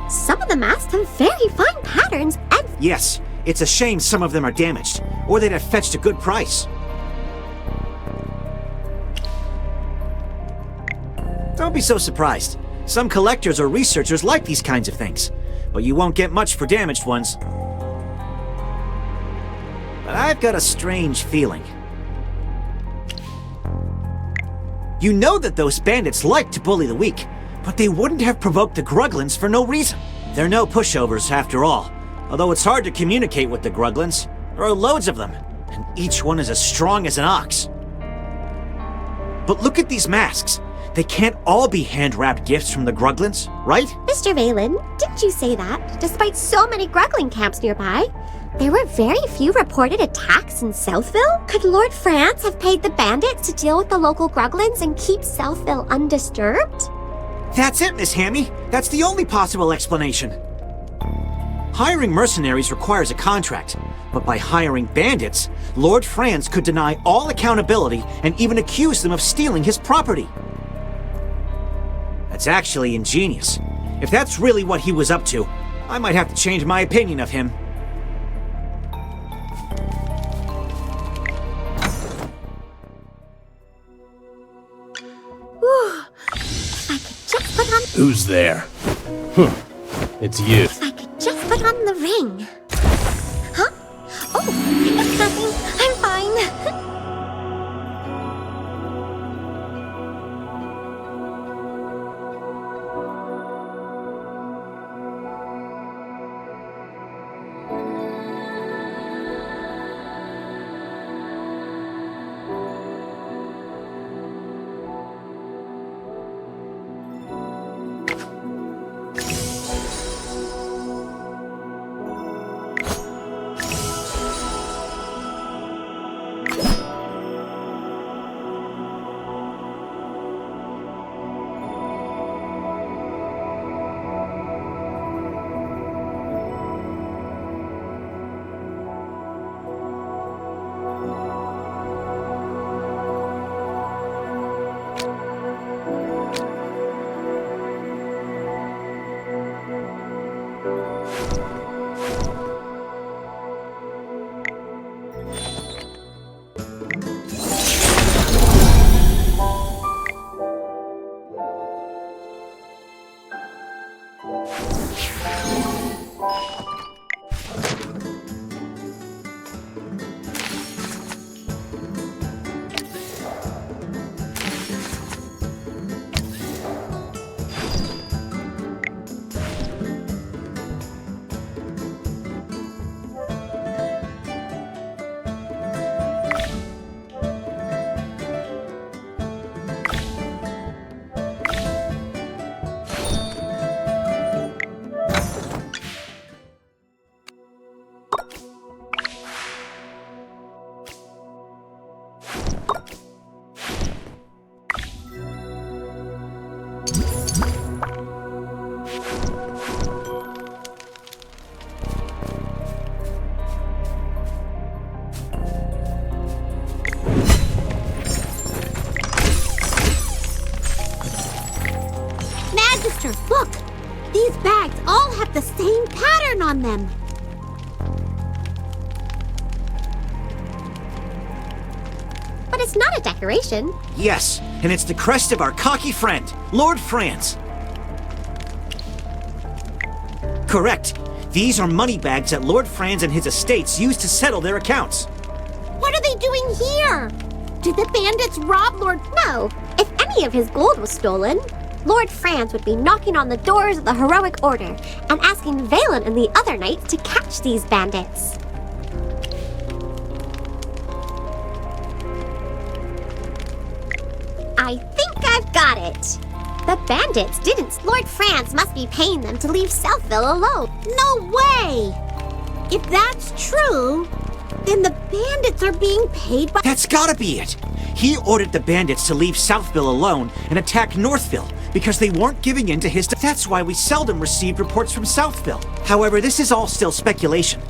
some of the masks have very fine patterns and... Yes, it's a shame some of them are damaged, or they'd have fetched a good price. Don't be so surprised. Some collectors or researchers like these kinds of things, but you won't get much for damaged ones. But I've got a strange feeling. You know that those bandits like to bully the weak, but they wouldn't have provoked the gruglins for no reason. They're no pushovers after all. Although it's hard to communicate with the Gruglins. There are loads of them, and each one is as strong as an ox. But look at these masks. They can't all be hand-wrapped gifts from the Gruglins, right? Mr. Valen, didn't you say that, despite so many Gruglin camps nearby, there were very few reported attacks in Southville? Could Lord France have paid the bandits to deal with the local Gruglins and keep Southville undisturbed? That's it, Miss Hammy. That's the only possible explanation. Hiring mercenaries requires a contract, but by hiring bandits, Lord Franz could deny all accountability and even accuse them of stealing his property. That's actually ingenious. If that's really what he was up to, I might have to change my opinion of him. Whew. If I could just put on... Who's there? It's you. If I could just put on the ring. Huh? Oh, it's nothing. I'm fine. Look! These bags all have the same pattern on them! But it's not a decoration. Yes, and it's the crest of our cocky friend, Lord Franz. Correct. These are money bags that Lord Franz and his estates use to settle their accounts. What are they doing here? Did the bandits rob Lord... No. If any of his gold was stolen, Lord Franz would be knocking on the doors of the Heroic Order and asking Valen and the other knights to catch these bandits. I think I've got it. The bandits didn't. Lord Franz must be paying them to leave Southville alone. No way! If that's true, then the bandits are being paid by... That's gotta be it! He ordered the bandits to leave Southville alone and attack Northville because they weren't giving in to his... That's why we seldom received reports from Southville. However, this is all still speculation.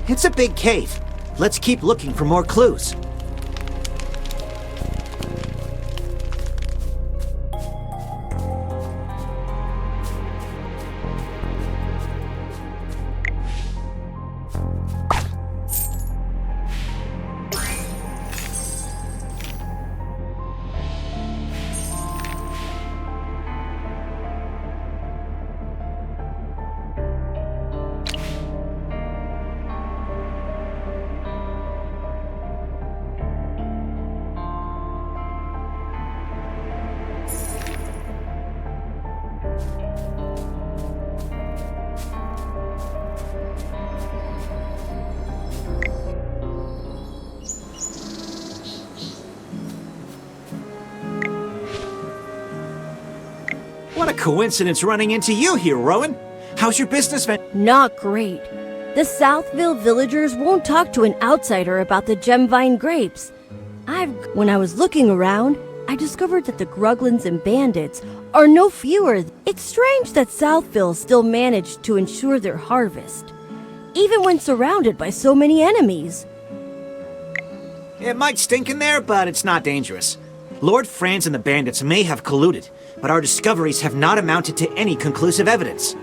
It's a big cave. Let's keep looking for more clues. What a coincidence running into you here, Rowan. How's your business Not great. The Southville villagers won't talk to an outsider about the Gemvine grapes. When I was looking around, I discovered that the Gruglins and bandits are no fewer. It's strange that Southville still managed to ensure their harvest, even when surrounded by so many enemies. It might stink in there, but it's not dangerous. Lord Franz and the bandits may have colluded, but our discoveries have not amounted to any conclusive evidence.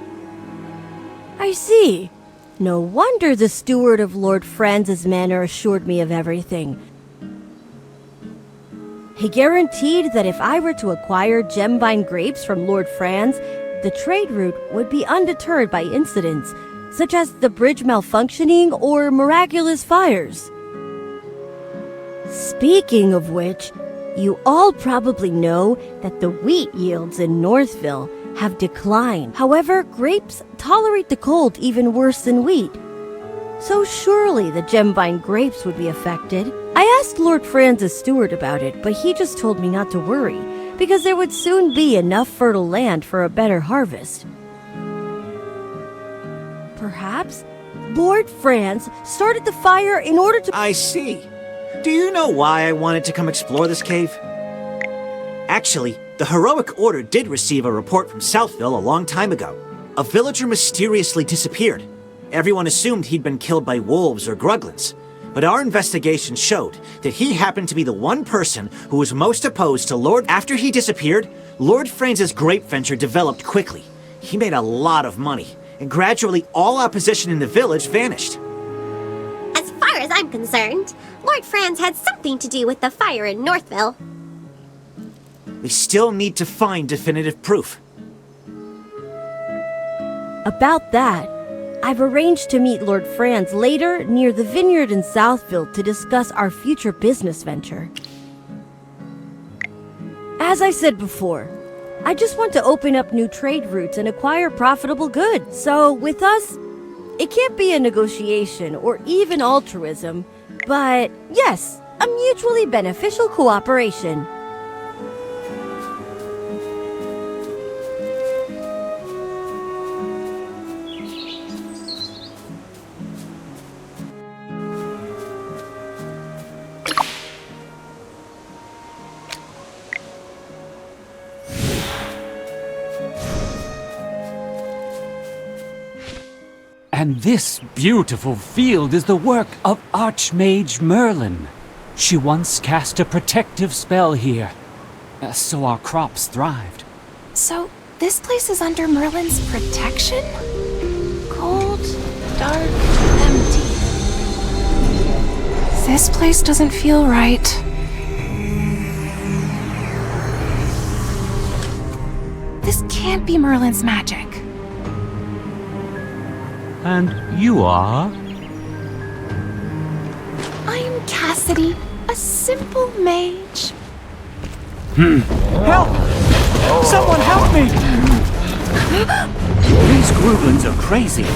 I see. No wonder the steward of Lord Franz's manor assured me of everything. He guaranteed that if I were to acquire Gemvine grapes from Lord Franz, the trade route would be undeterred by incidents, such as the bridge malfunctioning or miraculous fires. Speaking of which, you all probably know that the wheat yields in Northville have declined. However, grapes tolerate the cold even worse than wheat. So surely the Gemvine grapes would be affected. I asked Lord Franz's steward about it, but he just told me not to worry, because there would soon be enough fertile land for a better harvest. Perhaps Lord Franz started the fire in order to— I see. Do you know why I wanted to come explore this cave? Actually, the Heroic Order did receive a report from Southville a long time ago. A villager mysteriously disappeared. Everyone assumed he'd been killed by wolves or Gruglins, but our investigation showed that he happened to be the one person who was most opposed to Lord— After he disappeared, Lord Franz's grape venture developed quickly. He made a lot of money, and gradually all opposition in the village vanished. As far as I'm concerned, Lord Franz had something to do with the fire in Northville. We still need to find definitive proof. About that, I've arranged to meet Lord Franz later near the vineyard in Southville to discuss our future business venture. As I said before, I just want to open up new trade routes and acquire profitable goods. So with us, it can't be a negotiation or even altruism, but yes, a mutually beneficial cooperation. And this beautiful field is the work of Archmage Merlin. She once cast a protective spell here, so our crops thrived. So, this place is under Merlin's protection? Cold, dark, empty. This place doesn't feel right. This can't be Merlin's magic. And you are? I'm Cassidy, a simple mage. Help! Someone help me! These Gruglins are crazy.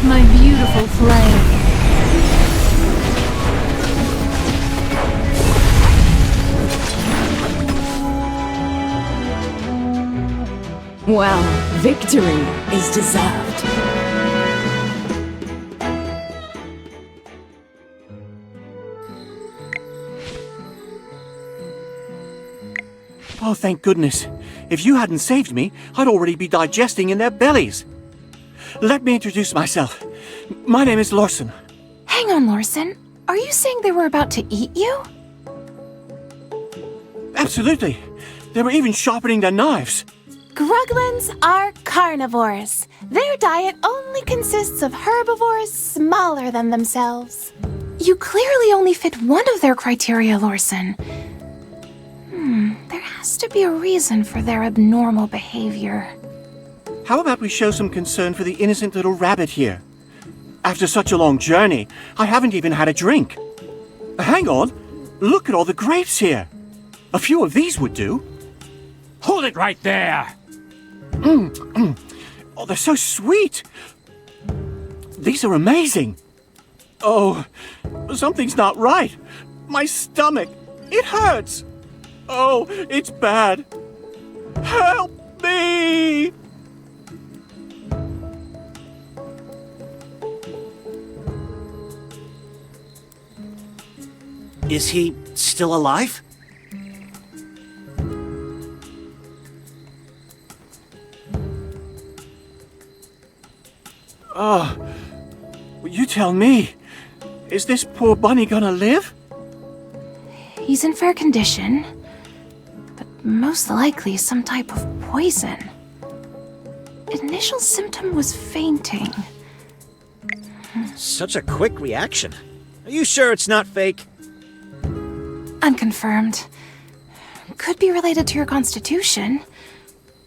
My beautiful flame. Well, victory is deserved. Oh, thank goodness. If you hadn't saved me, I'd already be digesting in their bellies. Let me introduce myself. My name is Lorson. Hang on, Lorson. Are you saying they were about to eat you? Absolutely. They were even sharpening their knives. Gruglins are carnivores. Their diet only consists of herbivores smaller than themselves. You clearly only fit one of their criteria, Lorson. There has to be a reason for their abnormal behavior. How about we show some concern for the innocent little rabbit here? After such a long journey, I haven't even had a drink. Hang on. Look at all the grapes here. A few of these would do. Hold it right there! Oh, they're so sweet. These are amazing. Oh, something's not right. My stomach, it hurts. Oh, it's bad. Help me! Is he still alive? Oh, you tell me. Is this poor bunny gonna live? He's in fair condition, but most likely some type of poison. Initial symptom was fainting. Such a quick reaction. Are you sure it's not fake? Unconfirmed. Could be related to your constitution.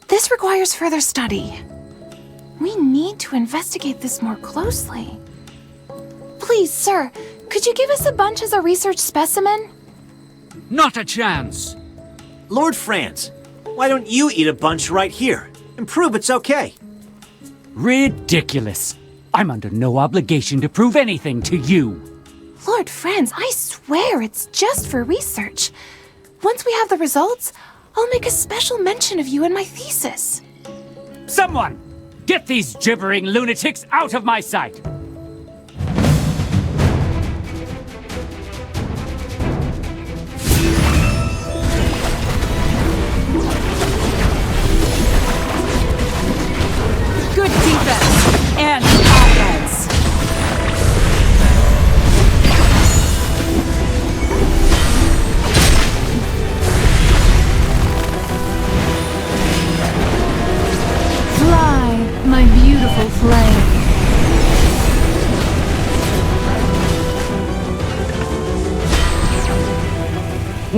This requires further study. We need to investigate this more closely. Please, sir, could you give us a bunch as a research specimen? Not a chance! Lord Franz, why don't you eat a bunch right here and prove it's okay? Ridiculous. I'm under no obligation to prove anything to you. Lord Franz, I swear it's just for research. Once we have the results, I'll make a special mention of you in my thesis. Someone! Get these gibbering lunatics out of my sight! Good defense and offense. Fly, my beautiful flame.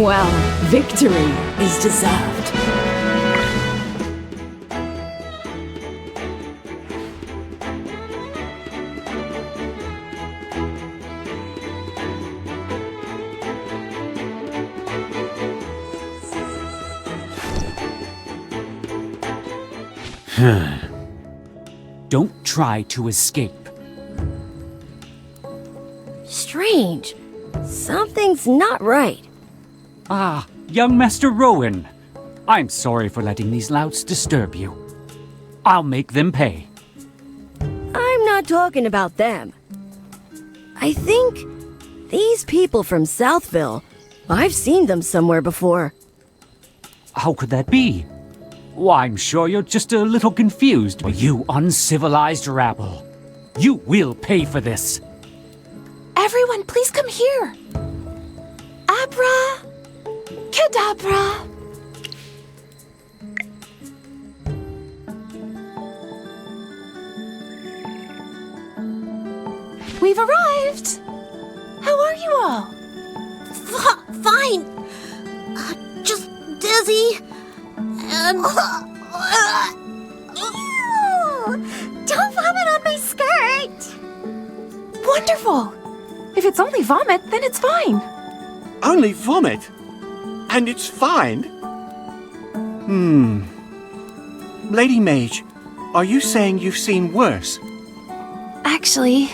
Well, victory is deserved. Don't try to escape. Strange. Something's not right. Ah, young Master Rowan. I'm sorry for letting these louts disturb you. I'll make them pay. I'm not talking about them. I think these people from Southville, I've seen them somewhere before. How could that be? Why, I'm sure you're just a little confused, you uncivilized rabble. You will pay for this. Everyone, please come here. Abra Cadabra. We've arrived. How are you all? Fine. Just dizzy. And... Don't vomit on my skirt! Wonderful! If it's only vomit, then it's fine. Only vomit? And it's fine? Lady Mage, are you saying you've seen worse? Actually,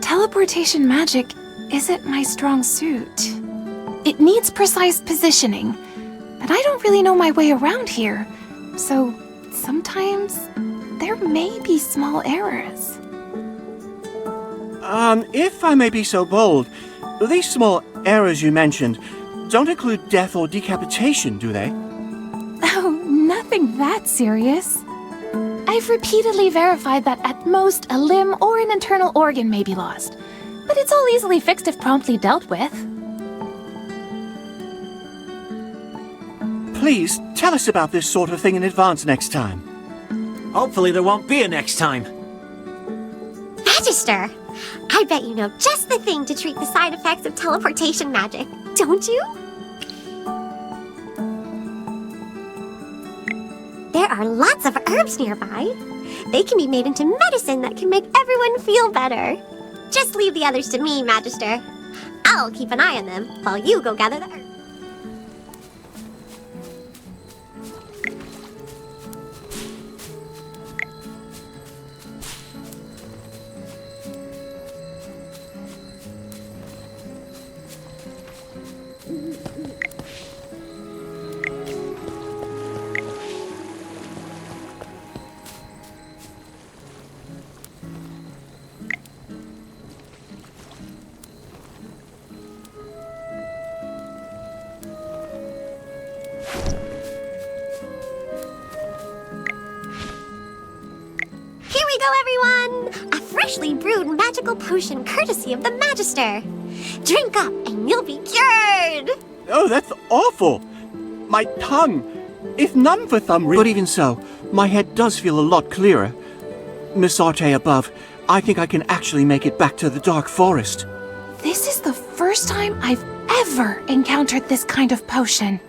teleportation magic isn't my strong suit. It needs precise positioning, but I don't really know my way around here, so sometimes there may be small errors. If I may be so bold, these small errors you mentioned don't include death or decapitation, do they? Oh, nothing that serious. I've repeatedly verified that at most a limb or an internal organ may be lost, but it's all easily fixed if promptly dealt with. Please, tell us about this sort of thing in advance next time. Hopefully there won't be a next time. Magister! I bet you know just the thing to treat the side effects of teleportation magic, don't you? There are lots of herbs nearby. They can be made into medicine that can make everyone feel better. Just leave the others to me, Magister. I'll keep an eye on them while you go gather the herbs. Here we go, everyone! A freshly brewed magical potion courtesy of the Magister. Drink up and you'll be cured! Oh, that's awful! My tongue! If none for thumb, but even so, my head does feel a lot clearer. Miss Arte above, I think I can actually make it back to the Dark Forest. This is the first time I've ever encountered this kind of potion.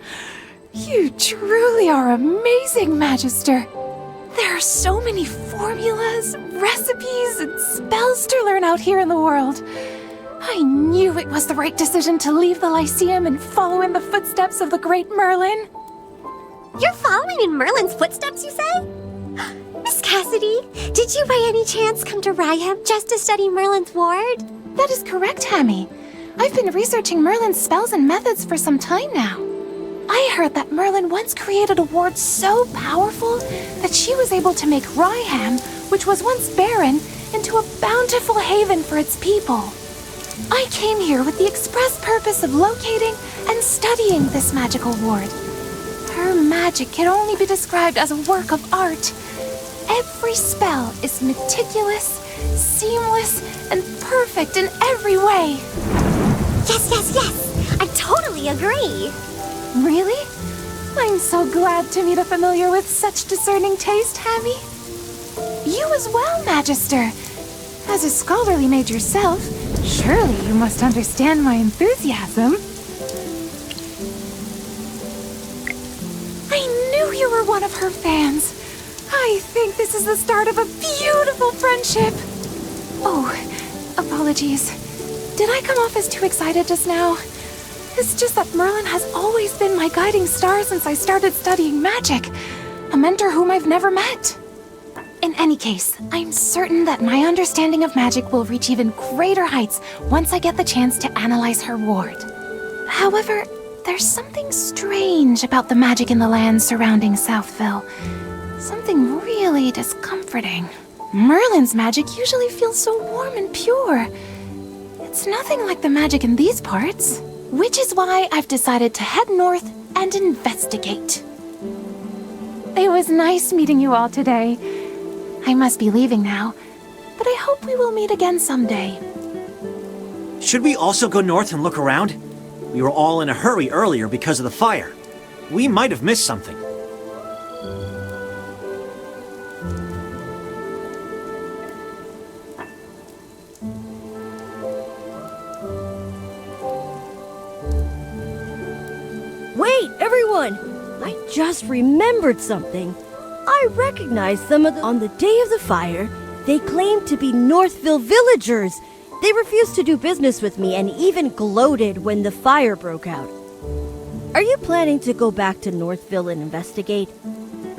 You truly are amazing, Magister. There are so many formulas, recipes, and spells to learn out here in the world. I knew it was the right decision to leave the Lyceum and follow in the footsteps of the great Merlin. You're following in Merlin's footsteps, you say? Miss Cassidy, did you by any chance come to Ryham just to study Merlin's ward? That is correct, Hammy. I've been researching Merlin's spells and methods for some time now. I heard that Merlin once created a ward so powerful that she was able to make Ryham, which was once barren, into a bountiful haven for its people. I came here with the express purpose of locating and studying this magical ward. Her magic can only be described as a work of art. Every spell is meticulous, seamless, and perfect in every way. Yes, I totally agree. Really? I'm so glad to meet a familiar with such discerning taste, Hammy. You as well, Magister. As a scholarly mage yourself, surely you must understand my enthusiasm. I knew you were one of her fans. I think this is the start of a beautiful friendship. Oh, apologies. Did I come off as too excited just now? It's just that Merlin has always been my guiding star since I started studying magic. A mentor whom I've never met. In any case, I'm certain that my understanding of magic will reach even greater heights once I get the chance to analyze her ward. However, there's something strange about the magic in the lands surrounding Southville. Something really discomforting. Merlin's magic usually feels so warm and pure. It's nothing like the magic in these parts. Which is why I've decided to head north and investigate. It was nice meeting you all today. I must be leaving now, but I hope we will meet again someday. Should we also go north and look around? We were all in a hurry earlier because of the fire. We might have missed something. Wait, everyone! I just remembered something. I recognized some of them. On the day of the fire, they claimed to be Northville villagers. They refused to do business with me and even gloated when the fire broke out. Are you planning to go back to Northville and investigate?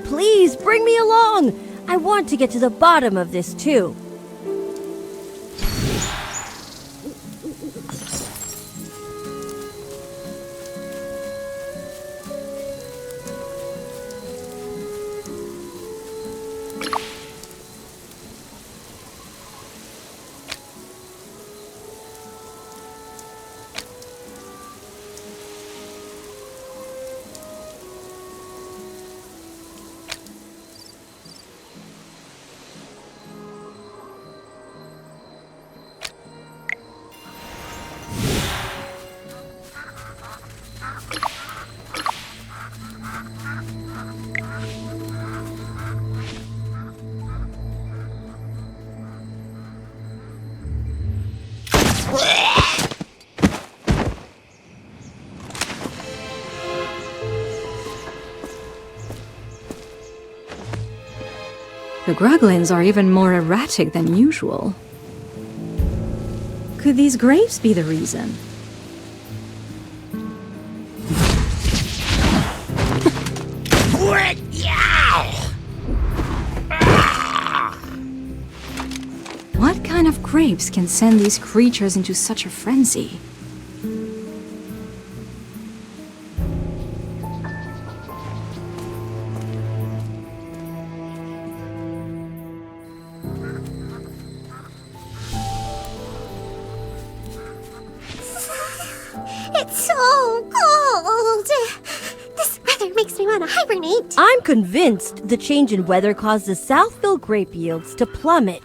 Please bring me along! I want to get to the bottom of this too. The Gruglins are even more erratic than usual. Could these grapes be the reason? What kind of grapes can send these creatures into such a frenzy? It's so cold. This weather makes me want to hibernate. I'm convinced the change in weather caused the Southville grape yields to plummet.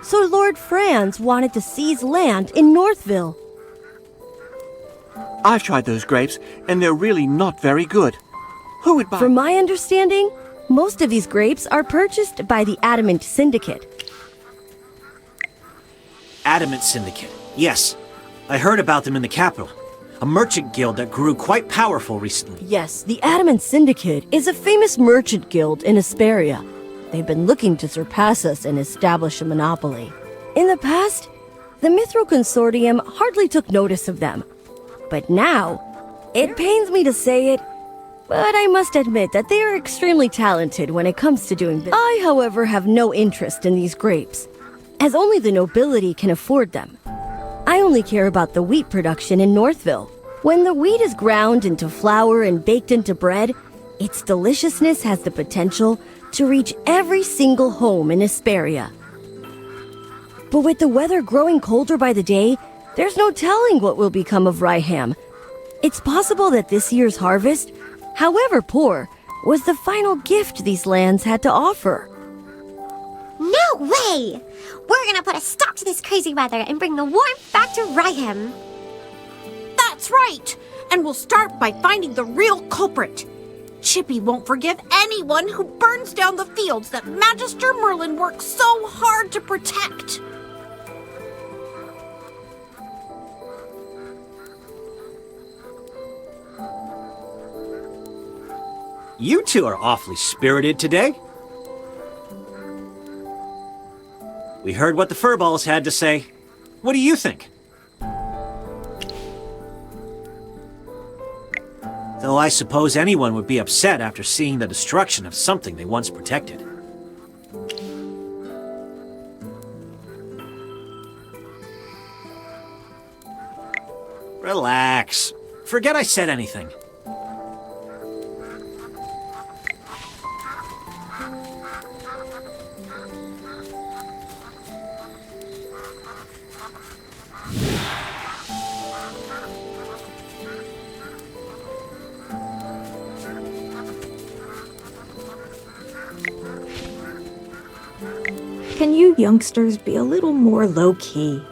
So Lord Franz wanted to seize land in Northville. I've tried those grapes, and they're really not very good. Who would buy? From my understanding, most of these grapes are purchased by the Adamant Syndicate. Adamant Syndicate. Yes. I heard about them in the capital. A merchant guild that grew quite powerful recently. Yes, the Adamant Syndicate is a famous merchant guild in Asperia. They've been looking to surpass us and establish a monopoly. In the past, the Mithril Consortium hardly took notice of them. But now, it pains me to say it, but I must admit that they are extremely talented when it comes to doing business. I, however, have no interest in these grapes, as only the nobility can afford them. I only care about the wheat production in Northville. When the wheat is ground into flour and baked into bread, its deliciousness has the potential to reach every single home in Asperia. But with the weather growing colder by the day, there's no telling what will become of Ryham. It's possible that this year's harvest, however poor, was the final gift these lands had to offer. No way! We're gonna put a stop to this crazy weather and bring the warmth back to Ryham. That's right! And we'll start by finding the real culprit. Chippy won't forgive anyone who burns down the fields that Magister Merlin worked so hard to protect. You two are awfully spirited today. We heard what the Furballs had to say. What do you think? Though I suppose anyone would be upset after seeing the destruction of something they once protected. Relax. Forget I said anything. Can you youngsters be a little more low-key?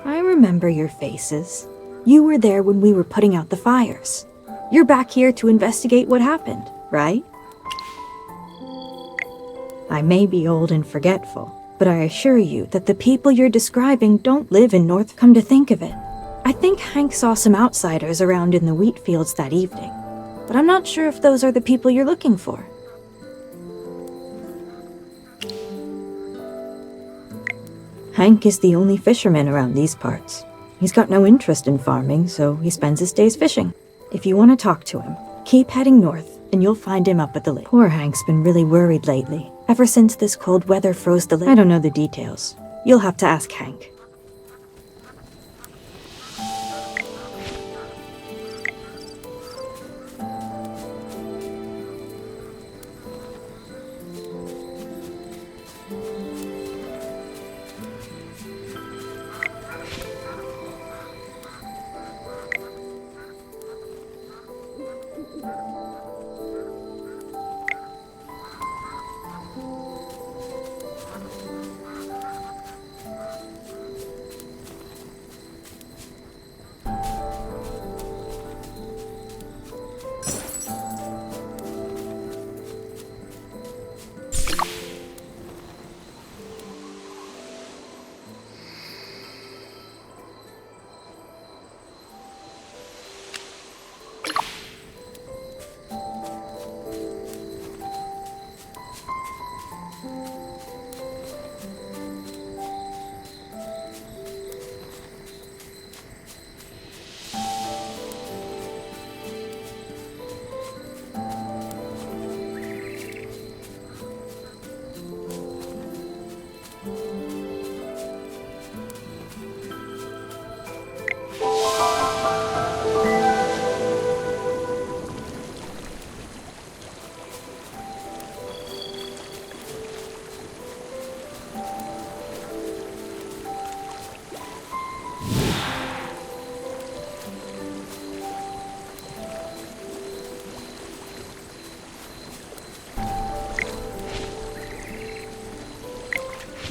I remember your faces. You were there when we were putting out the fires. You're back here to investigate what happened, right? I may be old and forgetful, but I assure you that the people you're describing don't live in North. Come to think of it, I think Hank saw some outsiders around in the wheat fields that evening, but I'm not sure if those are the people you're looking for. Hank is the only fisherman around these parts. He's got no interest in farming, so he spends his days fishing. If you want to talk to him, keep heading north, and you'll find him up at the lake. Poor Hank's been really worried lately, ever since this cold weather froze the lake. I don't know the details. You'll have to ask Hank.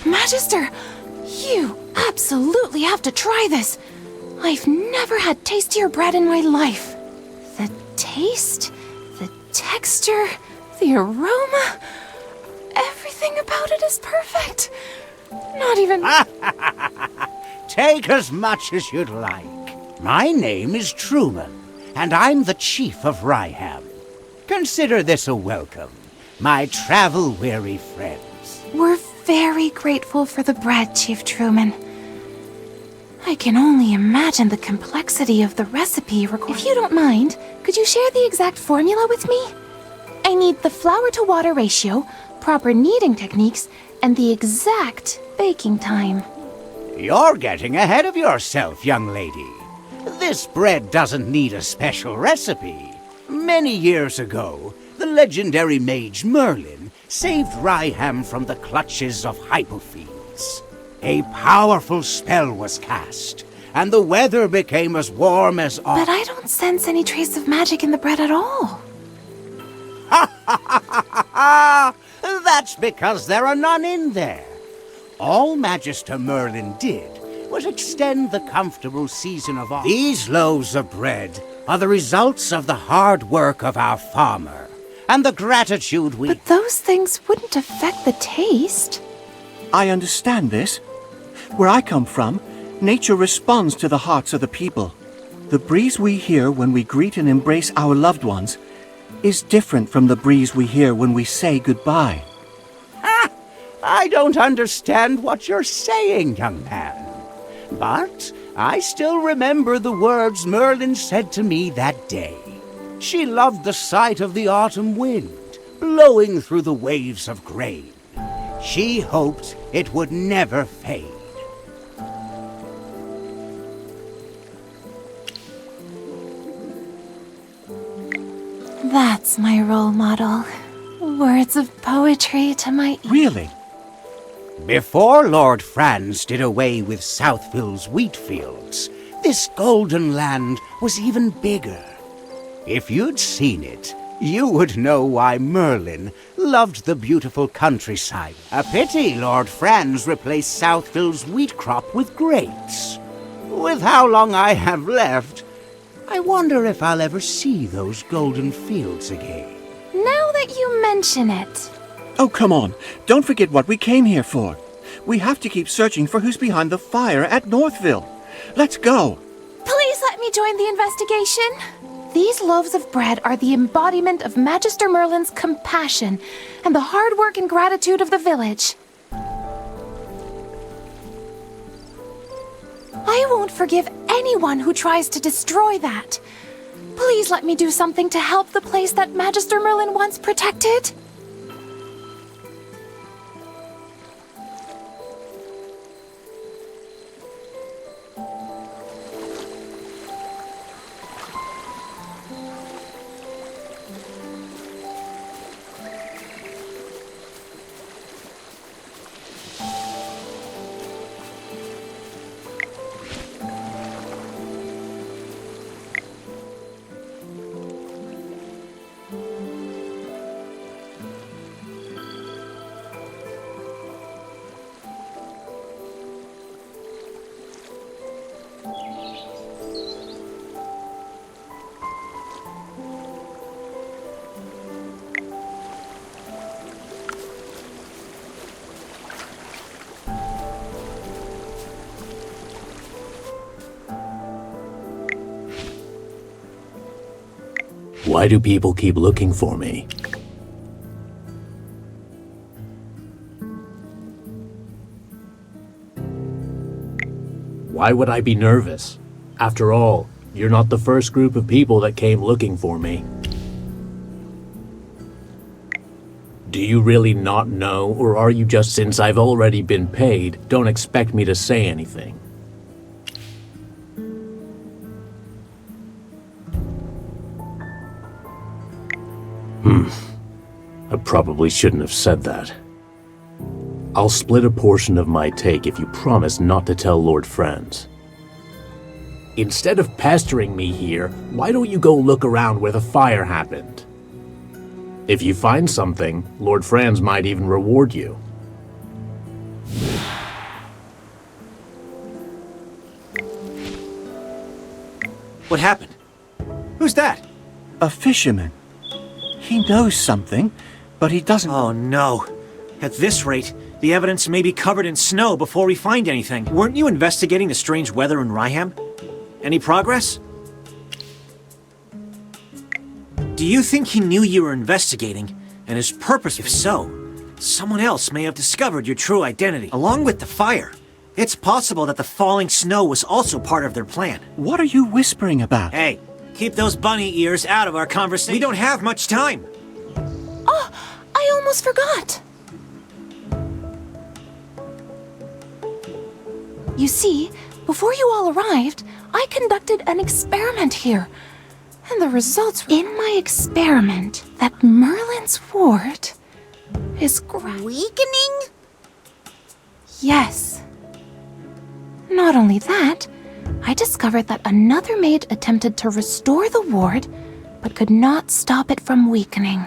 Magister, you absolutely have to try this. I've never had tastier bread in my life. The taste, the texture, the aroma, everything about it is perfect. Not even... Take as much as you'd like. My name is Truman, and I'm the chief of Ryham. Consider this a welcome, my travel-weary friends. We're very grateful for the bread, Chief Truman. I can only imagine the complexity of the recipe required. If you don't mind, could you share the exact formula with me? I need the flour-to-water ratio, proper kneading techniques, and the exact baking time. You're getting ahead of yourself, young lady. This bread doesn't need a special recipe. Many years ago, the legendary mage Merlin saved Ryham from the clutches of Hypofiends. A powerful spell was cast, and the weather became as warm as... But I don't sense any trace of magic in the bread at all. That's because there are none in there. All Magister Merlin did was extend the comfortable season of autumn. These loaves of bread are the results of the hard work of our farmer, and the gratitude we... But those things wouldn't affect the taste. I understand this. Where I come from, nature responds to the hearts of the people. The breeze we hear when we greet and embrace our loved ones is different from the breeze we hear when we say goodbye. I don't understand what you're saying, young man. But I still remember the words Merlin said to me that day. She loved the sight of the autumn wind blowing through the waves of grain. She hoped it would never fade. That's my role model. Words of poetry to my ear. Really? Before Lord Franz did away with Southville's wheat fields, this golden land was even bigger. If you'd seen it, you would know why Merlin loved the beautiful countryside. A pity Lord Franz replaced Southville's wheat crop with grapes. With how long I have left, I wonder if I'll ever see those golden fields again. Now that you mention it. Oh, come on. Don't forget what we came here for. We have to keep searching for who's behind the fire at Northville. Let's go. Please let me join the investigation. These loaves of bread are the embodiment of Magister Merlin's compassion and the hard work and gratitude of the village. I won't forgive anyone who tries to destroy that. Please let me do something to help the place that Magister Merlin once protected. Why do people keep looking for me? Why would I be nervous? After all, you're not the first group of people that came looking for me. Do you really not know, or are you just, since I've already been paid, don't expect me to say anything? I probably shouldn't have said that. I'll split a portion of my take if you promise not to tell Lord Franz. Instead of pestering me here, why don't you go look around where the fire happened? If you find something, Lord Franz might even reward you. What happened? Who's that? A fisherman. He knows something, but he doesn't... Oh no. At this rate, the evidence may be covered in snow before we find anything. Weren't you investigating the strange weather in Ryham? Any progress? Do you think he knew you were investigating, and his purpose? If so, someone else may have discovered your true identity, along with the fire. It's possible that the falling snow was also part of their plan. What are you whispering about? Hey, keep those bunny ears out of our conversation. We don't have much time. Oh, I almost forgot. You see, before you all arrived, I conducted an experiment here. And the results in my experiment that Merlin's ward is weakening? Yes. Not only that, I discovered that another maid attempted to restore the ward, but could not stop it from weakening.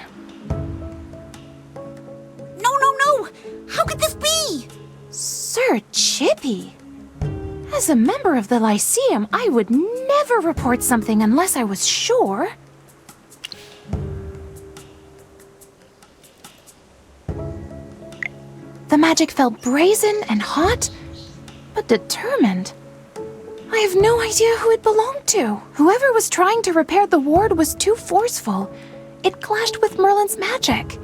No! How could this be? Sir Chippy! As a member of the Lyceum, I would never report something unless I was sure. The magic felt brazen and hot, but determined. I have no idea who it belonged to. Whoever was trying to repair the ward was too forceful. It clashed with Merlin's magic.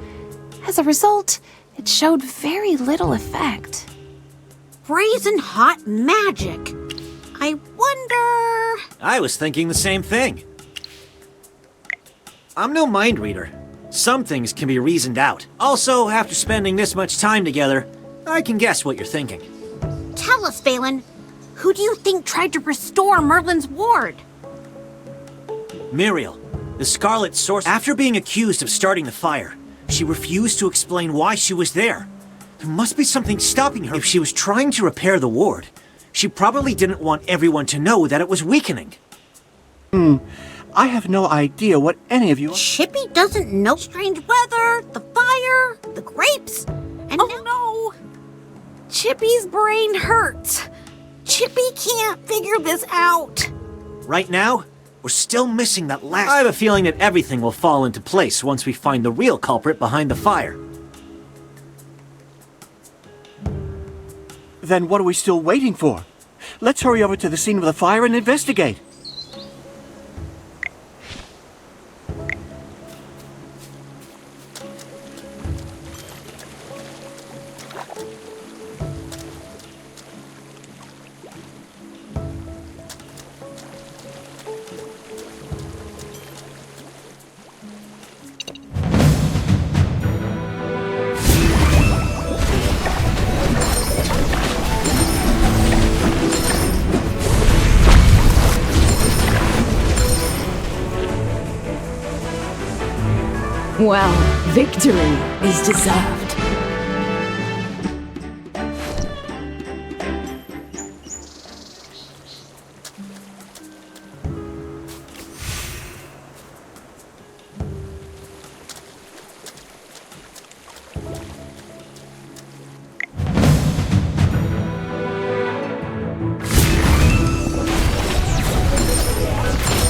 As a result, it showed very little effect. Brazen hot magic. I wonder... I was thinking the same thing. I'm no mind reader. Some things can be reasoned out. Also, after spending this much time together, I can guess what you're thinking. Tell us, Valen. Who do you think tried to restore Merlin's ward? Muriel, the Scarlet Sorceress. After being accused of starting the fire, she refused to explain why she was there. There must be something stopping her. If she was trying to repair the ward, she probably didn't want everyone to know that it was weakening. I have no idea what any of you... Chippy doesn't know strange weather, the fire, the grapes, and no! Chippy's brain hurts. Chippy can't figure this out. Right now, we're still missing that last... I have a feeling that everything will fall into place once we find the real culprit behind the fire. Then what are we still waiting for? Let's hurry over to the scene of the fire and investigate. Well, victory is deserved.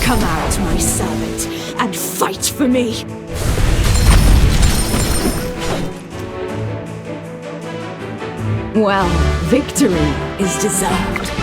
Come out, my servant, and fight for me. Well, victory is deserved.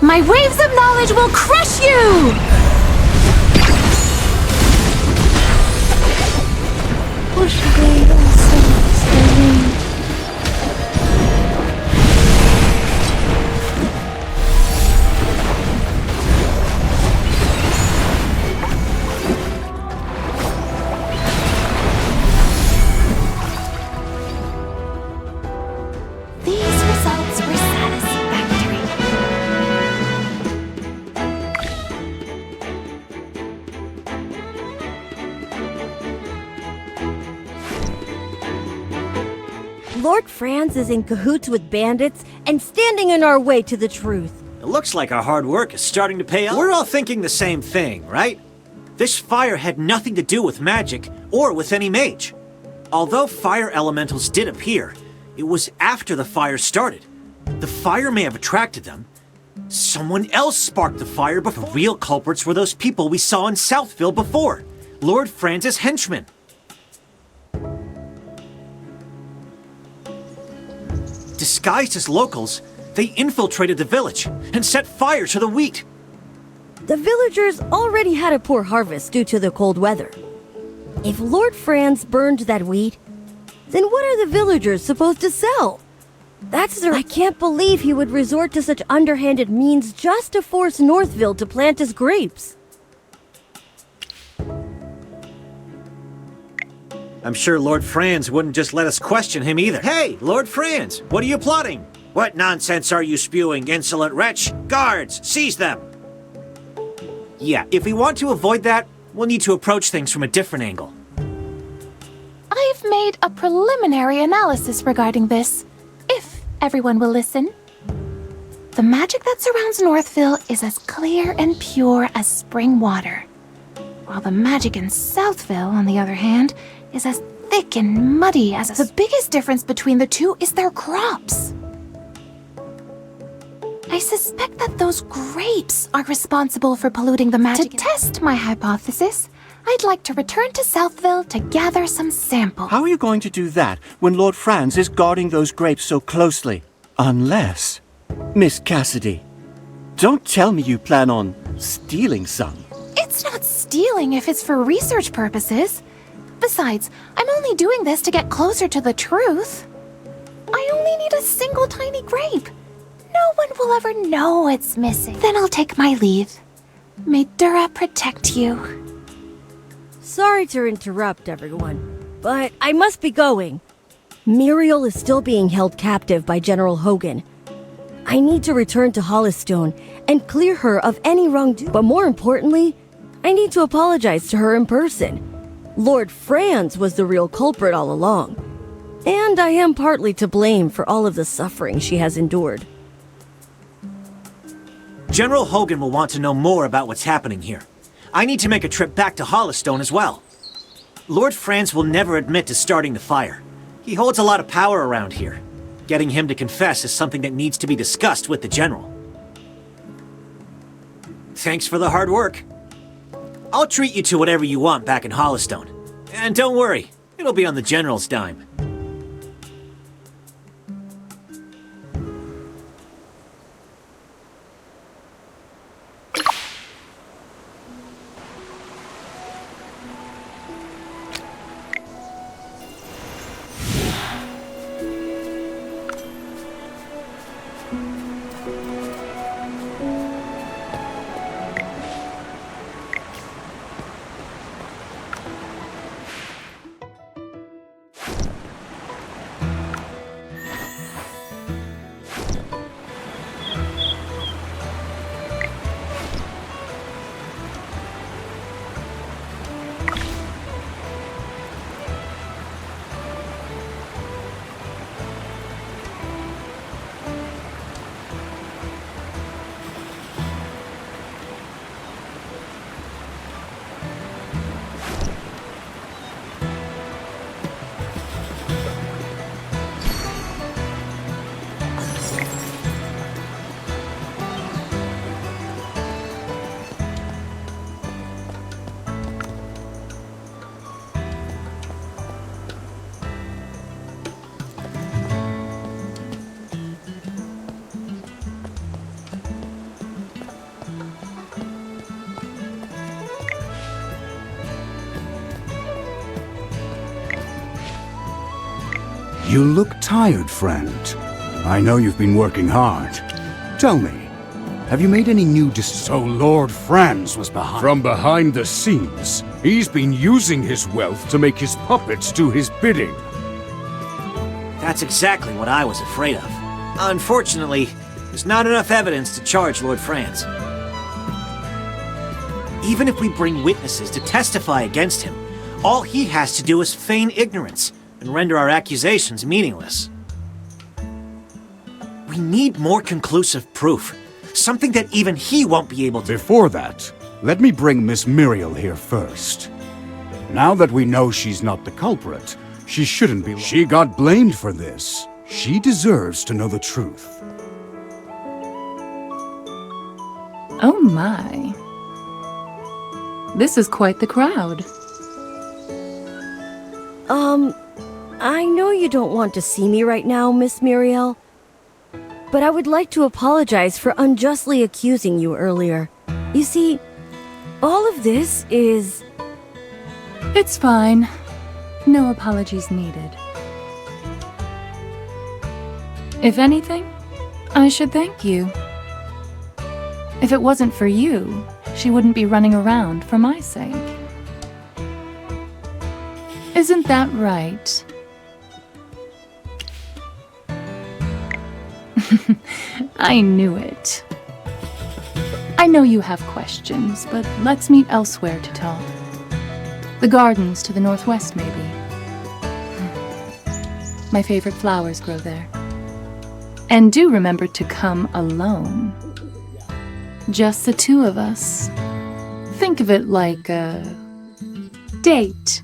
My waves of knowledge will crush you! Push away all souls away. These results were satisfactory. Lord Franz is in cahoots with bandits and standing in our way to the truth. It looks like our hard work is starting to pay off. We're all thinking the same thing, right? This fire had nothing to do with magic or with any mage. Although fire elementals did appear, it was after the fire started. The fire may have attracted them. Someone else sparked the fire before. The real culprits were those people we saw in Southville before. Lord Franz's henchmen. Disguised as locals, they infiltrated the village and set fire to the wheat. The villagers already had a poor harvest due to the cold weather. If Lord Franz burned that wheat, then what are the villagers supposed to sell? I can't believe he would resort to such underhanded means just to force Northville to plant his grapes. I'm sure Lord Franz wouldn't just let us question him either. Hey, Lord Franz, what are you plotting? What nonsense are you spewing, insolent wretch? Guards, seize them! Yeah, if we want to avoid that, we'll need to approach things from a different angle. I've made a preliminary analysis regarding this, if everyone will listen. The magic that surrounds Northville is as clear and pure as spring water, while the magic in Southville, on the other hand, is as thick and muddy as the biggest difference between the two is their crops. I suspect that those grapes are responsible for polluting the magic. To test my hypothesis, I'd like to return to Southville to gather some samples. How are you going to do that when Lord Franz is guarding those grapes so closely? Unless... Miss Cassidy, don't tell me you plan on stealing some. It's not stealing if it's for research purposes. Besides, I'm only doing this to get closer to the truth. I only need a single tiny grape. No one will ever know it's missing. Then I'll take my leave. May Dura protect you. Sorry to interrupt, everyone, but I must be going. Muriel is still being held captive by General Hogan. I need to return to Hollystone and clear her of any wrongdoing. But more importantly, I need to apologize to her in person. Lord Franz was the real culprit all along, and I am partly to blame for all of the suffering she has endured. General Hogan will want to know more about what's happening here. I need to make a trip back to Hollystone as well. Lord Franz will never admit to starting the fire. He holds a lot of power around here. Getting him to confess is something that needs to be discussed with the General. Thanks for the hard work. I'll treat you to whatever you want back in Hollowstone. And don't worry, it'll be on the General's dime. You look tired, friend. I know you've been working hard. Tell me, have you made any new So Lord Franz was behind... From behind the scenes, he's been using his wealth to make his puppets do his bidding. That's exactly what I was afraid of. Unfortunately, there's not enough evidence to charge Lord Franz. Even if we bring witnesses to testify against him, all he has to do is feign ignorance and render our accusations meaningless. We need more conclusive proof. Something that even he won't be able to... Before that, let me bring Miss Muriel here first. Now that we know she's not the culprit, she shouldn't be... She got blamed for this. She deserves to know the truth. Oh my. This is quite the crowd. I know you don't want to see me right now, Miss Muriel, but I would like to apologize for unjustly accusing you earlier. You see, all of this is... It's fine. No apologies needed. If anything, I should thank you. If it wasn't for you, she wouldn't be running around for my sake. Isn't that right? I knew it. I know you have questions, but let's meet elsewhere to talk. The gardens to the northwest, maybe. My favorite flowers grow there. And do remember to come alone. Just the two of us. Think of it like a date.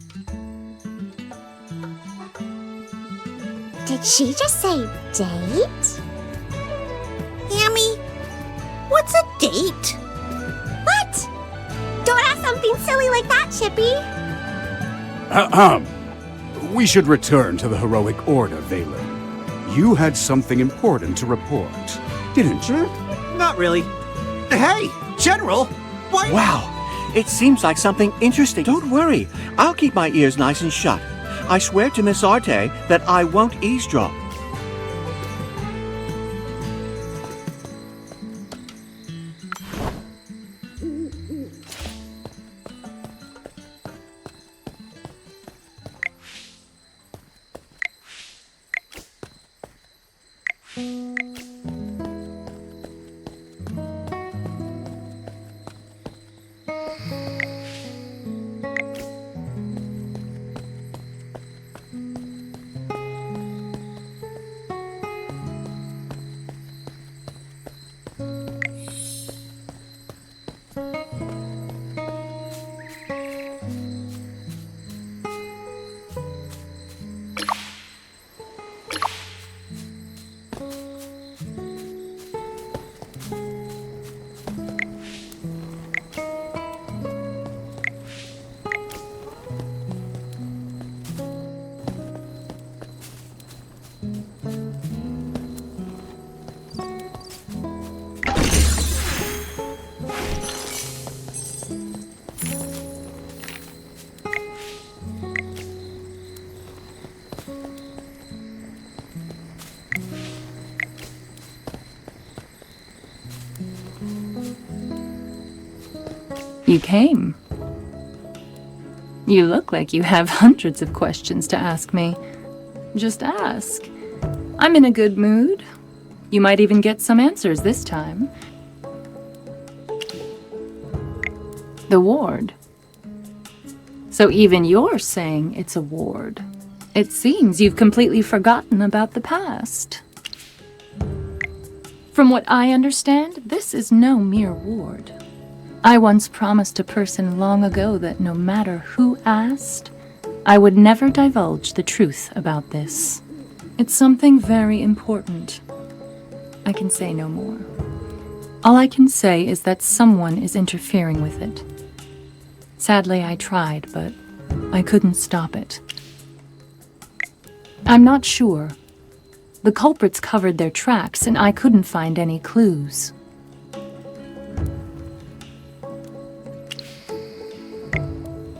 Did she just say date? Hammy, what's a date? What? Don't ask something silly like that, Chippy. We should return to the heroic order, Valen. You had something important to report, didn't you? Not really. Hey, General! Why? Wow, it seems like something interesting. Don't worry, I'll keep my ears nice and shut. I swear to Miss Arte that I won't eavesdrop. You came. You look like you have hundreds of questions to ask me. Just ask. I'm in a good mood. You might even get some answers this time. The ward. So even you're saying it's a ward. It seems you've completely forgotten about the past. From what I understand, this is no mere ward. I once promised a person long ago that no matter who asked, I would never divulge the truth about this. It's something very important. I can say no more. All I can say is that someone is interfering with it. Sadly, I tried, but I couldn't stop it. I'm not sure. The culprits covered their tracks, and I couldn't find any clues.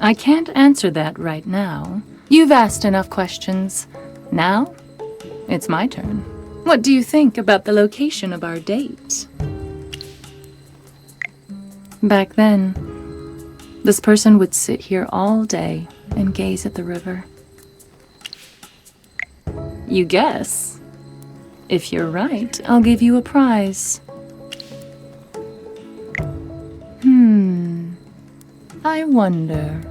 I can't answer that right now. You've asked enough questions. Now, it's my turn. What do you think about the location of our date? Back then, this person would sit here all day and gaze at the river. You guess? If you're right, I'll give you a prize. I wonder.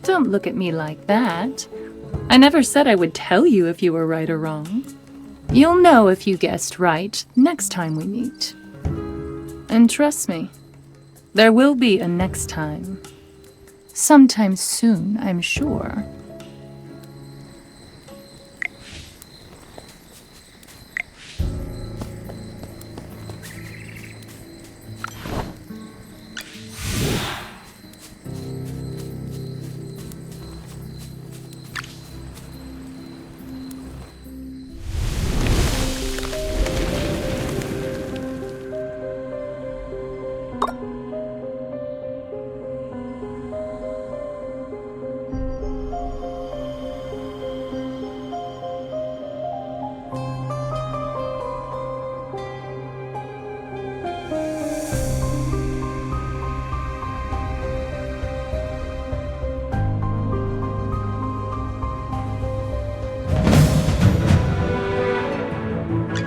Don't look at me like that. I never said I would tell you if you were right or wrong. You'll know if you guessed right next time we meet. And trust me, there will be a next time. Sometime soon, I'm sure.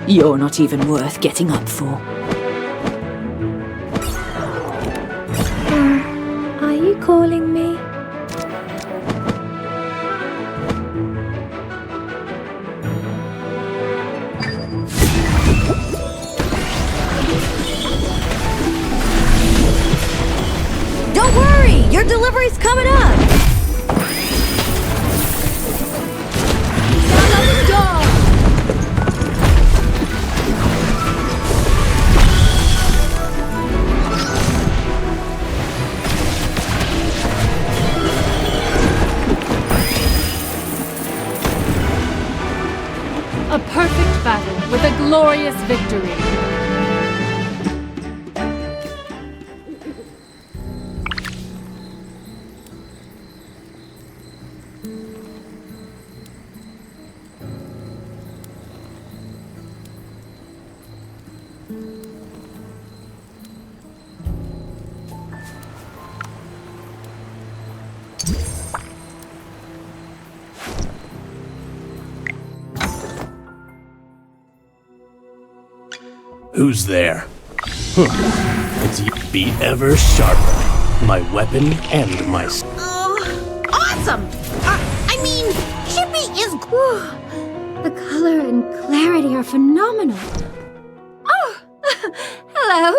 You're not even worth getting up for. Are you calling me? Don't worry! Your delivery's coming up! Sound of the dog! A perfect battle with a glorious victory. Who's there? It's you be ever sharper. My weapon and my... Awesome! I mean, Chippy is... The color and clarity are phenomenal. Oh, hello.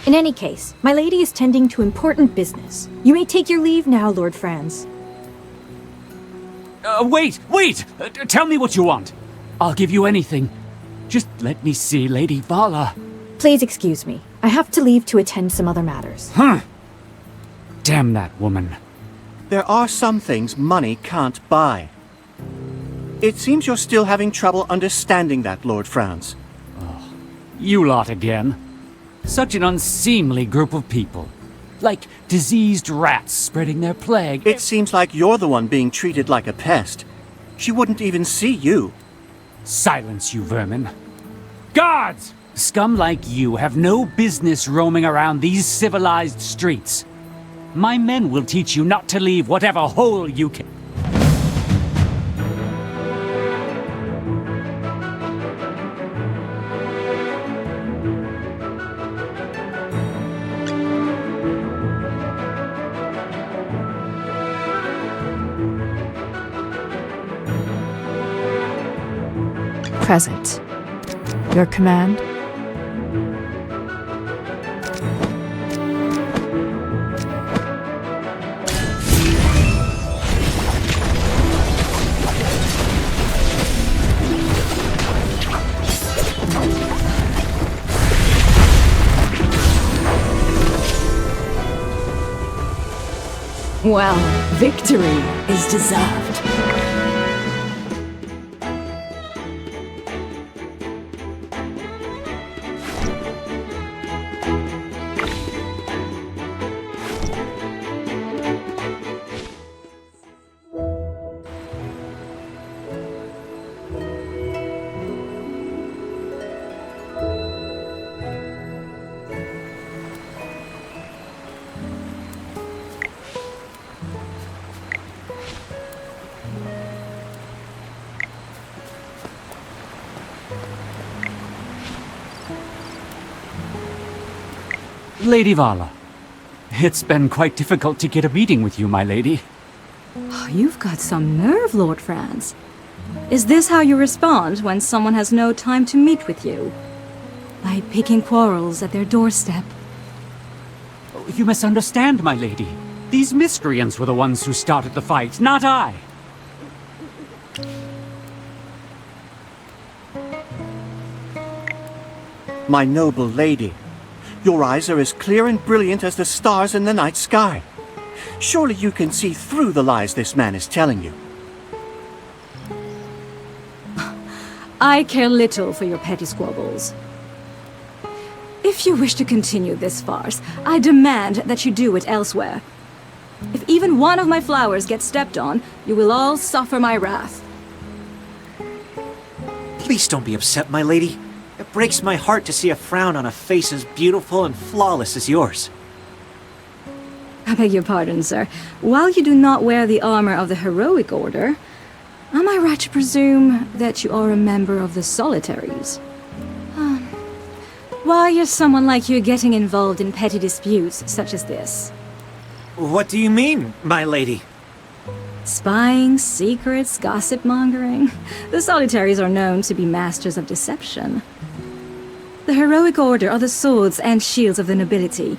In any case, my lady is tending to important business. You may take your leave now, Lord Franz. Wait! Tell me what you want. I'll give you anything. Just let me see Lady Vala. Please excuse me. I have to leave to attend some other matters. Damn that woman. There are some things money can't buy. It seems you're still having trouble understanding that, Lord Franz. You lot again. Such an unseemly group of people. Like diseased rats spreading their plague. It seems like you're the one being treated like a pest. She wouldn't even see you. Silence, you vermin. Guards! Scum like you have no business roaming around these civilized streets. My men will teach you not to leave whatever hole you can. Present. Your command? Well, victory is deserved. Lady Vala, it's been quite difficult to get a meeting with you, my lady. Oh, you've got some nerve, Lord Franz. Is this how you respond when someone has no time to meet with you? By picking quarrels at their doorstep? You misunderstand, my lady. These miscreants were the ones who started the fight, not I. My noble lady, your eyes are as clear and brilliant as the stars in the night sky. Surely you can see through the lies this man is telling you. I care little for your petty squabbles. If you wish to continue this farce, I demand that you do it elsewhere. If even one of my flowers gets stepped on, you will all suffer my wrath. Please don't be upset, my lady. It breaks my heart to see a frown on a face as beautiful and flawless as yours. I beg your pardon, sir. While you do not wear the armor of the Heroic Order, am I right to presume that you are a member of the Solitaries? Why is someone like you getting involved in petty disputes such as this? What do you mean, my lady? Spying, secrets, gossip-mongering. The Solitaries are known to be masters of deception. The Heroic Order are the swords and shields of the nobility.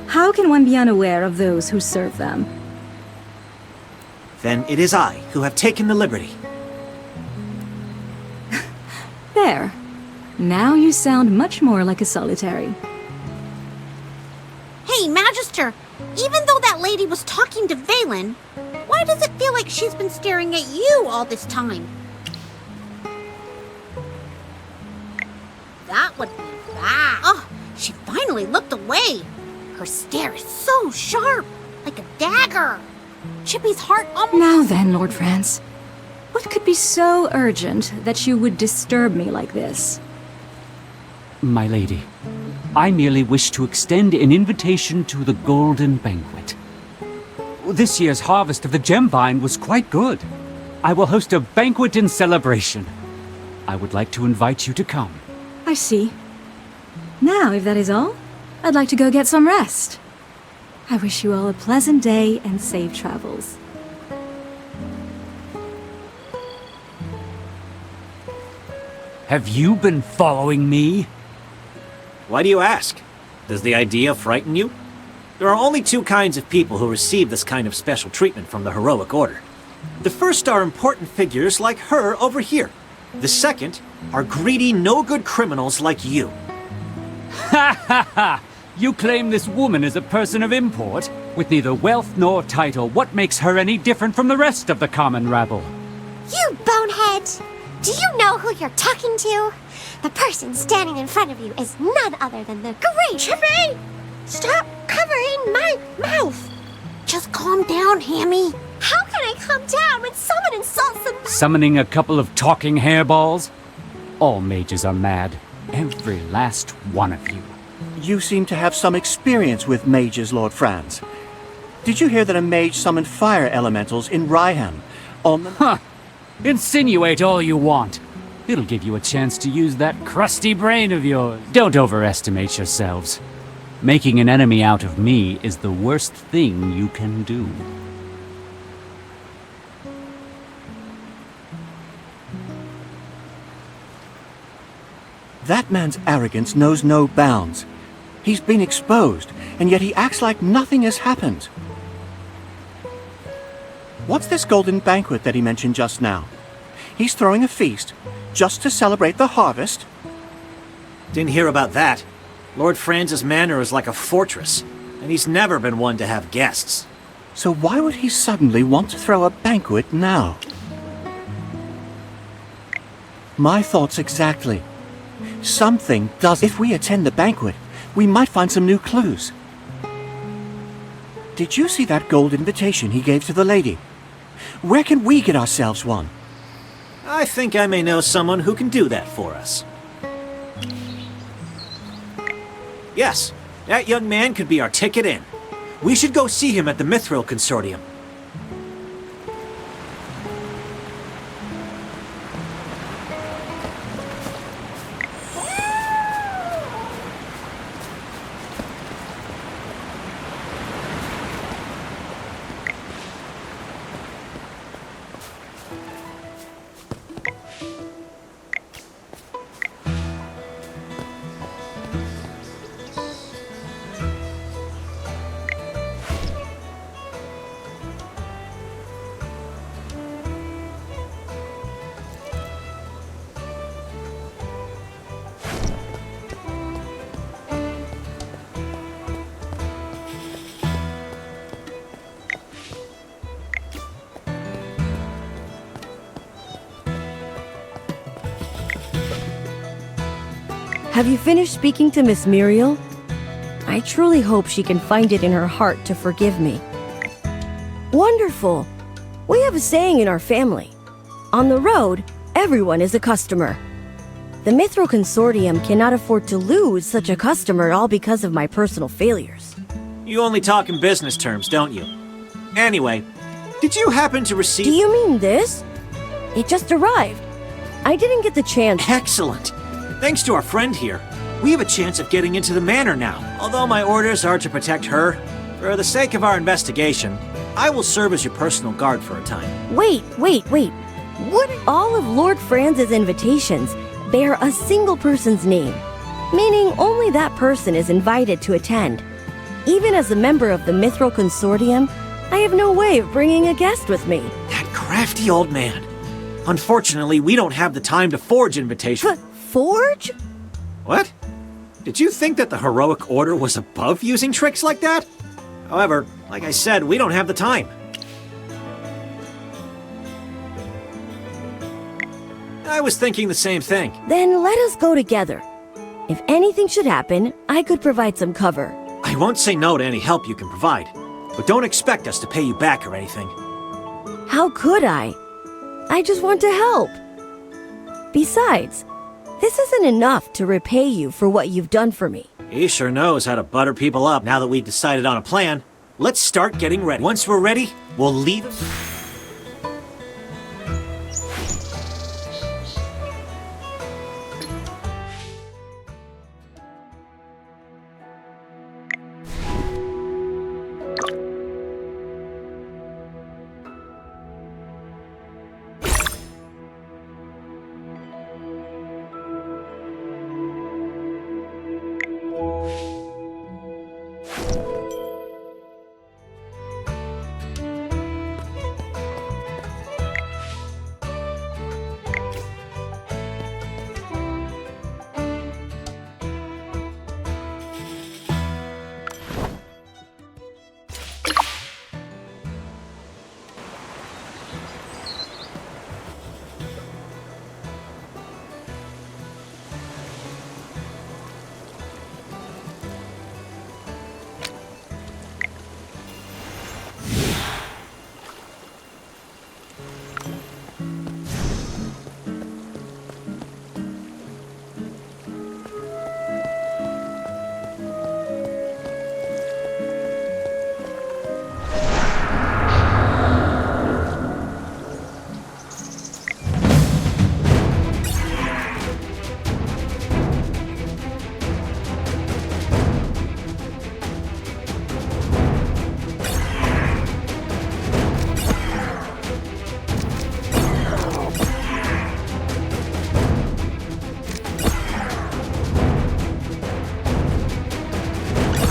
How can one be unaware of those who serve them? Then it is I who have taken the liberty. There. Now you sound much more like a Solitary. Hey, Magister! Even though that lady was talking to Valen, why does it feel like she's been staring at you all this time? That would be bad. Oh, she finally looked away. Her stare is so sharp, like a dagger. Chippy's heart almost... Now then, Lord Franz. What could be so urgent that you would disturb me like this? My lady, I merely wish to extend an invitation to the Golden Banquet. This year's harvest of the gem vine was quite good. I will host a banquet in celebration. I would like to invite you to come. I see. Now, if that is all, I'd like to go get some rest. I wish you all a pleasant day and safe travels. Have you been following me? Why do you ask? Does the idea frighten you? There are only two kinds of people who receive this kind of special treatment from the Heroic Order. The first are important figures like her over here. The second are greedy, no-good criminals like you. Ha ha ha! You claim this woman is a person of import? With neither wealth nor title, what makes her any different from the rest of the common rabble? You bonehead! Do you know who you're talking to? The person standing in front of you is none other than the great... Chippy! Stop covering my mouth! Just calm down, Hammy. How can I calm down when someone insults the... Summoning a couple of talking hairballs? All mages are mad. Every last one of you. You seem to have some experience with mages, Lord Franz. Did you hear that a mage summoned fire elementals in Ryham on the... Huh! Insinuate all you want. It'll give you a chance to use that crusty brain of yours. Don't overestimate yourselves. Making an enemy out of me is the worst thing you can do. That man's arrogance knows no bounds. He's been exposed, and yet he acts like nothing has happened. What's this golden banquet that he mentioned just now? He's throwing a feast just to celebrate the harvest? Didn't hear about that. Lord Franz's manor is like a fortress, and he's never been one to have guests. So why would he suddenly want to throw a banquet now? My thoughts exactly. Something does. If we attend the banquet, we might find some new clues. Did you see that gold invitation he gave to the lady? Where can we get ourselves one? I think I may know someone who can do that for us. Yes, that young man could be our ticket in. We should go see him at the Mithril Consortium. Have you finished speaking to Miss Muriel? I truly hope she can find it in her heart to forgive me. Wonderful! We have a saying in our family. On the road, everyone is a customer. The Mithril Consortium cannot afford to lose such a customer all because of my personal failures. You only talk in business terms, don't you? Anyway, did you happen to receive... Do you mean this? It just arrived. I didn't get the chance... Excellent! Thanks to our friend here, we have a chance of getting into the manor now. Although my orders are to protect her, for the sake of our investigation, I will serve as your personal guard for a time. Wait. What? All of Lord Franz's invitations bear a single person's name, meaning only that person is invited to attend. Even as a member of the Mithril Consortium, I have no way of bringing a guest with me. That crafty old man. Unfortunately, we don't have the time to forge invitations. Forge? What? Did you think that the heroic order was above using tricks like that? However, like I said, we don't have the time. I was thinking the same thing. Then let us go together. If anything should happen, I could provide some cover. I won't say no to any help you can provide, but don't expect us to pay you back or anything. How could I? I just want to help. Besides, this isn't enough to repay you for what you've done for me. He sure knows how to butter people up now that we've decided on a plan. Let's start getting ready. Once we're ready, we'll leave.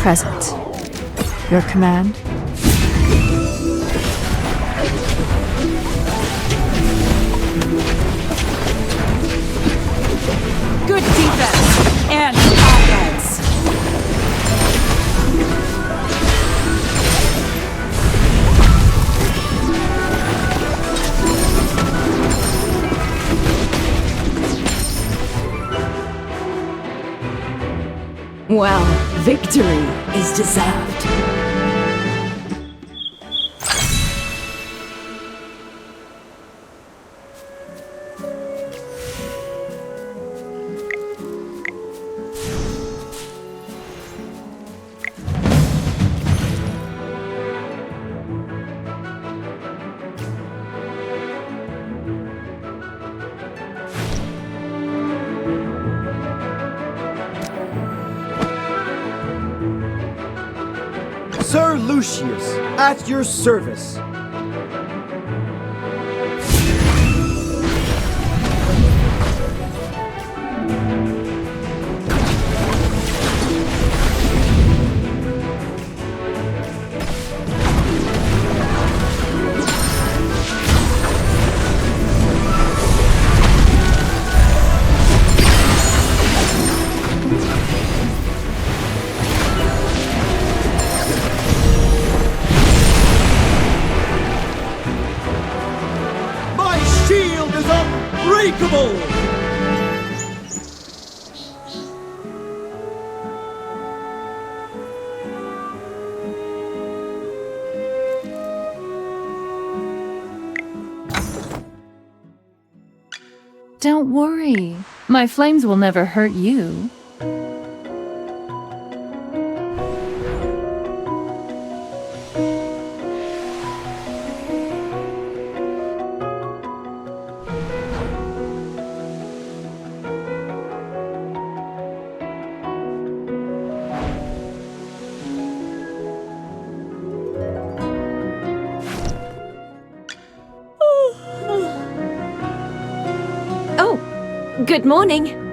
present. Your command? Good defense and offense. Well, victory is deserved. Sir Lucius, at your service. Unbreakable! Don't worry. My flames will never hurt you. Good morning.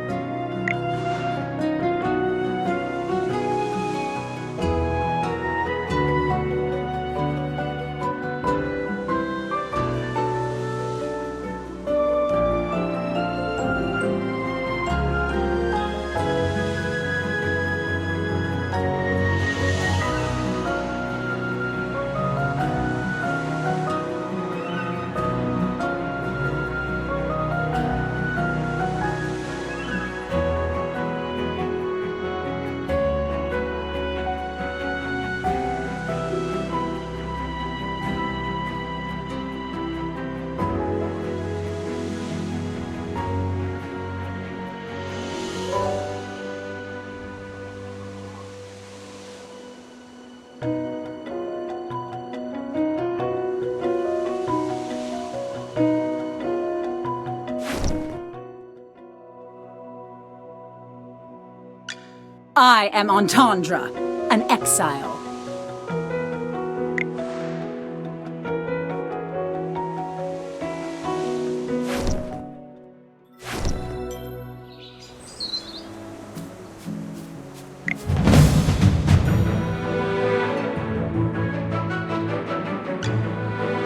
I am Entendre, an exile.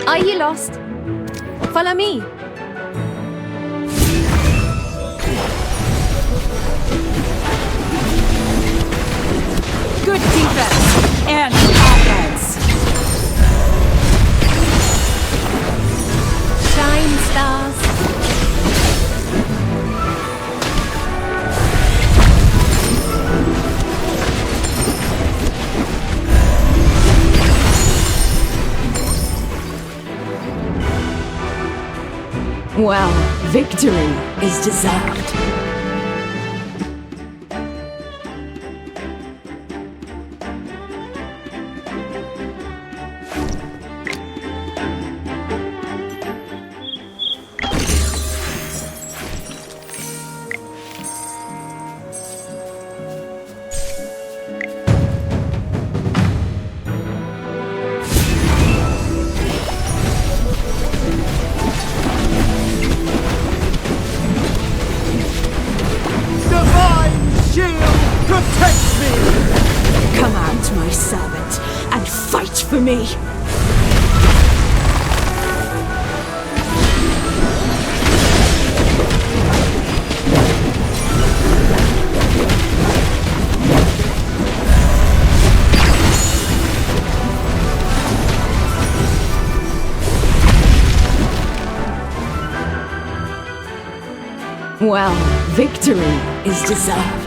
Are you lost? Follow me. Good defense and offense. Shine, stars. Well, victory is deserved. me! Well, victory is deserved.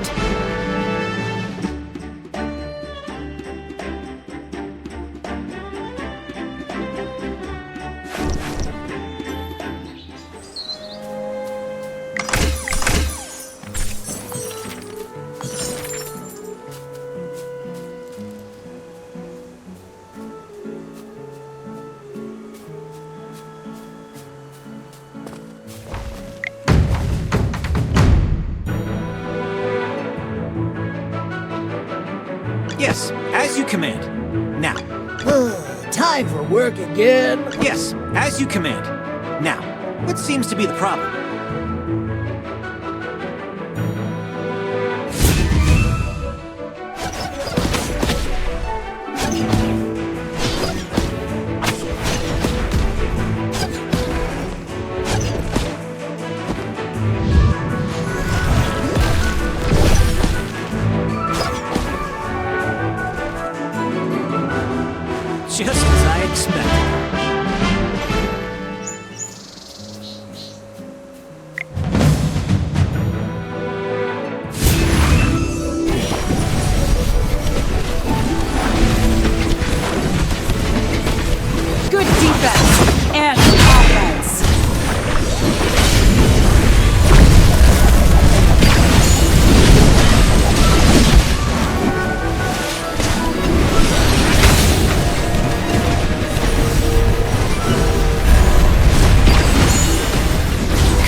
Yes, as you command. Now. Time for work again? Yes, as you command. Now, what seems to be the problem? Just as I expected. Good defense and offense.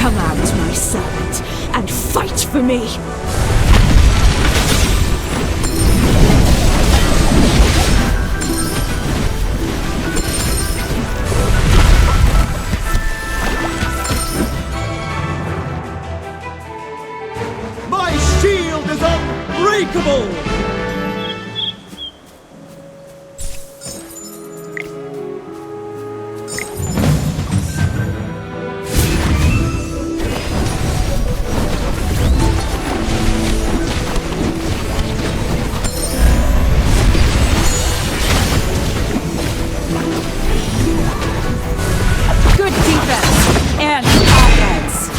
Come out, my servant, and fight for me! My shield is unbreakable! Good defense and offense.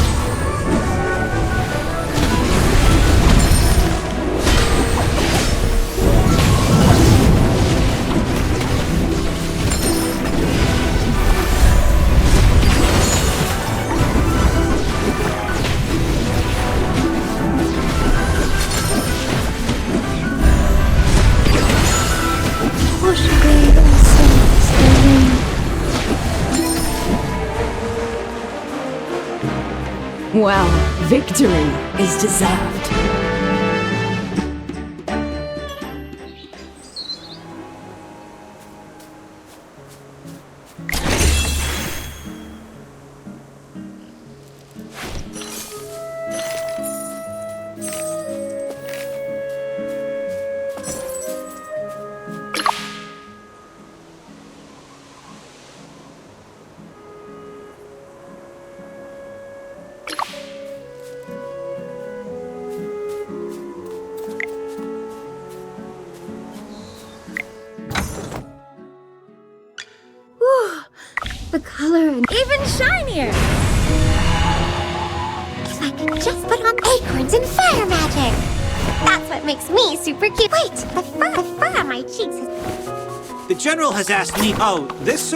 Well, victory is deserved. The color and even shinier. If I could just put on acorns and fire magic. That's what makes me super cute. Wait, the fur on my cheeks is... The general has asked me, this...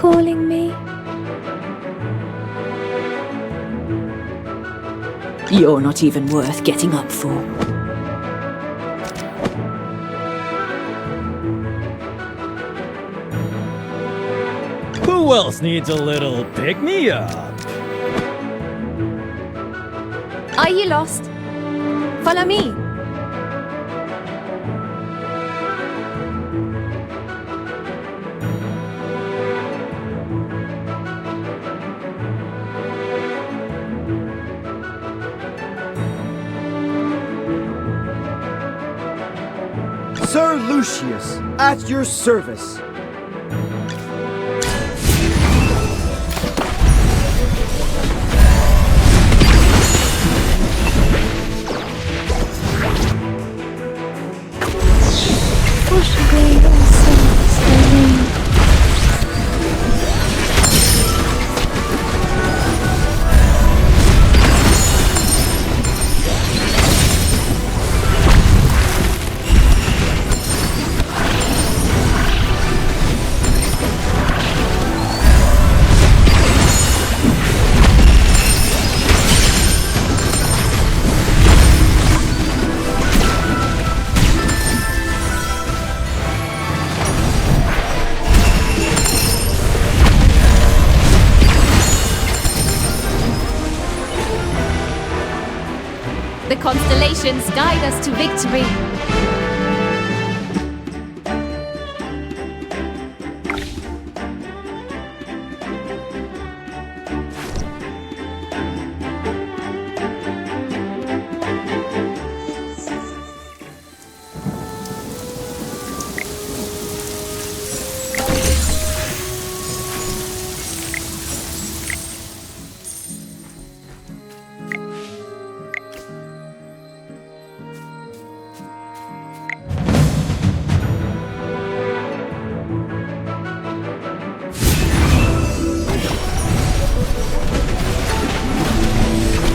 calling me? You're not even worth getting up for. Who else needs a little pick-me-up? Are you lost? Follow me. Sir Lucius, at your service. The constellations guide us to victory.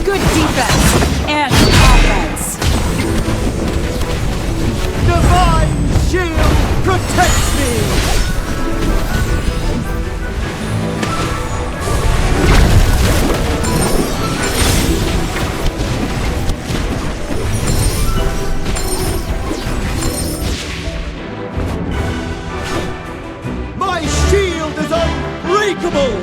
Good defense and offense. Divine shield protects me! My shield is unbreakable!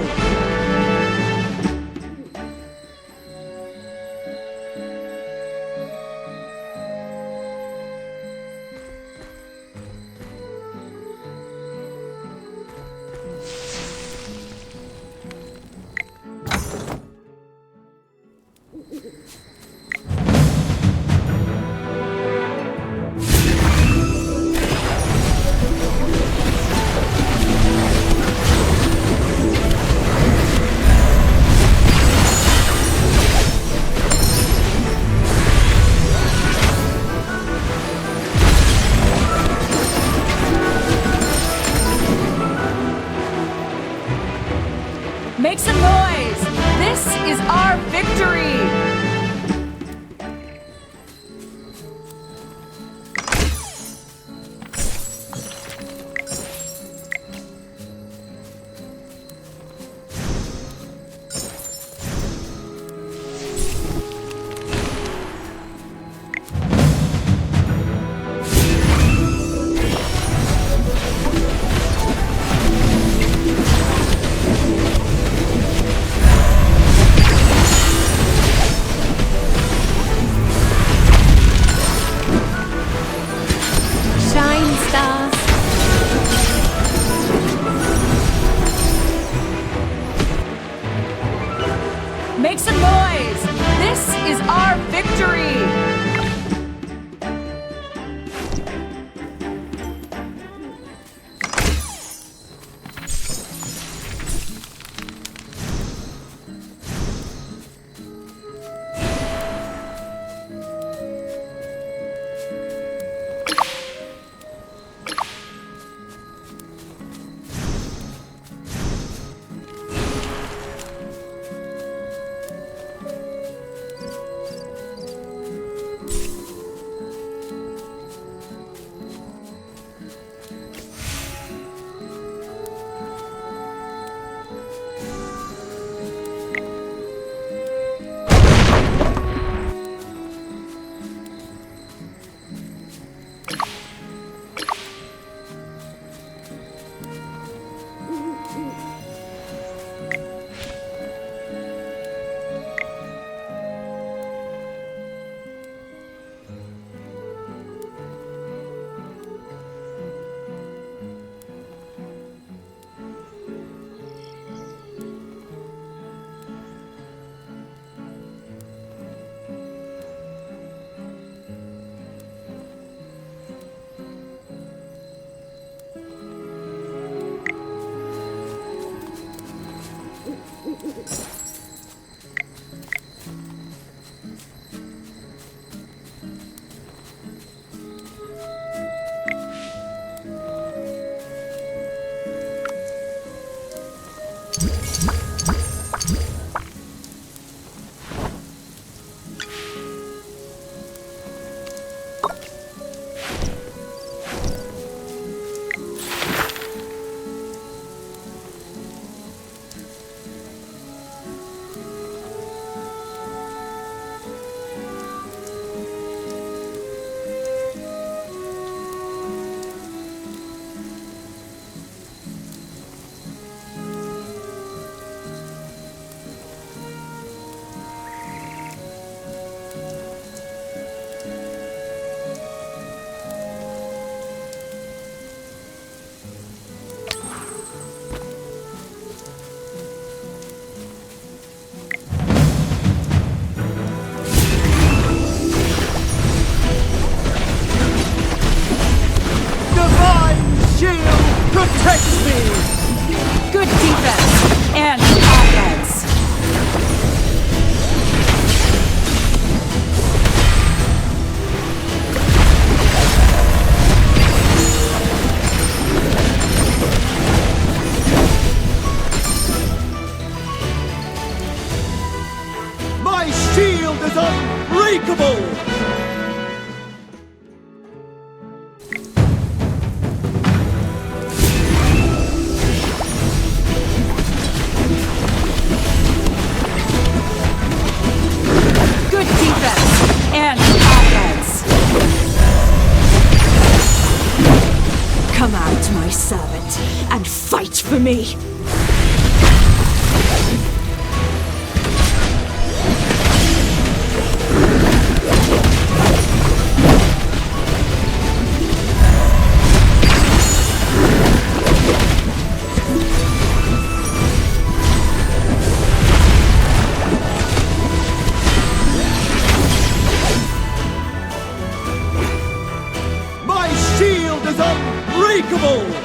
Make some noise! This is our victory! for me. My shield is unbreakable!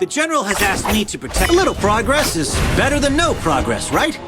The General has asked me to protect. A little progress is better than no progress, right?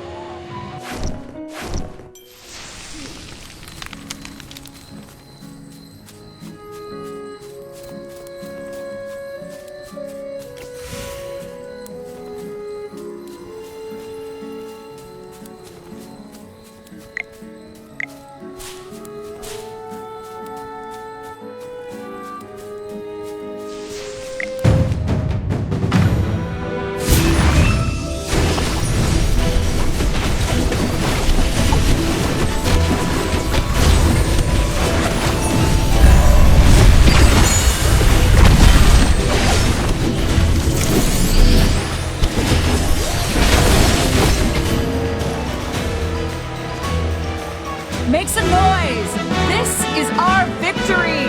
Make some noise! This is our victory!